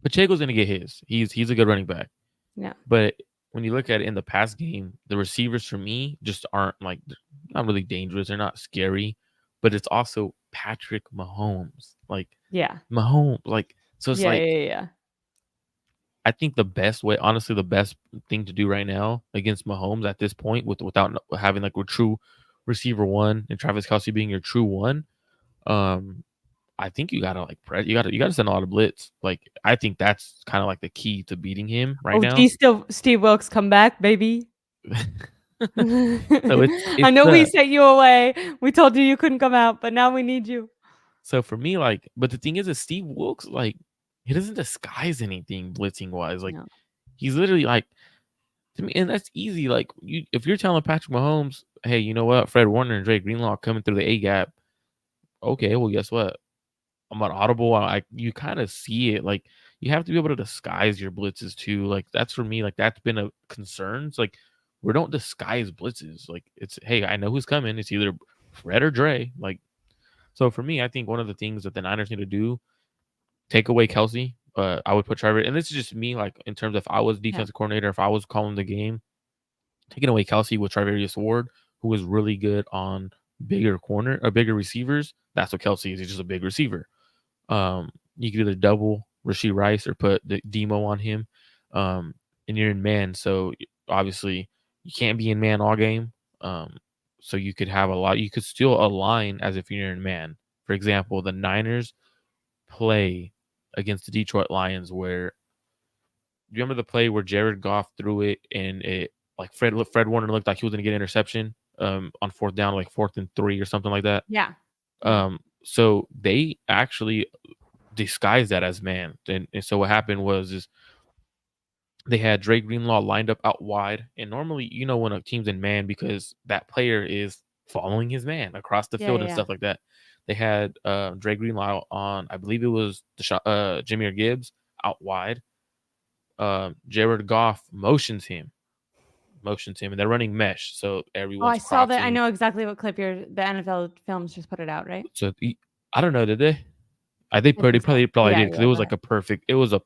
[SPEAKER 2] Pacheco's gonna get his. He's a good running back.
[SPEAKER 1] Yeah.
[SPEAKER 2] But when you look at it in the past game, the receivers for me just aren't like not really dangerous. They're not scary, but it's also Patrick Mahomes. Like
[SPEAKER 1] Yeah.
[SPEAKER 2] Mahomes, like so it's
[SPEAKER 1] Yeah,
[SPEAKER 2] like
[SPEAKER 1] yeah, yeah.
[SPEAKER 2] I think the best way, honestly, the best thing to do right now against Mahomes at this point, without having like a true receiver one and Travis Kelce being your true one, um, I think you gotta like press. You gotta send a lot of blitz. Like I think that's kind of like the key to beating him right
[SPEAKER 1] Oh,
[SPEAKER 2] now.
[SPEAKER 1] Steve Wilkes come back, baby.
[SPEAKER 2] So
[SPEAKER 1] I
[SPEAKER 2] it's
[SPEAKER 1] know we
[SPEAKER 2] the
[SPEAKER 1] sent you away. We told you you couldn't come out, but now we need you.
[SPEAKER 2] so for me like, but the thing is Steve Wilkes like he doesn't disguise anything blitzing wise. Like
[SPEAKER 1] No.
[SPEAKER 2] he's literally like to me, and that's easy. Like you, if you're telling Patrick Mahomes, hey, you know what, Fred Warner and Drake Greenlaw coming through the A gap. Okay, well, guess what? I'm on audible. You kind of see it. Like you have to be able to disguise your blitzes too. Like that's for me. Like that's been a concern. It's like we don't disguise blitzes. Like it's hey, I know who's coming. It's either Fred or Dre. Like so for me, I think one of the things that the Niners need to do, take away Kelsey. I would put Trevor, and this is just me. Like in terms of if I was
[SPEAKER 1] Yeah.
[SPEAKER 2] defensive coordinator, if I was calling the game, taking away Kelsey with Treverius Ward, who was really good on bigger corner or bigger receivers. That's what Kelsey is. He's just a big receiver. You could either double Rashee Rice or put the Demo on him. And you're in man, so obviously you can't be in man all game. So you could have a lot. You could still align as if you're in man. For example, the Niners play against the Detroit Lions where do you remember the play where Jared Goff threw it and it like Fred Warner looked like he was gonna get an interception on fourth down, like 4th and 3 or something like that.
[SPEAKER 1] Yeah. Yeah.
[SPEAKER 2] So they actually disguised that as man. And so what happened was is they had Drake Greenlaw lined up out wide. And normally, you know, when a team's in man because that player is following his man across the
[SPEAKER 1] Yeah,
[SPEAKER 2] field
[SPEAKER 1] yeah,
[SPEAKER 2] and
[SPEAKER 1] yeah.
[SPEAKER 2] stuff like that. They had Drake Greenlaw on, I believe it was Jahmyr Gibbs out wide. Jared Goff motions him, and they're running mesh, so
[SPEAKER 1] Oh, I
[SPEAKER 2] everyone's
[SPEAKER 1] saw that. I
[SPEAKER 2] crossing.
[SPEAKER 1] know exactly what clip the NFL Films just put it out, right?
[SPEAKER 2] So I don't know, did they? I think
[SPEAKER 1] I
[SPEAKER 2] Purdy
[SPEAKER 1] think so.
[SPEAKER 2] probably
[SPEAKER 1] Yeah,
[SPEAKER 2] did because
[SPEAKER 1] yeah,
[SPEAKER 2] it was
[SPEAKER 1] go
[SPEAKER 2] like
[SPEAKER 1] ahead.
[SPEAKER 2] a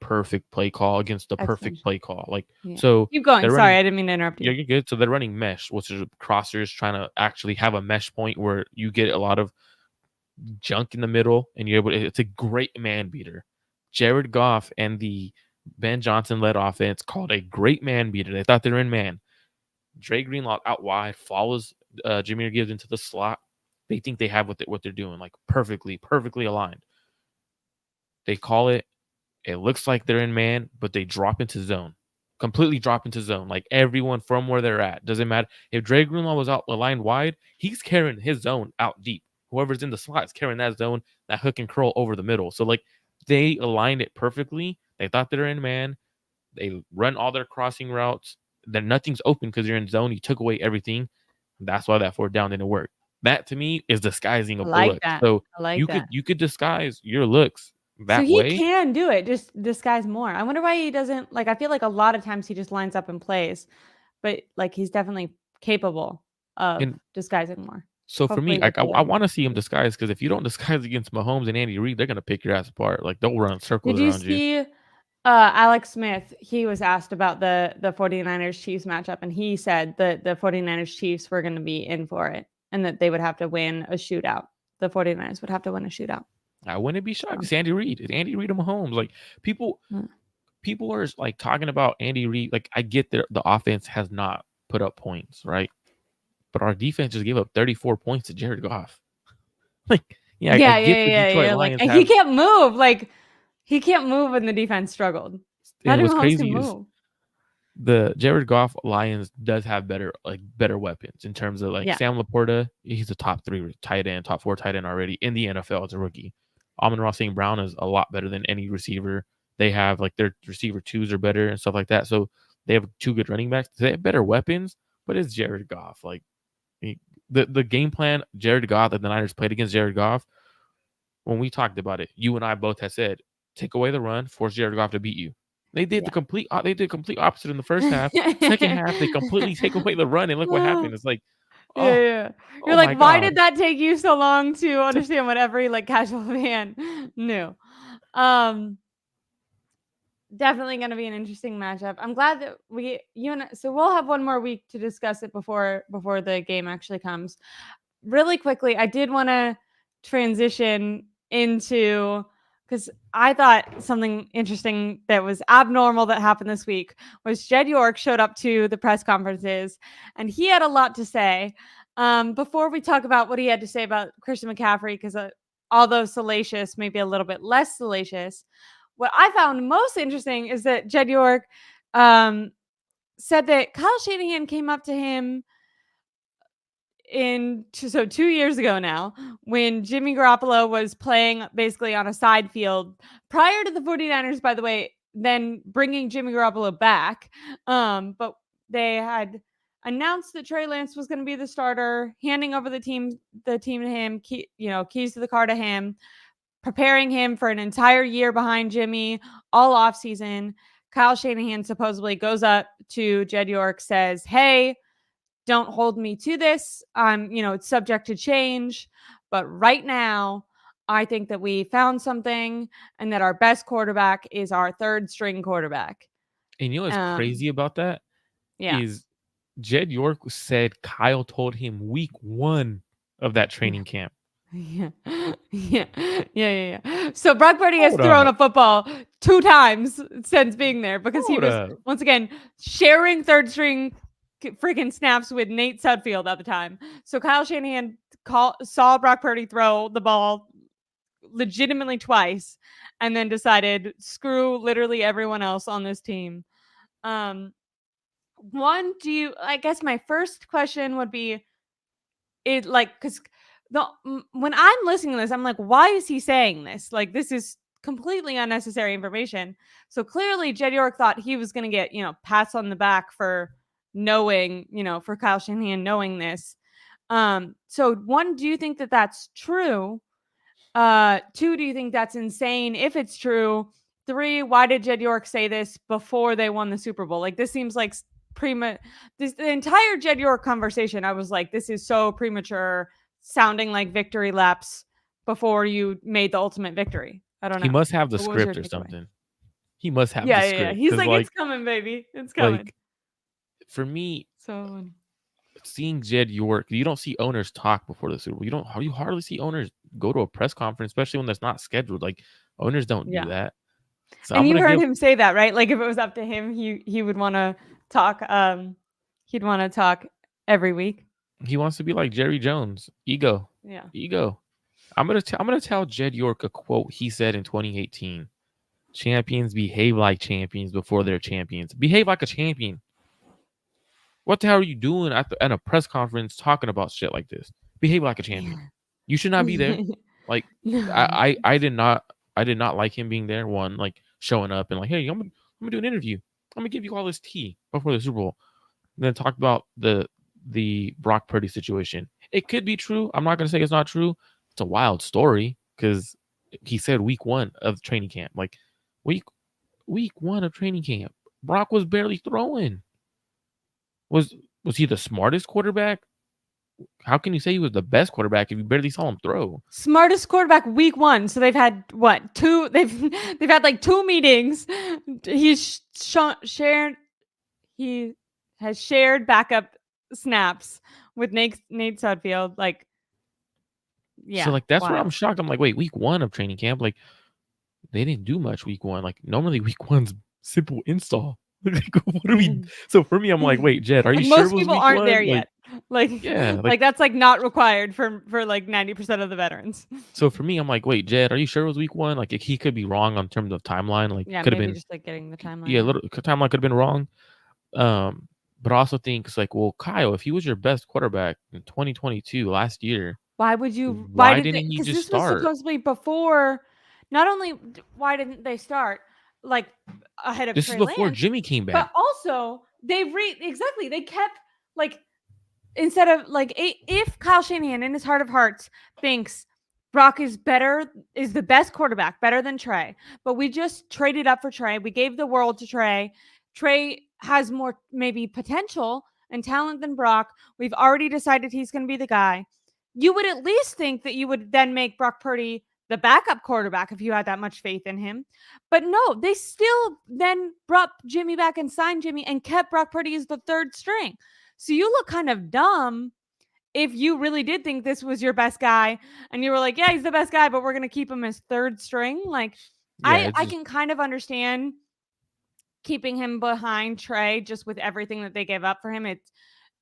[SPEAKER 2] perfect play call against the perfect
[SPEAKER 1] Excellent.
[SPEAKER 2] play call. Like
[SPEAKER 1] Yeah.
[SPEAKER 2] so
[SPEAKER 1] Keep going.
[SPEAKER 2] they're
[SPEAKER 1] Sorry,
[SPEAKER 2] running.
[SPEAKER 1] I didn't mean to interrupt
[SPEAKER 2] Yeah,
[SPEAKER 1] you.
[SPEAKER 2] you're good. So they're running mesh, which is crossers trying to actually have a mesh point where you get a lot of junk in the middle, and you're able. It's a great man beater. Jared Goff and the Ben Johnson led offense called a great man beater. They thought they were in man. Dre Greenlaw out wide follows Jahmyr Gibbs into the slot. They think they have what they're doing, like perfectly aligned. They call it. It looks like they're in man, but they drop into zone, completely drop into zone. Like everyone from where they're at doesn't matter. If Dre Greenlaw was out aligned wide, he's carrying his zone out deep. Whoever's in the slot is carrying that zone, that hook and curl over the middle. So like they aligned it perfectly. They thought they were in man. They run all their crossing routes. Then nothing's open because you're in zone. You took away everything. That's why that 4th down didn't work. That to me is disguising
[SPEAKER 1] I
[SPEAKER 2] of the
[SPEAKER 1] like
[SPEAKER 2] look.
[SPEAKER 1] that.
[SPEAKER 2] So
[SPEAKER 1] I like that.
[SPEAKER 2] you could disguise your looks
[SPEAKER 1] So
[SPEAKER 2] that
[SPEAKER 1] he
[SPEAKER 2] way.
[SPEAKER 1] can do it, just disguise more. I wonder why he doesn't like I feel like a lot of times he just lines up and plays, but like he's definitely capable of
[SPEAKER 2] And
[SPEAKER 1] disguising more.
[SPEAKER 2] so for me,
[SPEAKER 1] Hopefully
[SPEAKER 2] like
[SPEAKER 1] with
[SPEAKER 2] I
[SPEAKER 1] the
[SPEAKER 2] want to see him disguise because if you don't disguise against Mahomes and Andy Reid, they're gonna pick your ass apart. Like they'll run circles
[SPEAKER 1] Did you
[SPEAKER 2] around you.
[SPEAKER 1] see Alex Smith? He was asked about the 49ers Chiefs matchup and he said that the 49ers Chiefs were going to be in for it and that they would have to win a shootout. The 49ers would have to win a shootout.
[SPEAKER 2] I wouldn't be shocked.
[SPEAKER 1] So,
[SPEAKER 2] It's Andy Reid. It's Andy Reid and Mahomes. Like people
[SPEAKER 1] mm.
[SPEAKER 2] people are like talking about Andy Reid. Like I get that the offense has not put up points, right? But our defense just gave up 34 points to Jared Goff. Like, yeah, I
[SPEAKER 1] Yeah,
[SPEAKER 2] get
[SPEAKER 1] yeah,
[SPEAKER 2] the
[SPEAKER 1] yeah,
[SPEAKER 2] Detroit
[SPEAKER 1] yeah. Like
[SPEAKER 2] Lions
[SPEAKER 1] he
[SPEAKER 2] have
[SPEAKER 1] can't move. Like he can't move when the defense struggled.
[SPEAKER 2] and
[SPEAKER 1] Patrick
[SPEAKER 2] what's
[SPEAKER 1] Mahomes can
[SPEAKER 2] crazy is
[SPEAKER 1] move.
[SPEAKER 2] the Jared Goff Lions does have better weapons in terms of like
[SPEAKER 1] Yeah.
[SPEAKER 2] Sam Laporta. He's a top 3 tight end, top 4 tight end already in the NFL as a rookie. Amon-Ra St. Brown is a lot better than any receiver. They have like their receiver twos are better and stuff like that. So they have 2 good running backs. They have better weapons, but it's Jared Goff. Like the game plan, Jared Goff that the Niners played against Jared Goff. When we talked about it, you and I both have said, take away the run, force Jared Goff to beat you. They did the complete opposite in the first half. Second half, they completely take away the run, and look what happened. It's like, oh,
[SPEAKER 1] Yeah. You're
[SPEAKER 2] oh
[SPEAKER 1] like,
[SPEAKER 2] my
[SPEAKER 1] why
[SPEAKER 2] god.
[SPEAKER 1] did that take you so long to understand what every like casual fan knew? Definitely going to be an interesting matchup. I'm glad that so we'll have one more week to discuss it before the game actually comes. Really quickly, I did want to transition into, because I thought something interesting that was abnormal that happened this week was Jed York showed up to the press conferences and he had a lot to say. Before we talk about what he had to say about Christian McCaffrey, because although salacious, maybe a little bit less salacious, what I found most interesting is that Jed York said that Kyle Shanahan came up to him 2 years ago now, when Jimmy Garoppolo was playing basically on a side field prior to the 49ers, by the way, then bringing Jimmy Garoppolo back. But they had announced that Trey Lance was going to be the starter, handing over the team to him, keys to the car to him, preparing him for an entire year behind Jimmy all offseason. Kyle Shanahan supposedly goes up to Jed York, says, hey, don't hold me to this. It's subject to change. But right now, I think that we found something and that our best quarterback is our third string quarterback.
[SPEAKER 2] And you know what's crazy about that?
[SPEAKER 1] Yeah.
[SPEAKER 2] Is Jed York said Kyle told him week 1 of that training camp.
[SPEAKER 1] Yeah. So Brock Purdy has
[SPEAKER 2] Hold
[SPEAKER 1] thrown
[SPEAKER 2] up.
[SPEAKER 1] a football 2 times since being there because
[SPEAKER 2] Hold
[SPEAKER 1] he was
[SPEAKER 2] up.
[SPEAKER 1] once again sharing third string freaking snaps with Nate Sudfeld at the time. So Kyle Shanahan saw Brock Purdy throw the ball legitimately twice and then decided screw literally everyone else on this team. I guess my first question would be, because when I'm listening to this, I'm like, why is he saying this? Like, this is completely unnecessary information. So clearly Jed York thought he was going to get, pats on the back for knowing, for Kyle Shanahan knowing this. So 1, do you think that that's true? 2, do you think that's insane if it's true? 3, why did Jed York say this before they won the Super Bowl? Like, this seems like the entire Jed York conversation, I was like, this is so premature, sounding like victory laps before you made the ultimate victory. I don't know.
[SPEAKER 2] He must have the
[SPEAKER 1] What was your
[SPEAKER 2] script or
[SPEAKER 1] takeaway?
[SPEAKER 2] something. He must have the
[SPEAKER 1] Yeah.
[SPEAKER 2] script.
[SPEAKER 1] He's
[SPEAKER 2] 'Cause,
[SPEAKER 1] like, it's coming, baby. It's coming.
[SPEAKER 2] Like, for me,
[SPEAKER 1] So
[SPEAKER 2] seeing Jed York, you don't see owners talk before the Super Bowl. You hardly see owners go to a press conference, especially when that's not scheduled. Like, owners don't do that. So
[SPEAKER 1] and
[SPEAKER 2] I'm
[SPEAKER 1] you
[SPEAKER 2] gonna
[SPEAKER 1] heard
[SPEAKER 2] give.
[SPEAKER 1] him say that, right? Like, if it was up to him, he would want to talk. He'd want to talk every week.
[SPEAKER 2] He wants to be like Jerry Jones. Ego.
[SPEAKER 1] Yeah.
[SPEAKER 2] Ego. I'm gonna tell Jed York a quote he said in 2018. Champions behave like champions before they're champions. Behave like a champion. What the hell are you doing at a press conference talking about shit like this? Behave like a champion.
[SPEAKER 1] Yeah.
[SPEAKER 2] You should not be there. Like,
[SPEAKER 1] No.
[SPEAKER 2] I did not like him being there. One, like showing up and like, hey, I'm gonna do an interview. I'm gonna give you all this tea before the Super Bowl. And then talk about the Brock Purdy situation. It could be true. I'm not gonna say it's not true. It's a wild story because he said week 1 of training camp. Like, week 1 of training camp, Brock was barely throwing. Was he the smartest quarterback? How can you say he was the best quarterback if you barely saw him throw?
[SPEAKER 1] Smartest quarterback week 1. So they've had what? 2 they've had like 2 meetings. He's shared he has shared backup snaps with Nate Sudfeld. Like, yeah.
[SPEAKER 2] So like that's where I'm
[SPEAKER 1] Wild.
[SPEAKER 2] shocked. I'm like, wait, week 1 of training camp, like they didn't do much week 1. Like normally week 1's simple install. What are we? So for me, I'm like, wait, Jed, are you sure it
[SPEAKER 1] Most
[SPEAKER 2] was
[SPEAKER 1] people
[SPEAKER 2] week
[SPEAKER 1] aren't
[SPEAKER 2] 1?
[SPEAKER 1] there
[SPEAKER 2] Like,
[SPEAKER 1] yet. Like,
[SPEAKER 2] yeah,
[SPEAKER 1] like that's like not required for like 90% of the veterans.
[SPEAKER 2] So for me, I'm like, wait, Jed, are you sure it was week 1? Like he could be wrong on terms of timeline. Like
[SPEAKER 1] Yeah,
[SPEAKER 2] could have
[SPEAKER 1] maybe
[SPEAKER 2] been,
[SPEAKER 1] just like getting the timeline.
[SPEAKER 2] yeah, timeline could have been wrong. But I also think it's like, well, Kyle, if he was your best quarterback in 2022 last year,
[SPEAKER 1] Why would you? Why
[SPEAKER 2] Why
[SPEAKER 1] did they?
[SPEAKER 2] didn't he
[SPEAKER 1] Because
[SPEAKER 2] just
[SPEAKER 1] this was
[SPEAKER 2] start?
[SPEAKER 1] supposed to be before. Not only why didn't they start like ahead of
[SPEAKER 2] This is
[SPEAKER 1] Trey
[SPEAKER 2] before
[SPEAKER 1] Lance,
[SPEAKER 2] Jimmy came
[SPEAKER 1] but
[SPEAKER 2] back.
[SPEAKER 1] also exactly they kept like instead of like if Kyle Shanahan in his heart of hearts thinks Brock is the best quarterback, better than Trey, but we just traded up for Trey. We gave the world to Trey. Trey has more maybe potential and talent than Brock. We've already decided he's going to be the guy. You would at least think that you would then make Brock Purdy the backup quarterback if you had that much faith in him. But no, they still then brought Jimmy back and signed Jimmy and kept Brock Purdy as the third string. So you look kind of dumb if you really did think this was your best guy and you were like, yeah, he's the best guy, but we're going to keep him as third string. Like,
[SPEAKER 2] Yeah,
[SPEAKER 1] I
[SPEAKER 2] just
[SPEAKER 1] can kind of understand keeping him behind Trey just with everything that they gave up for him.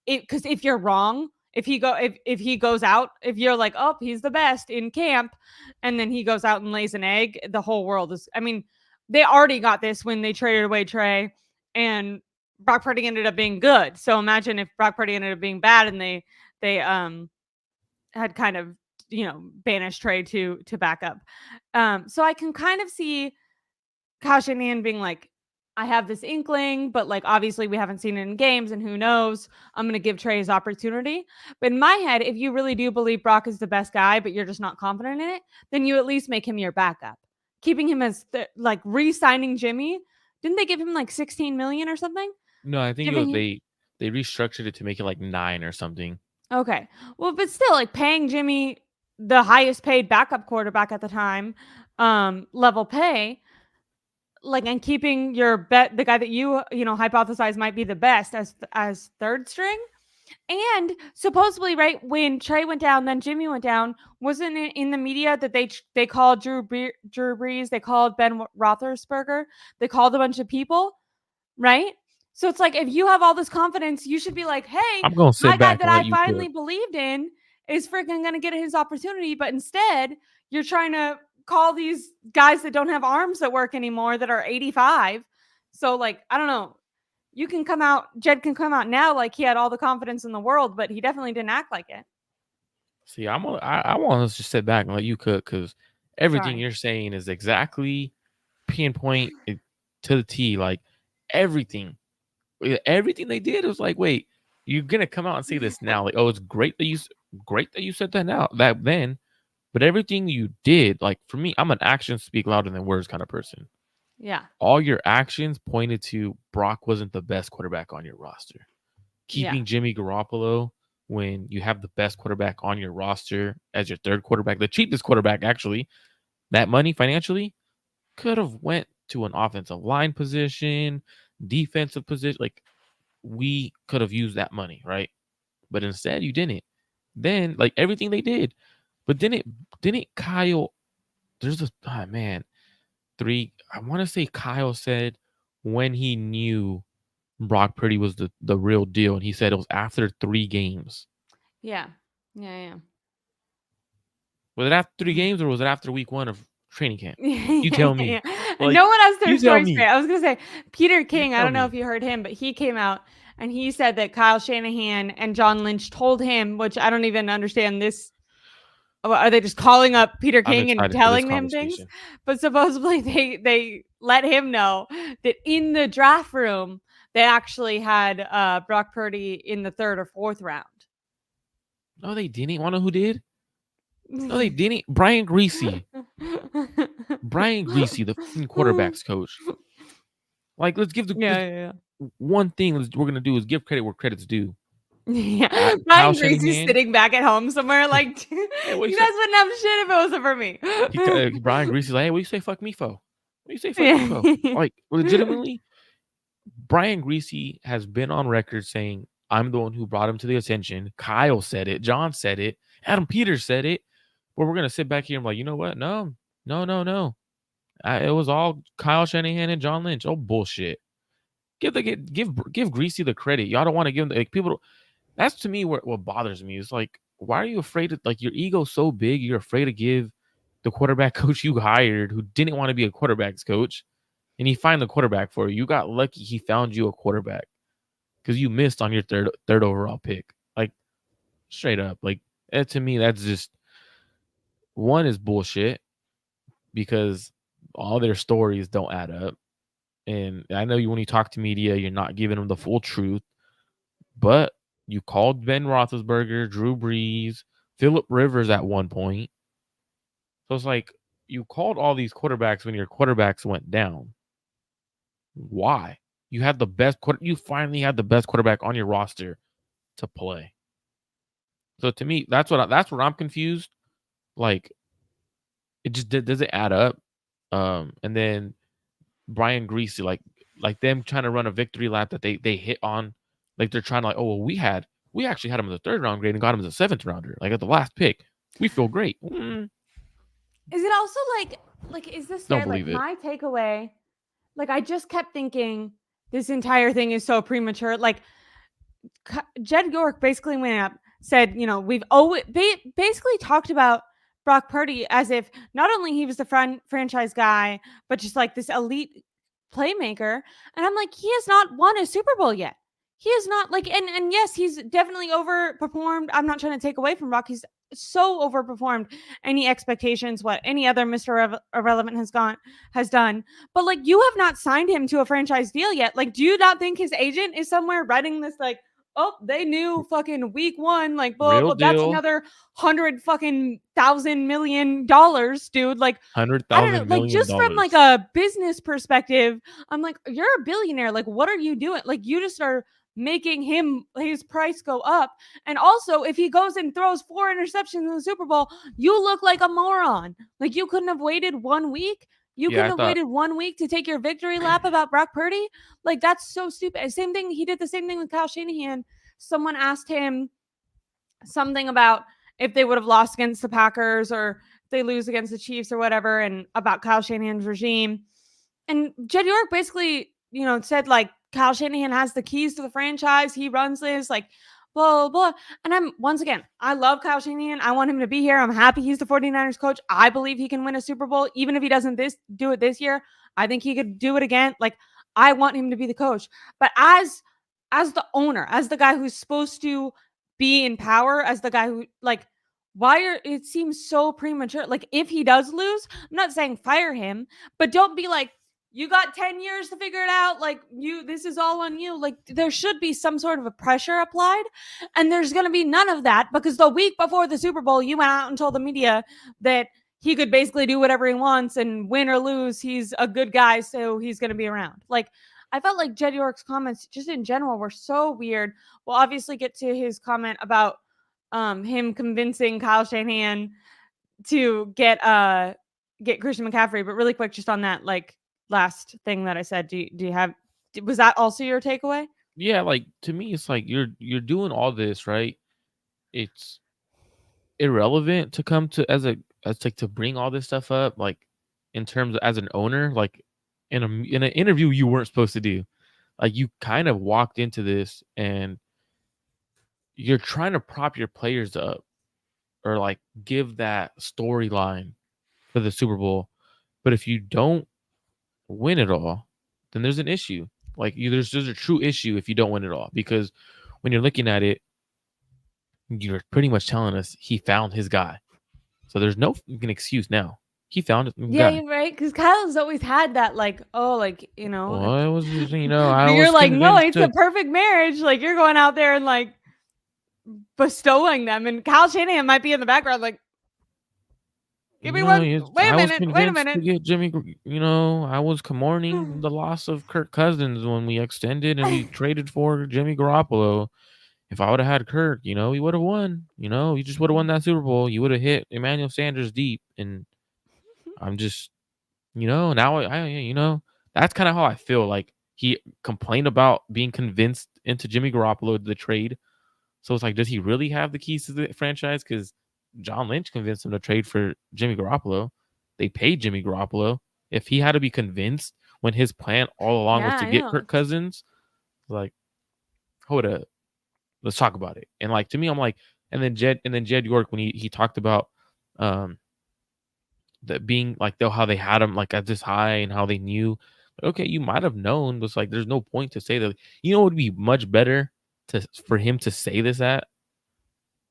[SPEAKER 1] Because if you're wrong, if he goes out, if you're like, oh, he's the best in camp, and then he goes out and lays an egg, the whole world is. I mean, they already got this when they traded away Trey, and Brock Purdy ended up being good. So imagine if Brock Purdy ended up being bad, and they had kind of banished Trey to back up. So I can kind of see Kyle Shanahan being like, I have this inkling, but like obviously we haven't seen it in games, and who knows? I'm going to give Trey his opportunity. But in my head, if you really do believe Brock is the best guy, but you're just not confident in it, then you at least make him your backup. Keeping him as like re-signing Jimmy. Didn't they give him like 16 million or something?
[SPEAKER 2] no. I think
[SPEAKER 1] Giving him
[SPEAKER 2] they restructured it to make it like 9 or something.
[SPEAKER 1] okay. Well, but still, like paying Jimmy the highest paid backup quarterback at the time, level pay, like and keeping your the guy that you hypothesize might be the best as third string. And supposedly, right when Trey went down, then Jimmy went down. Wasn't it in the media that they called Drew Brees, they called Ben Roethlisberger, they called a bunch of people, right? So it's like if you have all this confidence, you should be like, hey,
[SPEAKER 2] I'm gonna
[SPEAKER 1] my
[SPEAKER 2] sit
[SPEAKER 1] guy
[SPEAKER 2] back
[SPEAKER 1] that
[SPEAKER 2] and let
[SPEAKER 1] I
[SPEAKER 2] you
[SPEAKER 1] finally
[SPEAKER 2] cook.
[SPEAKER 1] believed in is freaking gonna get his opportunity. But instead, you're trying to call these guys that don't have arms that work anymore that are 85. So like, I don't know. You can come out, Jed can come out now like he had all the confidence in the world, but he definitely didn't act like it.
[SPEAKER 2] See, I want to just sit back and let you cook because everything
[SPEAKER 1] Sorry.
[SPEAKER 2] you're saying is exactly pinpoint to the T. Like everything, everything they did was like, wait, you're gonna come out and say this now? Like, oh, it's great that you said that now, that then, but everything you did, like for me, I'm an actions speak louder than words kind of person.
[SPEAKER 1] Yeah.
[SPEAKER 2] All your actions pointed to Brock wasn't the best quarterback on your roster.
[SPEAKER 1] Yeah.
[SPEAKER 2] Keeping Jimmy Garoppolo when you have the best quarterback on your roster as your third quarterback, the cheapest quarterback actually, that money financially could have went to an offensive line position, defensive position. Like we could have used that money, right? But instead you didn't. Then like everything they did, but didn't Kyle? There's a man three. I want to say Kyle said when he knew Brock Purdy was the real deal, and he said it was after 3 games.
[SPEAKER 1] Yeah. Yeah.
[SPEAKER 2] Was it after 3 games or was it after week 1 of training camp? You tell me.
[SPEAKER 1] Yeah.
[SPEAKER 2] Like,
[SPEAKER 1] No one has their
[SPEAKER 2] you tell
[SPEAKER 1] story
[SPEAKER 2] me.
[SPEAKER 1] straight. I was gonna say Peter
[SPEAKER 2] You
[SPEAKER 1] King. I
[SPEAKER 2] tell
[SPEAKER 1] don't know
[SPEAKER 2] me.
[SPEAKER 1] if you heard him, but he came out and he said that Kyle Shanahan and John Lynch told him, which I don't even understand this. Are they just calling up Peter
[SPEAKER 2] I'm
[SPEAKER 1] King and
[SPEAKER 2] excited for this
[SPEAKER 1] telling him things?
[SPEAKER 2] conversation.
[SPEAKER 1] But supposedly they let him know that in the draft room they actually had Brock Purdy in the third or fourth round.
[SPEAKER 2] No, they didn't. Want to know who did? No, they didn't. Brian Greasy. Brian Greasy, the quarterbacks coach. Like, let's give the
[SPEAKER 1] Yeah.
[SPEAKER 2] one thing we're gonna do is give credit where credit's due.
[SPEAKER 1] Yeah.
[SPEAKER 2] Kyle
[SPEAKER 1] Brian Gracie's
[SPEAKER 2] Shanahan.
[SPEAKER 1] sitting back at home somewhere like, you
[SPEAKER 2] Hey, what you say?
[SPEAKER 1] guys wouldn't have shit if it wasn't for me.
[SPEAKER 2] Brian Greasy's like, hey, what you say? Fuck me for? What you say? Fuck me for?
[SPEAKER 1] Yeah.
[SPEAKER 2] Like, legitimately, Brian Greasy has been on record saying, I'm the one who brought him to the attention. Kyle said it. John said it. Adam Peters said it. But we're going to sit back here and be like, you know what? No. It was all Kyle Shanahan and John Lynch. Oh, bullshit. Give Greasy the credit. Y'all don't want to give him the, like, people. That's to me what bothers me. Is like, why are you afraid of, like, your ego's so big, you're afraid to give the quarterback coach you hired who didn't want to be a quarterback's coach, and he find the quarterback for you. You got lucky he found you a quarterback because you missed on your third overall pick. Like straight up, like to me, that's just one is bullshit because all their stories don't add up. And I know you when you talk to media, you're not giving them the full truth, but you called Ben Roethlisberger, Drew Brees, Phillip Rivers at one point. So it's like you called all these quarterbacks when your quarterbacks went down. Why? You had the best. You finally had the best quarterback on your roster to play. So to me, that's what I'm confused. Like it just doesn't add up. And then Brian Greasy, like them trying to run a victory lap that they hit on, like they're trying to like, oh well, we actually had him in the third round grade and got him as a seventh rounder, like at the last pick. We feel great.
[SPEAKER 1] Is it also like is this
[SPEAKER 2] Don't
[SPEAKER 1] fair? Like
[SPEAKER 2] believe it.
[SPEAKER 1] my takeaway, like I just kept thinking this entire thing is so premature. Like Jed York basically went up, said, you know, we've always basically talked about Brock Purdy as if not only he was the franchise guy, but just like this elite playmaker. And I'm like, he has not won a Super Bowl yet. He is not like, and yes, he's definitely overperformed. I'm not trying to take away from Brock. He's so overperformed any expectations what any other Mr. Irrelevant has done. But like, you have not signed him to a franchise deal yet. Like, do you not think his agent is somewhere writing this like, oh, they knew fucking week one, like, blah,
[SPEAKER 2] Real
[SPEAKER 1] blah, that's
[SPEAKER 2] deal.
[SPEAKER 1] another $100,000 dude. Like,
[SPEAKER 2] hundred
[SPEAKER 1] I don't know,
[SPEAKER 2] thousand
[SPEAKER 1] like
[SPEAKER 2] million
[SPEAKER 1] just from like
[SPEAKER 2] dollars.
[SPEAKER 1] a business perspective, I'm like, you're a billionaire. Like, what are you doing? Like, you just are making his price go up. And also, if he goes and throws 4 interceptions in the Super Bowl, you look like a moron. Like, you couldn't have waited 1 week. You
[SPEAKER 2] Yeah,
[SPEAKER 1] couldn't
[SPEAKER 2] I
[SPEAKER 1] have
[SPEAKER 2] thought
[SPEAKER 1] waited 1 week to take your victory lap about Brock Purdy. Like, that's so stupid. Same thing. He did the same thing with Kyle Shanahan. Someone asked him something about if they would have lost against the Packers or if they lose against the Chiefs or whatever, and about Kyle Shanahan's regime. And Jed York basically, you know, said like Kyle Shanahan has the keys to the franchise. He runs this, like, blah, blah, blah. And once again, I love Kyle Shanahan. I want him to be here. I'm happy he's the 49ers coach. I believe he can win a Super Bowl. Even if he doesn't do it this year, I think he could do it again. Like, I want him to be the coach. But as the owner, as the guy who's supposed to be in power, as the guy who like it seems so premature. Like, if he does lose, I'm not saying fire him, but don't be like, you got 10 years to figure it out. Like, this is all on you. Like, there should be some sort of a pressure applied. And there's going to be none of that because the week before the Super Bowl, you went out and told the media that he could basically do whatever he wants and win or lose. He's a good guy, so he's going to be around. Like, I felt like Jed York's comments just in general were so weird. We'll obviously get to his comment about him convincing Kyle Shanahan to get Christian McCaffrey. But really quick, just on that, like, last thing that I said, do you have, was that also your takeaway?
[SPEAKER 2] yeah, like to me, it's like you're doing all this right. It's irrelevant to come to as like to bring all this stuff up, like in terms of as an owner, like in an interview you weren't supposed to do. Like you kind of walked into this and you're trying to prop your players up or like give that storyline for the Super Bowl. But if you don't win it all, then there's an issue. Like there's a true issue if you don't win it all because when you're looking at it, you're pretty much telling us he found his guy. So there's no fucking excuse now. He found his
[SPEAKER 1] Yeah,
[SPEAKER 2] guy.
[SPEAKER 1] you're right. Because Kyle's always had that, like, oh, like, you know,
[SPEAKER 2] Well, it was just, I
[SPEAKER 1] but you're
[SPEAKER 2] was
[SPEAKER 1] like, no,
[SPEAKER 2] convinced
[SPEAKER 1] it's a
[SPEAKER 2] to.
[SPEAKER 1] perfect marriage. Like, you're going out there and like bestowing them, and Kyle Shanahan might be in the background, like, give me one. Wait a
[SPEAKER 2] I was
[SPEAKER 1] minute. Wait a
[SPEAKER 2] convinced to
[SPEAKER 1] minute.
[SPEAKER 2] get Jimmy. I was mourning the loss of Kirk Cousins when we extended and we traded for Jimmy Garoppolo. If I would have had Kirk, he would have won. He just would have won that Super Bowl. You would have hit Emmanuel Sanders deep, and I'm just, now that's kind of how I feel. Like he complained about being convinced into Jimmy Garoppolo the trade. So it's like, does he really have the keys to the franchise? Because John Lynch convinced him to trade for Jimmy Garoppolo. They paid Jimmy Garoppolo. If he had to be convinced when his plan all along was
[SPEAKER 1] Yeah,
[SPEAKER 2] to
[SPEAKER 1] I
[SPEAKER 2] get
[SPEAKER 1] know.
[SPEAKER 2] Kirk Cousins, like, hold up, let's talk about it. And like to me, I'm like, and then Jed York when he talked about that being like how they had him like at this high and how they knew, okay, you might have known, but it's like there's no point to say that. It would be much better for him to say this at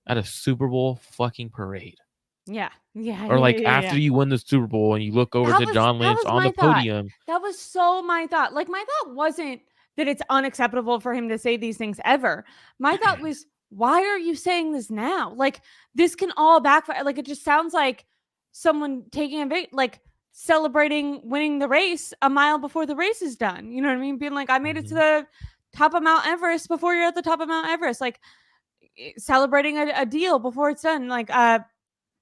[SPEAKER 2] at a Super Bowl fucking parade.
[SPEAKER 1] Yeah. Yeah.
[SPEAKER 2] Or
[SPEAKER 1] Yeah.
[SPEAKER 2] like
[SPEAKER 1] Yeah.
[SPEAKER 2] after
[SPEAKER 1] Yeah.
[SPEAKER 2] you win the Super Bowl and you look over to John
[SPEAKER 1] That
[SPEAKER 2] Lynch
[SPEAKER 1] was
[SPEAKER 2] on the
[SPEAKER 1] my thought.
[SPEAKER 2] podium.
[SPEAKER 1] That was so my thought. Like my thought wasn't that it's unacceptable for him to say these things ever. My thought was, why are you saying this now? Like this can all backfire. Like it just sounds like someone taking like celebrating winning the race a mile before the race is done. You know what I mean? Being like, I made it to
[SPEAKER 2] Mhm.
[SPEAKER 1] the top of Mount Everest before you're at the top of Mount Everest. Like celebrating a deal before it's done. Like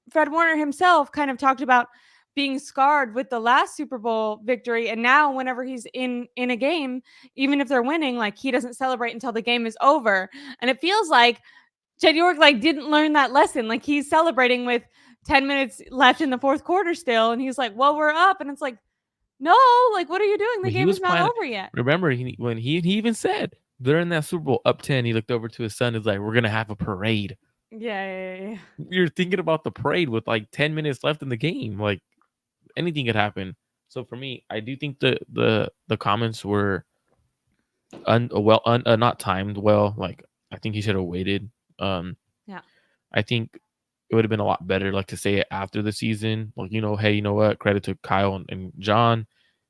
[SPEAKER 1] Fred Warner himself kind of talked about being scarred with the last Super Bowl victory, and now whenever he's in a game, even if they're winning, like he doesn't celebrate until the game is over. And it feels like Jed York like didn't learn that lesson. Like he's celebrating with 10 minutes left in the fourth quarter still, and he's like, "Well, we're up," and it's like, "No, like what are you doing? The
[SPEAKER 2] But he
[SPEAKER 1] game is
[SPEAKER 2] was
[SPEAKER 1] not
[SPEAKER 2] planning.
[SPEAKER 1] over yet."
[SPEAKER 2] Remember, when he even said during that Super Bowl up 10, he looked over to his son. Is like, we're gonna have a parade.
[SPEAKER 1] Yeah, yeah, yeah.
[SPEAKER 2] You're thinking about the parade with like 10 minutes left in the game. Like anything could happen. So for me, I do think the comments were not timed well. Like I think he should have waited. Um,
[SPEAKER 1] Yeah.
[SPEAKER 2] I think it would have been a lot better, like to say it after the season. Like hey, you know what? Credit to Kyle and John.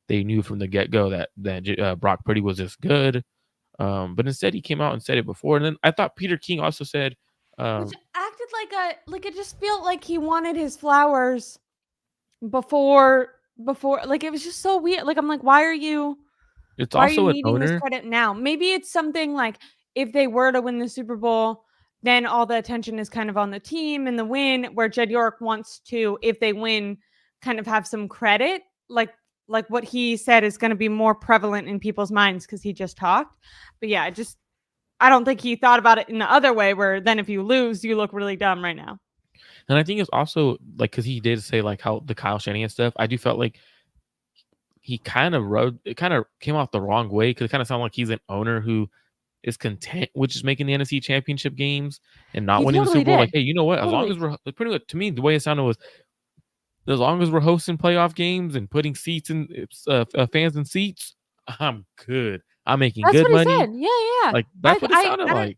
[SPEAKER 2] They knew from the get go that Brock Purdy was just good. But instead, he came out and said it before. And then I thought Peter King also said,
[SPEAKER 1] Which acted like it just felt like he wanted his flowers before like it was just so weird. Like I'm like,
[SPEAKER 2] it's
[SPEAKER 1] why are you
[SPEAKER 2] also an
[SPEAKER 1] needing this
[SPEAKER 2] owner.
[SPEAKER 1] credit now? Maybe it's something like if they were to win the Super Bowl, then all the attention is kind of on the team and the win, where Jed York wants to, if they win, kind of have some credit. Like what he said is going to be more prevalent in people's minds because he just talked. But yeah, I don't think he thought about it in the other way where then if you lose, you look really dumb right now.
[SPEAKER 2] And I think it's also like because he did say like how the Kyle Shanahan stuff. I do felt like he kind of came off the wrong way because it kind of sounded like he's an owner who is content with just making the NFC Championship games and not
[SPEAKER 1] He
[SPEAKER 2] winning the
[SPEAKER 1] totally
[SPEAKER 2] Super Bowl. Like,
[SPEAKER 1] did.
[SPEAKER 2] hey, you know what? As long
[SPEAKER 1] Totally.
[SPEAKER 2] as we're pretty much to me, the way it sounded was as long as we're hosting playoff games and putting seats in fans in seats, I'm good. I'm making
[SPEAKER 1] That's
[SPEAKER 2] good
[SPEAKER 1] what he
[SPEAKER 2] money.
[SPEAKER 1] said. Yeah, yeah, yeah.
[SPEAKER 2] Like that's what it sounded
[SPEAKER 1] I don't.
[SPEAKER 2] like.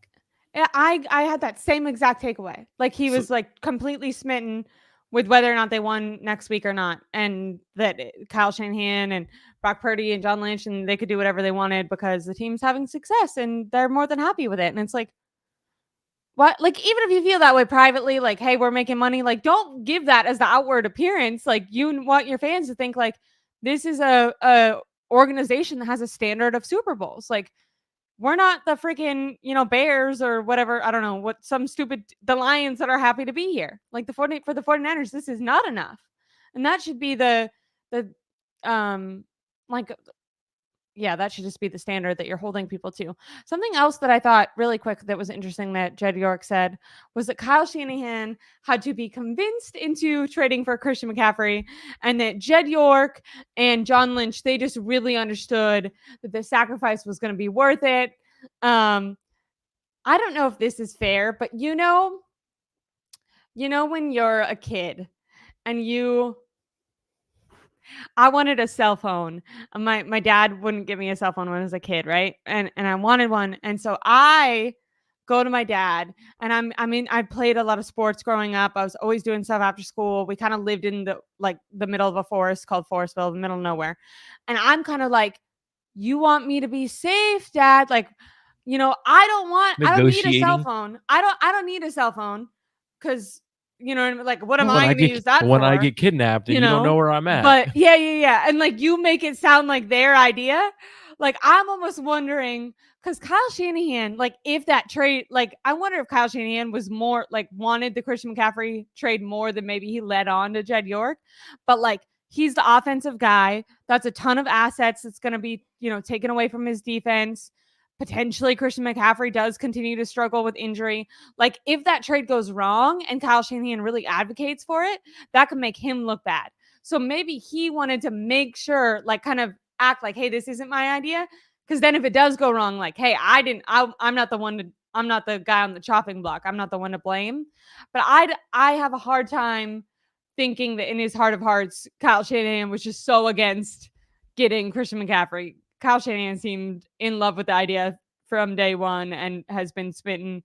[SPEAKER 1] Yeah, I had that same exact takeaway. Like he
[SPEAKER 2] So
[SPEAKER 1] was like completely smitten with whether or not they won next week or not, and that Kyle Shanahan and Brock Purdy and John Lynch and they could do whatever they wanted because the team's having success and they're more than happy with it. And it's like, what? Like even if you feel that way privately, like, hey, we're making money, like don't give that as the outward appearance. Like you want your fans to think like this is a organization that has a standard of Super Bowls. Like we're not the freaking, Bears or whatever. I don't know what some stupid, the Lions that are happy to be here. Like for the 49ers, this is not enough. And that should be the, um, like, yeah, that should just be the standard that you're holding people to. Something else that I thought really quick that was interesting that Jed York said was that Kyle Shanahan had to be convinced into trading for Christian McCaffrey, and that Jed York and John Lynch, they just really understood that the sacrifice was going to be worth it. Um, I don't know if this is fair, but when you're a kid and I wanted a cell phone. My dad wouldn't give me a cell phone when I was a kid, right? And I wanted one, and so I go to my dad, and I played a lot of sports growing up. I was always doing stuff after school. We kind of lived in the middle of a forest called Forestville, the middle of nowhere, and I'm kind of like, you want me to be safe, Dad? Like, I don't need a cell
[SPEAKER 2] negotiating.
[SPEAKER 1] phone. I don't need a cell phone because what I mean? Like, what am
[SPEAKER 2] When
[SPEAKER 1] I
[SPEAKER 2] I
[SPEAKER 1] going to
[SPEAKER 2] get
[SPEAKER 1] use that
[SPEAKER 2] when I
[SPEAKER 1] for?
[SPEAKER 2] get kidnapped and
[SPEAKER 1] You
[SPEAKER 2] you don't know
[SPEAKER 1] know?
[SPEAKER 2] where I'm at.
[SPEAKER 1] But yeah, yeah, yeah. And like you make it sound like their idea. Like I'm almost wondering because Kyle Shanahan, like if that trade, like I wonder if Kyle Shanahan was more like wanted the Christian McCaffrey trade more than maybe he led on to Jed York. But like he's the offensive guy. That's a ton of assets that's going to be, taken away from his defense. Potentially Christian McCaffrey does continue to struggle with injury. Like if that trade goes wrong and Kyle Shanahan really advocates for it, that could make him look bad. So maybe he wanted to make sure, like, kind of act like, hey, this isn't my idea. Because then if it does go wrong, like, hey, I'm not the one to, I'm not the guy on the chopping block. I'm not the one to blame. But I have a hard time thinking that in his heart of hearts, Kyle Shanahan was just so against getting Christian McCaffrey. Kyle Shanahan seemed in love with the idea from day one and has been smitten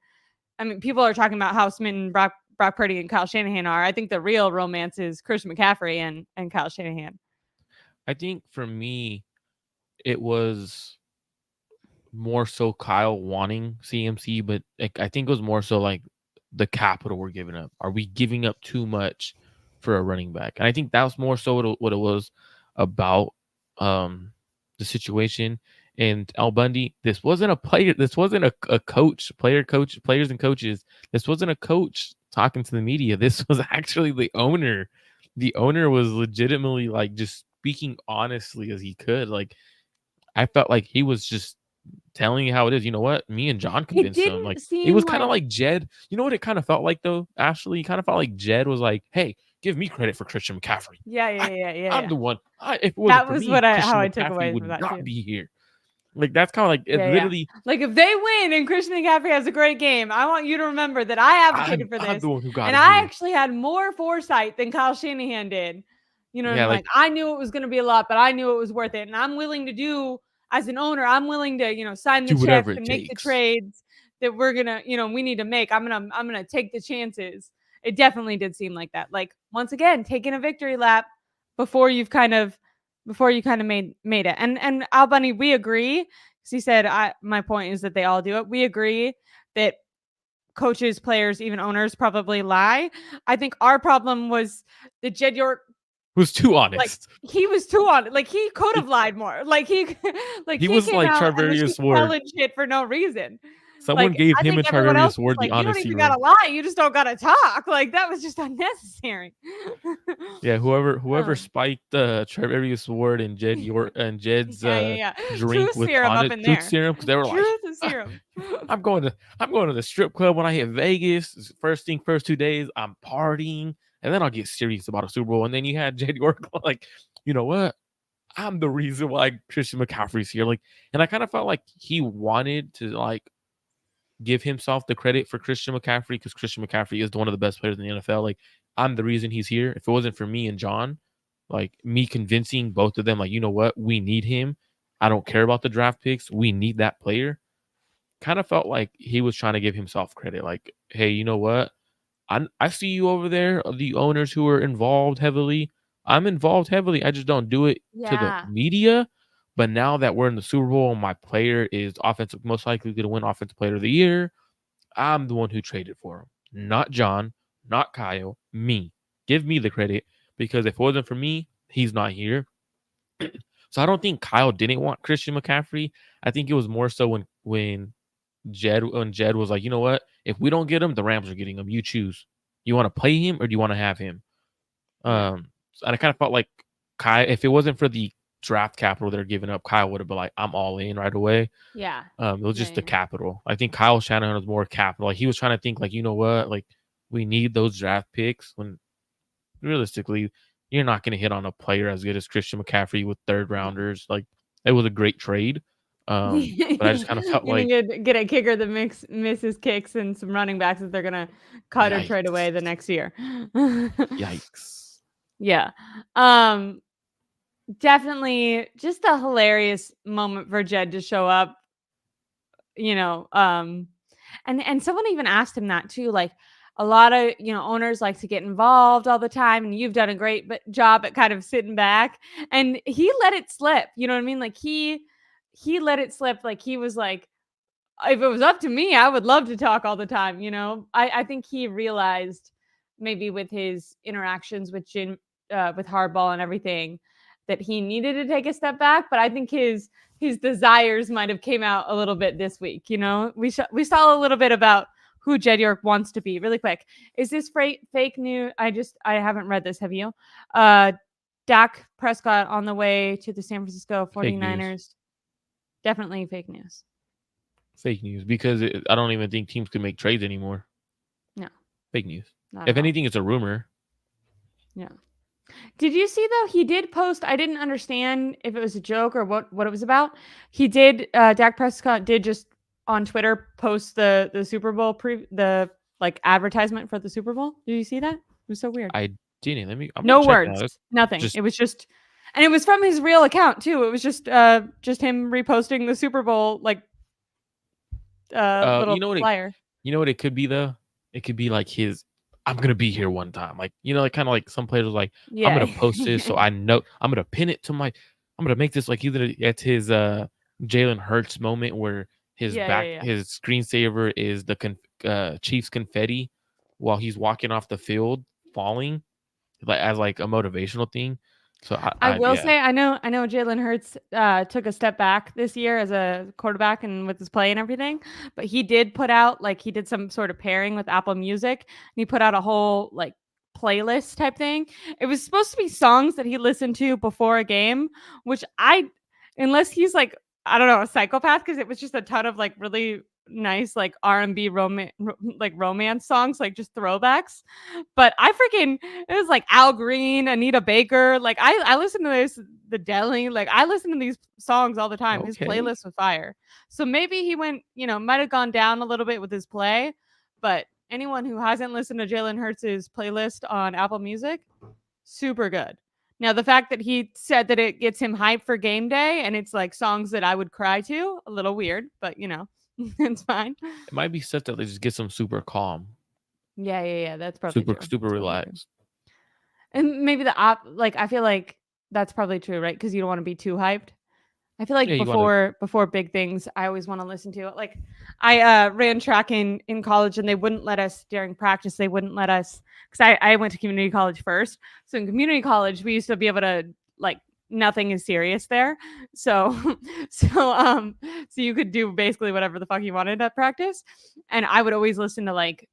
[SPEAKER 1] I mean, people are talking about how smitten Brock Purdy and Kyle Shanahan are. I think the real romance is Christian McCaffrey and Kyle Shanahan.
[SPEAKER 2] I think for me, it was more so Kyle wanting CMC, but like, I think it was more so like the capital we're giving up. Are we giving up too much for a running back? And I think that was more so what it was about the situation. And Al Bundy, this wasn't a player. This wasn't a coach, players and coaches. This wasn't a coach talking to the media. This was actually the owner. The owner was legitimately like just speaking honestly as he could. Like I felt like he was just telling you how it is. You know what? Me and John
[SPEAKER 1] It
[SPEAKER 2] convinced him.
[SPEAKER 1] didn't
[SPEAKER 2] Like it
[SPEAKER 1] seem
[SPEAKER 2] was kind of like Jed. You know what it kind of felt like though? Ashley, kind of felt like Jed was like, "Hey, give me credit for Christian McCaffrey. I'm
[SPEAKER 1] yeah.
[SPEAKER 2] the one. If it wasn't
[SPEAKER 1] That
[SPEAKER 2] for
[SPEAKER 1] was
[SPEAKER 2] me,
[SPEAKER 1] what how
[SPEAKER 2] Christian
[SPEAKER 1] I took
[SPEAKER 2] McCaffrey
[SPEAKER 1] away from
[SPEAKER 2] would
[SPEAKER 1] that
[SPEAKER 2] not
[SPEAKER 1] too.
[SPEAKER 2] be here." Like that's kind of like it.
[SPEAKER 1] Yeah.
[SPEAKER 2] Literally,
[SPEAKER 1] Like if they win and Christian McCaffrey has a great game, I want you to remember that I advocated for
[SPEAKER 2] I'm
[SPEAKER 1] this,
[SPEAKER 2] the one who got
[SPEAKER 1] and
[SPEAKER 2] him
[SPEAKER 1] I
[SPEAKER 2] here.
[SPEAKER 1] actually had more foresight than Kyle Shanahan did. You know,
[SPEAKER 2] Yeah,
[SPEAKER 1] and
[SPEAKER 2] like
[SPEAKER 1] like I knew it was going to be a lot, but I knew it was worth it, and I'm willing to do as an owner. I'm willing to sign the
[SPEAKER 2] do
[SPEAKER 1] checks
[SPEAKER 2] whatever it
[SPEAKER 1] and make the
[SPEAKER 2] takes.
[SPEAKER 1] trades that we're gonna we need to make. I'm gonna take the chances. It definitely did seem like that. Like once again, taking a victory lap before you kind of made it. And Al Bunny, we agree. Because he said, my point is that they all do it. We agree that coaches, players, even owners probably lie. I think our problem was that Jed York,
[SPEAKER 2] Was too
[SPEAKER 1] like
[SPEAKER 2] honest.
[SPEAKER 1] he was too on. Like he could have lied more. Like he, like
[SPEAKER 2] He
[SPEAKER 1] he
[SPEAKER 2] was
[SPEAKER 1] came
[SPEAKER 2] like
[SPEAKER 1] out and was just
[SPEAKER 2] Charvarius Ward.
[SPEAKER 1] telling shit for no reason.
[SPEAKER 2] Someone
[SPEAKER 1] Like
[SPEAKER 2] gave
[SPEAKER 1] I
[SPEAKER 2] him
[SPEAKER 1] think
[SPEAKER 2] and
[SPEAKER 1] everyone else
[SPEAKER 2] Charvarius
[SPEAKER 1] was
[SPEAKER 2] Ward the
[SPEAKER 1] like, you don't
[SPEAKER 2] honesty
[SPEAKER 1] even
[SPEAKER 2] room.
[SPEAKER 1] gotta lie. You just don't gotta talk. Like that was just unnecessary.
[SPEAKER 2] Yeah, whoever
[SPEAKER 1] Um,
[SPEAKER 2] spiked Treverius Ward and Jed York and Jed's
[SPEAKER 1] yeah.
[SPEAKER 2] drink
[SPEAKER 1] Truth
[SPEAKER 2] with
[SPEAKER 1] serum up
[SPEAKER 2] tonic
[SPEAKER 1] in
[SPEAKER 2] truth
[SPEAKER 1] there.
[SPEAKER 2] serum because they were like,
[SPEAKER 1] Truth
[SPEAKER 2] "Ah,
[SPEAKER 1] serum.
[SPEAKER 2] I'm going to the strip club when I hit Vegas. First 2 days, I'm partying, and then I'll get serious about a Super Bowl." And then you had Jed York like, you know what? I'm the reason why Christian McCaffrey's here. Like, and I kind of felt like he wanted to like give himself the credit for Christian McCaffrey because Christian McCaffrey is one of the best players in the NFL. Like, I'm the reason he's here. If it wasn't for me and John, like me convincing both of them, like, you know what, we need him. I don't care about the draft picks. We need that player. Kind of felt like he was trying to give himself credit. Like, hey, you know what? I see you over there, the owners who are involved heavily. I'm involved heavily. I just don't do it to the
[SPEAKER 1] Yeah.
[SPEAKER 2] media. But now that we're in the Super Bowl, my player is offensive, most likely going to win Offensive Player of the Year. I'm the one who traded for him, not John, not Kyle, me. Give me the credit because if it wasn't for me, he's not here. So I don't think Kyle didn't want Christian McCaffrey. I think it was more so when Jed was like, you know what? If we don't get him, the Rams are getting him. You choose. You want to play him or do you want to have him?
[SPEAKER 1] Yeah.
[SPEAKER 2] And I kind of felt like Kyle, if it wasn't for the draft capital they're giving up, Kyle would have been like, I'm all in right away.
[SPEAKER 1] Yeah.
[SPEAKER 2] It was
[SPEAKER 1] Yeah.
[SPEAKER 2] just the capital. I think Kyle Shanahan was more capital. Like he was trying to think like, you know what? Like we need those draft picks when realistically you're not going to hit on a player as good as Christian McCaffrey with third rounders. Like it was a great trade. But I just kind of felt
[SPEAKER 1] You're
[SPEAKER 2] like
[SPEAKER 1] gonna get a kicker that misses kicks and some running backs that they're gonna cut or trade away the next year.
[SPEAKER 2] yikes.
[SPEAKER 1] Yeah. Definitely just a hilarious moment for Jed to show up, and someone even asked him that too. Like a lot of, owners like to get involved all the time, and you've done a great job at kind of sitting back. And he let it slip. You know what I mean? Like he let it slip. Like he was like, if it was up to me, I would love to talk all the time. I think he realized maybe with his interactions with with Hardball and everything that he needed to take a step back. But I think his desires might have came out a little bit this week. We saw a little bit about who Jed York wants to be. Really quick, is this fake news? I haven't read this. Have you? Dak Prescott on the way to the San Francisco 49ers. Definitely fake news.
[SPEAKER 2] Fake news because I don't even think teams can make trades anymore.
[SPEAKER 1] No.
[SPEAKER 2] Fake news. If anything, it's a rumor.
[SPEAKER 1] Yeah. Did you see though? He did post. I didn't understand if it was a joke or what it was about. He did. Dak Prescott did just on Twitter post the Super Bowl the advertisement for the Super Bowl. Did you see that? It was so weird.
[SPEAKER 2] I didn't.
[SPEAKER 1] No words. Nothing. It was just, and it was from his real account too. It was just him reposting the Super Bowl little flyer.
[SPEAKER 2] You know what it could be though? It could be like his. I'm gonna be here one time. Like like kind of like some players are like, I'm
[SPEAKER 1] Yeah.
[SPEAKER 2] gonna post this so I know I'm gonna pin it to my. I'm gonna make this like either it's his Jalen Hurts moment where
[SPEAKER 1] Yeah, yeah, yeah.
[SPEAKER 2] his screensaver is the Chiefs confetti while he's walking off the field falling like as like a motivational thing. So
[SPEAKER 1] I will
[SPEAKER 2] yeah.
[SPEAKER 1] say I know Jalen Hurts took a step back this year as a quarterback and with his play and everything, but he did put out like he did some sort of pairing with Apple Music and he put out a whole like playlist type thing. It was supposed to be songs that he listened to before a game, which I unless he's like I don't know, a psychopath because it was just a ton of like really nice like R&B like romance songs, like just throwbacks. But I freaking it was like Al Green, Anita Baker. Like I listen to this, the Deli. Like I listen to these songs all the time. His
[SPEAKER 2] Okay.
[SPEAKER 1] playlist was fire. So maybe he went, might have gone down a little bit with his play. But anyone who hasn't listened to Jalen Hurts' playlist on Apple Music, super good. Now the fact that he said that it gets him hyped for game day and it's like songs that I would cry to, a little weird, but it's fine.
[SPEAKER 2] It might be stuff that just gets him super calm,
[SPEAKER 1] Yeah, yeah, yeah. That's probably true.
[SPEAKER 2] super
[SPEAKER 1] That's probably true.
[SPEAKER 2] relaxed.
[SPEAKER 1] And maybe like I feel like that's probably true, right? Because you don't want to be too hyped. I feel
[SPEAKER 2] Yeah,
[SPEAKER 1] like
[SPEAKER 2] you want to.
[SPEAKER 1] before big things, I always want to listen to it. Like I ran track in college, and they wouldn't let us during practice. They wouldn't let us because I went to community college first. So in community college, we used to be able to like nothing is serious there. So so you could do basically whatever the fuck you wanted at practice. And I would always listen to like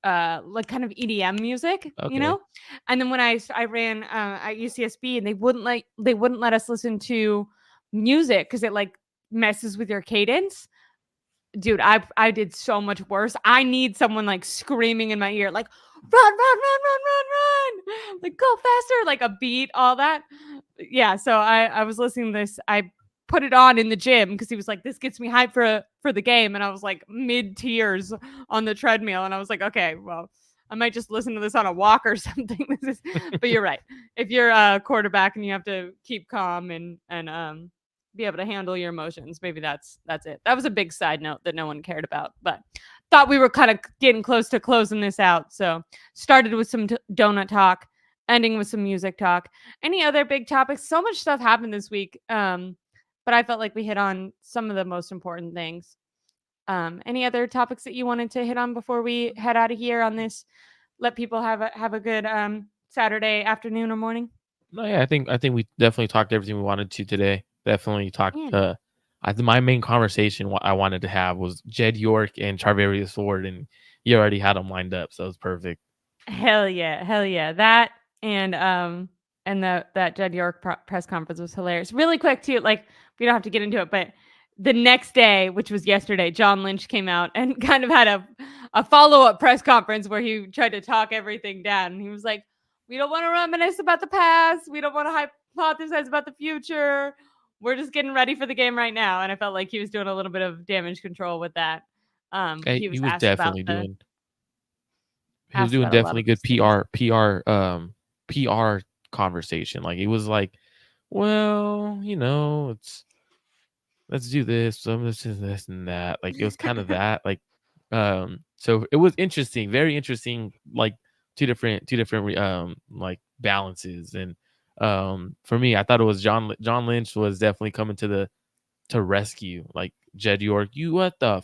[SPEAKER 1] kind of EDM music,
[SPEAKER 2] Okay.
[SPEAKER 1] And then when I ran at UCSB and they wouldn't let us listen to music because it like messes with your cadence. Dude, I did so much worse. I need someone like screaming in my ear, like run, like go faster, like a beat, all that. Yeah, so I was listening to this. I put it on in the gym because he was like, "This gets me hyped for the game," and I was like mid tears on the treadmill, and I was like, "Okay, well, I might just listen to this on a walk or something." But you're right. If you're a quarterback and you have to keep calm and be able to handle your emotions, maybe that's it. That was a big side note that no one cared about, but thought we were kind of getting close to closing this out. So started with some donut talk, ending with some music talk. Any other big topics? So much stuff happened this week. But I felt like we hit on some of the most important things. Any other topics that you wanted to hit on before we head out of here on this? Let people have a good Saturday afternoon or morning.
[SPEAKER 2] No, yeah, I think we definitely talked everything we wanted to today. Definitely talked.
[SPEAKER 1] Man,
[SPEAKER 2] I think my main conversation I wanted to have was Jed York and Charvarius Ford, and you already had them lined up, so it was perfect.
[SPEAKER 1] hell yeah, hell yeah. That and that Jed York press conference was hilarious. Really quick too, like we don't have to get into it, but the next day, which was yesterday, John Lynch came out and kind of had a follow-up press conference where he tried to talk everything down. And he was like, "We don't want to reminisce about the past. We don't want to hypothesize about the future. We're just getting ready for the game right now." And I felt like he was doing a little bit of damage control with that.
[SPEAKER 2] Hey,
[SPEAKER 1] He was asked about the
[SPEAKER 2] he was doing
[SPEAKER 1] a lot
[SPEAKER 2] definitely
[SPEAKER 1] of those
[SPEAKER 2] good
[SPEAKER 1] things.
[SPEAKER 2] PR conversation. Like it was like, well, it's let's do this, this is this and that. Like it was kind of that. Like so it was interesting, very interesting, like two different like balances. And for me, I thought it was John Lynch was definitely coming to rescue like Jed York. You what the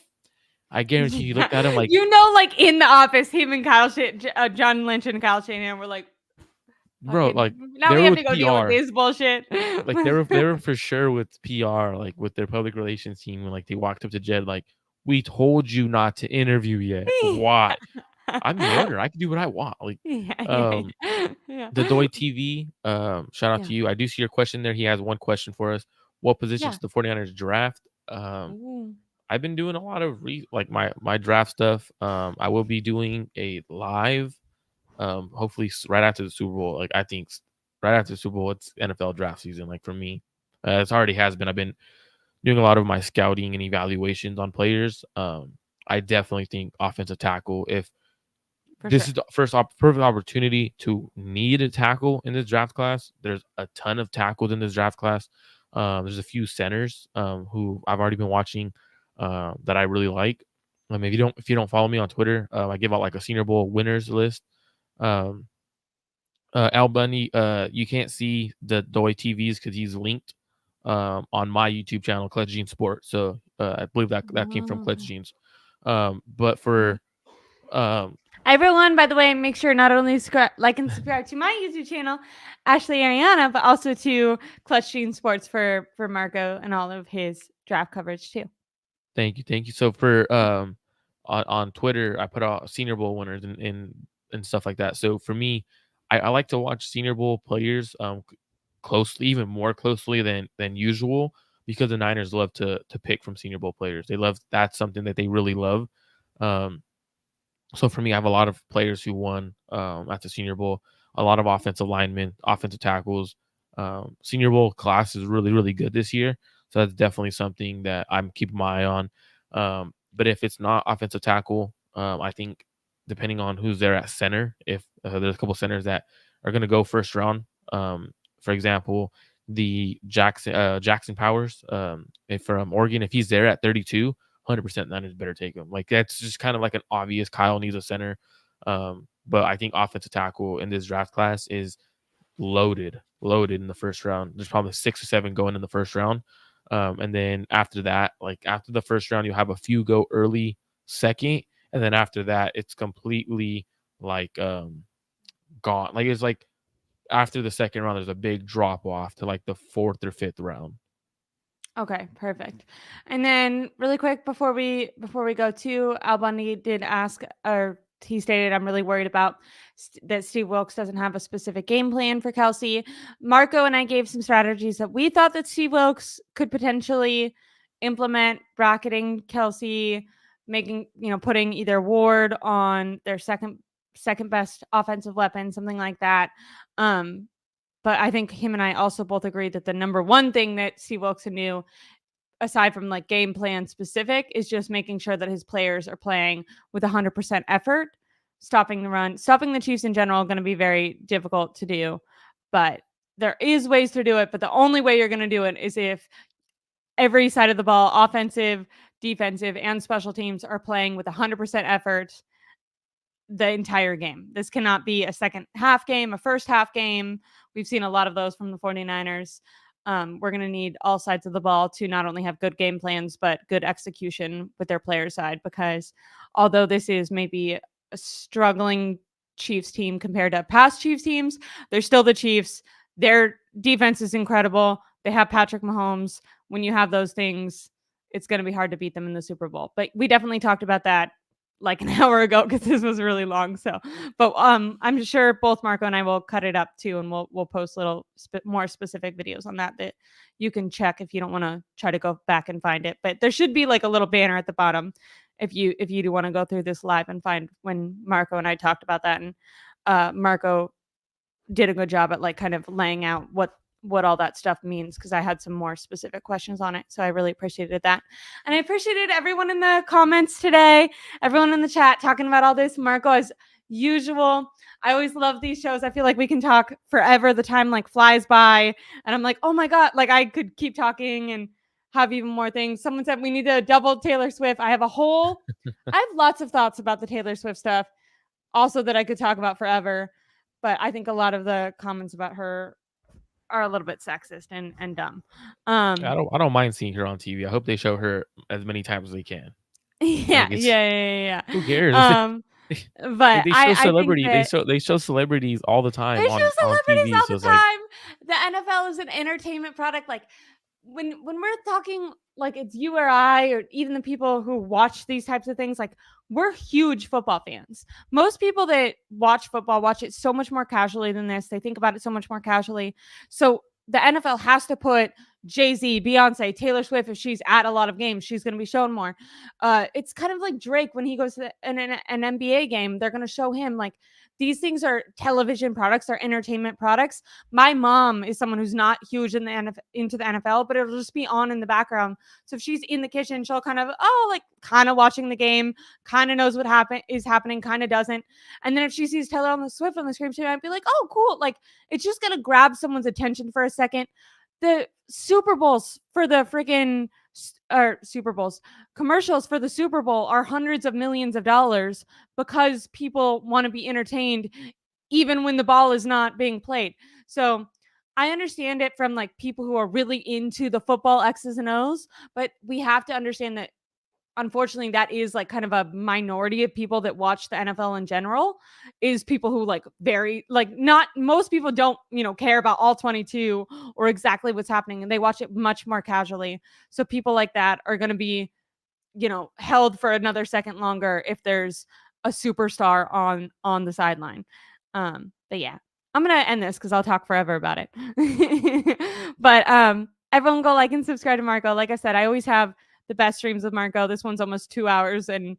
[SPEAKER 2] I guarantee you looked at him like,
[SPEAKER 1] Like in the office, him and John Lynch and Kyle Shanahan were like,
[SPEAKER 2] bro, like
[SPEAKER 1] fucking, now
[SPEAKER 2] they
[SPEAKER 1] we
[SPEAKER 2] were
[SPEAKER 1] have
[SPEAKER 2] with
[SPEAKER 1] to go deal with
[SPEAKER 2] PR.
[SPEAKER 1] this bullshit.
[SPEAKER 2] Like they were for sure with PR, like with their public relations team, when like they walked up to Jed, like, we told you not to interview yet. Why? I'm the owner. I can do what I want. Like,
[SPEAKER 1] Yeah, yeah,
[SPEAKER 2] um,
[SPEAKER 1] yeah,
[SPEAKER 2] the Doy TV, shout out
[SPEAKER 1] yeah,
[SPEAKER 2] to you. I do see your question there. He has one question for us. What position
[SPEAKER 1] yeah.
[SPEAKER 2] should the 49ers draft?
[SPEAKER 1] Ooh.
[SPEAKER 2] I've been doing a lot of like my draft stuff. I will be doing a live hopefully right after the Super Bowl. Like I think right after the Super Bowl, it's NFL draft season. Like for me, it already has been. I've been doing a lot of my scouting and evaluations on players. I definitely think offensive tackle. If
[SPEAKER 1] For
[SPEAKER 2] this
[SPEAKER 1] sure.
[SPEAKER 2] is the perfect opportunity to need a tackle in this draft class, there's a ton of tackles in this draft class. There's a few centers who I've already been watching that I really like. If you don't follow me on Twitter, I give out like a Senior Bowl winners list. Um, Al Bundy, you can't see the way TVs because he's linked on my YouTube channel, Clutch Gene Sport. So I believe that came from Clutch
[SPEAKER 1] Oh.
[SPEAKER 2] Genes. But for um,
[SPEAKER 1] Everyone, by the way, make sure not only like and subscribe to my YouTube channel, Ashley Aireonna, but also to Clutch Gene Sports for Marco and all of his draft coverage too.
[SPEAKER 2] thank you. So for on Twitter, I put out Senior Bowl winners and stuff like that. So for me, I like to watch Senior Bowl players closely, even more closely than usual, because the Niners love to pick from Senior Bowl players. That's something that they really love. Um, So for me, I have a lot of players who won at the Senior Bowl. A lot of offensive linemen, offensive tackles. Senior Bowl class is really, really good this year. So that's definitely something that I'm keeping my eye on. But if it's not offensive tackle, I think depending on who's there at center, if there's a couple centers that are going to go first round. For example, the Jackson Powers from Oregon, if he's there at 32, 100% Niners better take him. Like that's just kind of like an obvious Kyle needs a center. But I think offensive tackle in this draft class is loaded in the first round. There's probably 6 or 7 going in the first round. And then after that, like after the first round, you have a few go early second. And then after that, it's completely like gone. Like it's like after the second round, there's a big drop off to like the 4th or 5th round.
[SPEAKER 1] Okay, perfect. And then really quick before we go to Al Bundy did ask, or he stated, I'm really worried about that Steve Wilks doesn't have a specific game plan for Kelsey. Marco and I gave some strategies that we thought that Steve Wilks could potentially implement, bracketing Kelsey, making, putting either Ward on their second best offensive weapon, something like that. But I think him and I also both agreed that the number one thing that Steve Wilks can do, aside from like game plan specific, is just making sure that his players are playing with 100% effort. Stopping the run, stopping the Chiefs in general, going to be very difficult to do. But there is ways to do it. But the only way you're going to do it is if every side of the ball, offensive, defensive, and special teams, are playing with 100% effort the entire game. This cannot be a second half game, a first half game. We've seen a lot of those from the 49ers. We're going to need all sides of the ball to not only have good game plans, but good execution with their player side, because although this is maybe a struggling Chiefs team compared to past Chiefs teams, they're still the Chiefs. Their defense is incredible. They have Patrick Mahomes. When you have those things, it's going to be hard to beat them in the Super Bowl. But we definitely talked about that like an hour ago because this was really long. So, but I'm sure both Marco and I will cut it up too, and we'll post little more specific videos on that you can check if you don't want to try to go back and find it. But there should be like a little banner at the bottom if you do want to go through this live and find when Marco and I talked about that. And Marco did a good job at like kind of laying out what all that stuff means, because I had some more specific questions on it. So I really appreciated that. And I appreciated everyone in the comments today, everyone in the chat talking about all this. Marco, as usual, I always love these shows. I feel like we can talk forever. The time like flies by and I'm like, oh my God, like I could keep talking and have even more things. Someone said we need to double Taylor Swift. I have lots of thoughts about the Taylor Swift stuff also that I could talk about forever. But I think a lot of the comments about her are a little bit sexist and dumb.
[SPEAKER 2] I don't mind seeing her on TV. I hope they show her as many times as they can.
[SPEAKER 1] Yeah,
[SPEAKER 2] Like
[SPEAKER 1] yeah.
[SPEAKER 2] who cares?
[SPEAKER 1] But
[SPEAKER 2] They show
[SPEAKER 1] I think
[SPEAKER 2] celebrity.
[SPEAKER 1] that
[SPEAKER 2] They show celebrities all the time
[SPEAKER 1] they show
[SPEAKER 2] on
[SPEAKER 1] celebrities
[SPEAKER 2] TV.
[SPEAKER 1] all
[SPEAKER 2] So
[SPEAKER 1] the
[SPEAKER 2] it's like
[SPEAKER 1] time. The NFL is an entertainment product. Like when we're talking, like it's you or I, or even the people who watch these types of things, like we're huge football fans. Most people that watch football watch it so much more casually than this. They think about it so much more casually. So the NFL has to put Jay-Z, Beyonce, Taylor Swift, if she's at a lot of games, she's going to be shown more. It's kind of like Drake when he goes to an NBA game, they're going to show him. Like these things are television products, are entertainment products. My mom is someone who's not huge in into the NFL, but it'll just be on in the background. So if she's in the kitchen, she'll kind of watching the game, kind of knows what is happening, kind of doesn't. And then if she sees Taylor Swift on the screen, she might be like, oh, cool. Like it's just going to grab someone's attention for a second. The Super Bowls for the freaking or Super Bowls, commercials for the Super Bowl are hundreds of millions of dollars because people want to be entertained even when the ball is not being played. So I understand it from like people who are really into the football X's and O's, but we have to understand that unfortunately that is like kind of a minority of people that watch the NFL in general, is people who like very like, not most people don't, care about all 22 or exactly what's happening, and they watch it much more casually. So people like that are going to be, held for another second longer if there's a superstar on the sideline. But yeah, I'm gonna end this because I'll talk forever about it. But everyone go like and subscribe to Marco. Like I said, I always have the best streams with Marco. This one's almost 2 hours, and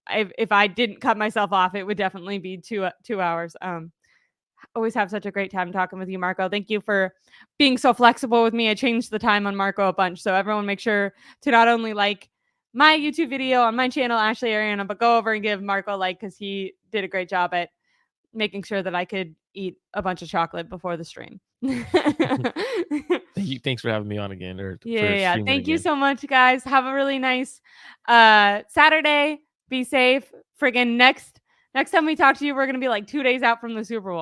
[SPEAKER 1] if I didn't cut myself off, it would definitely be 2 hours. Always have such a great time talking with you, Marco. Thank you for being so flexible with me. I changed the time on Marco a bunch, so everyone make sure to not only like my YouTube video on my channel, Ashley Aireonna, but go over and give Marco a like because he did a great job at making sure that I could eat a bunch of chocolate before the stream.
[SPEAKER 2] Thanks for having me on again.
[SPEAKER 1] Yeah. Thank you so much, guys. Have a really nice Saturday. Be safe. Friggin' next time we talk to you, we're gonna be like 2 days out from the Super Bowl.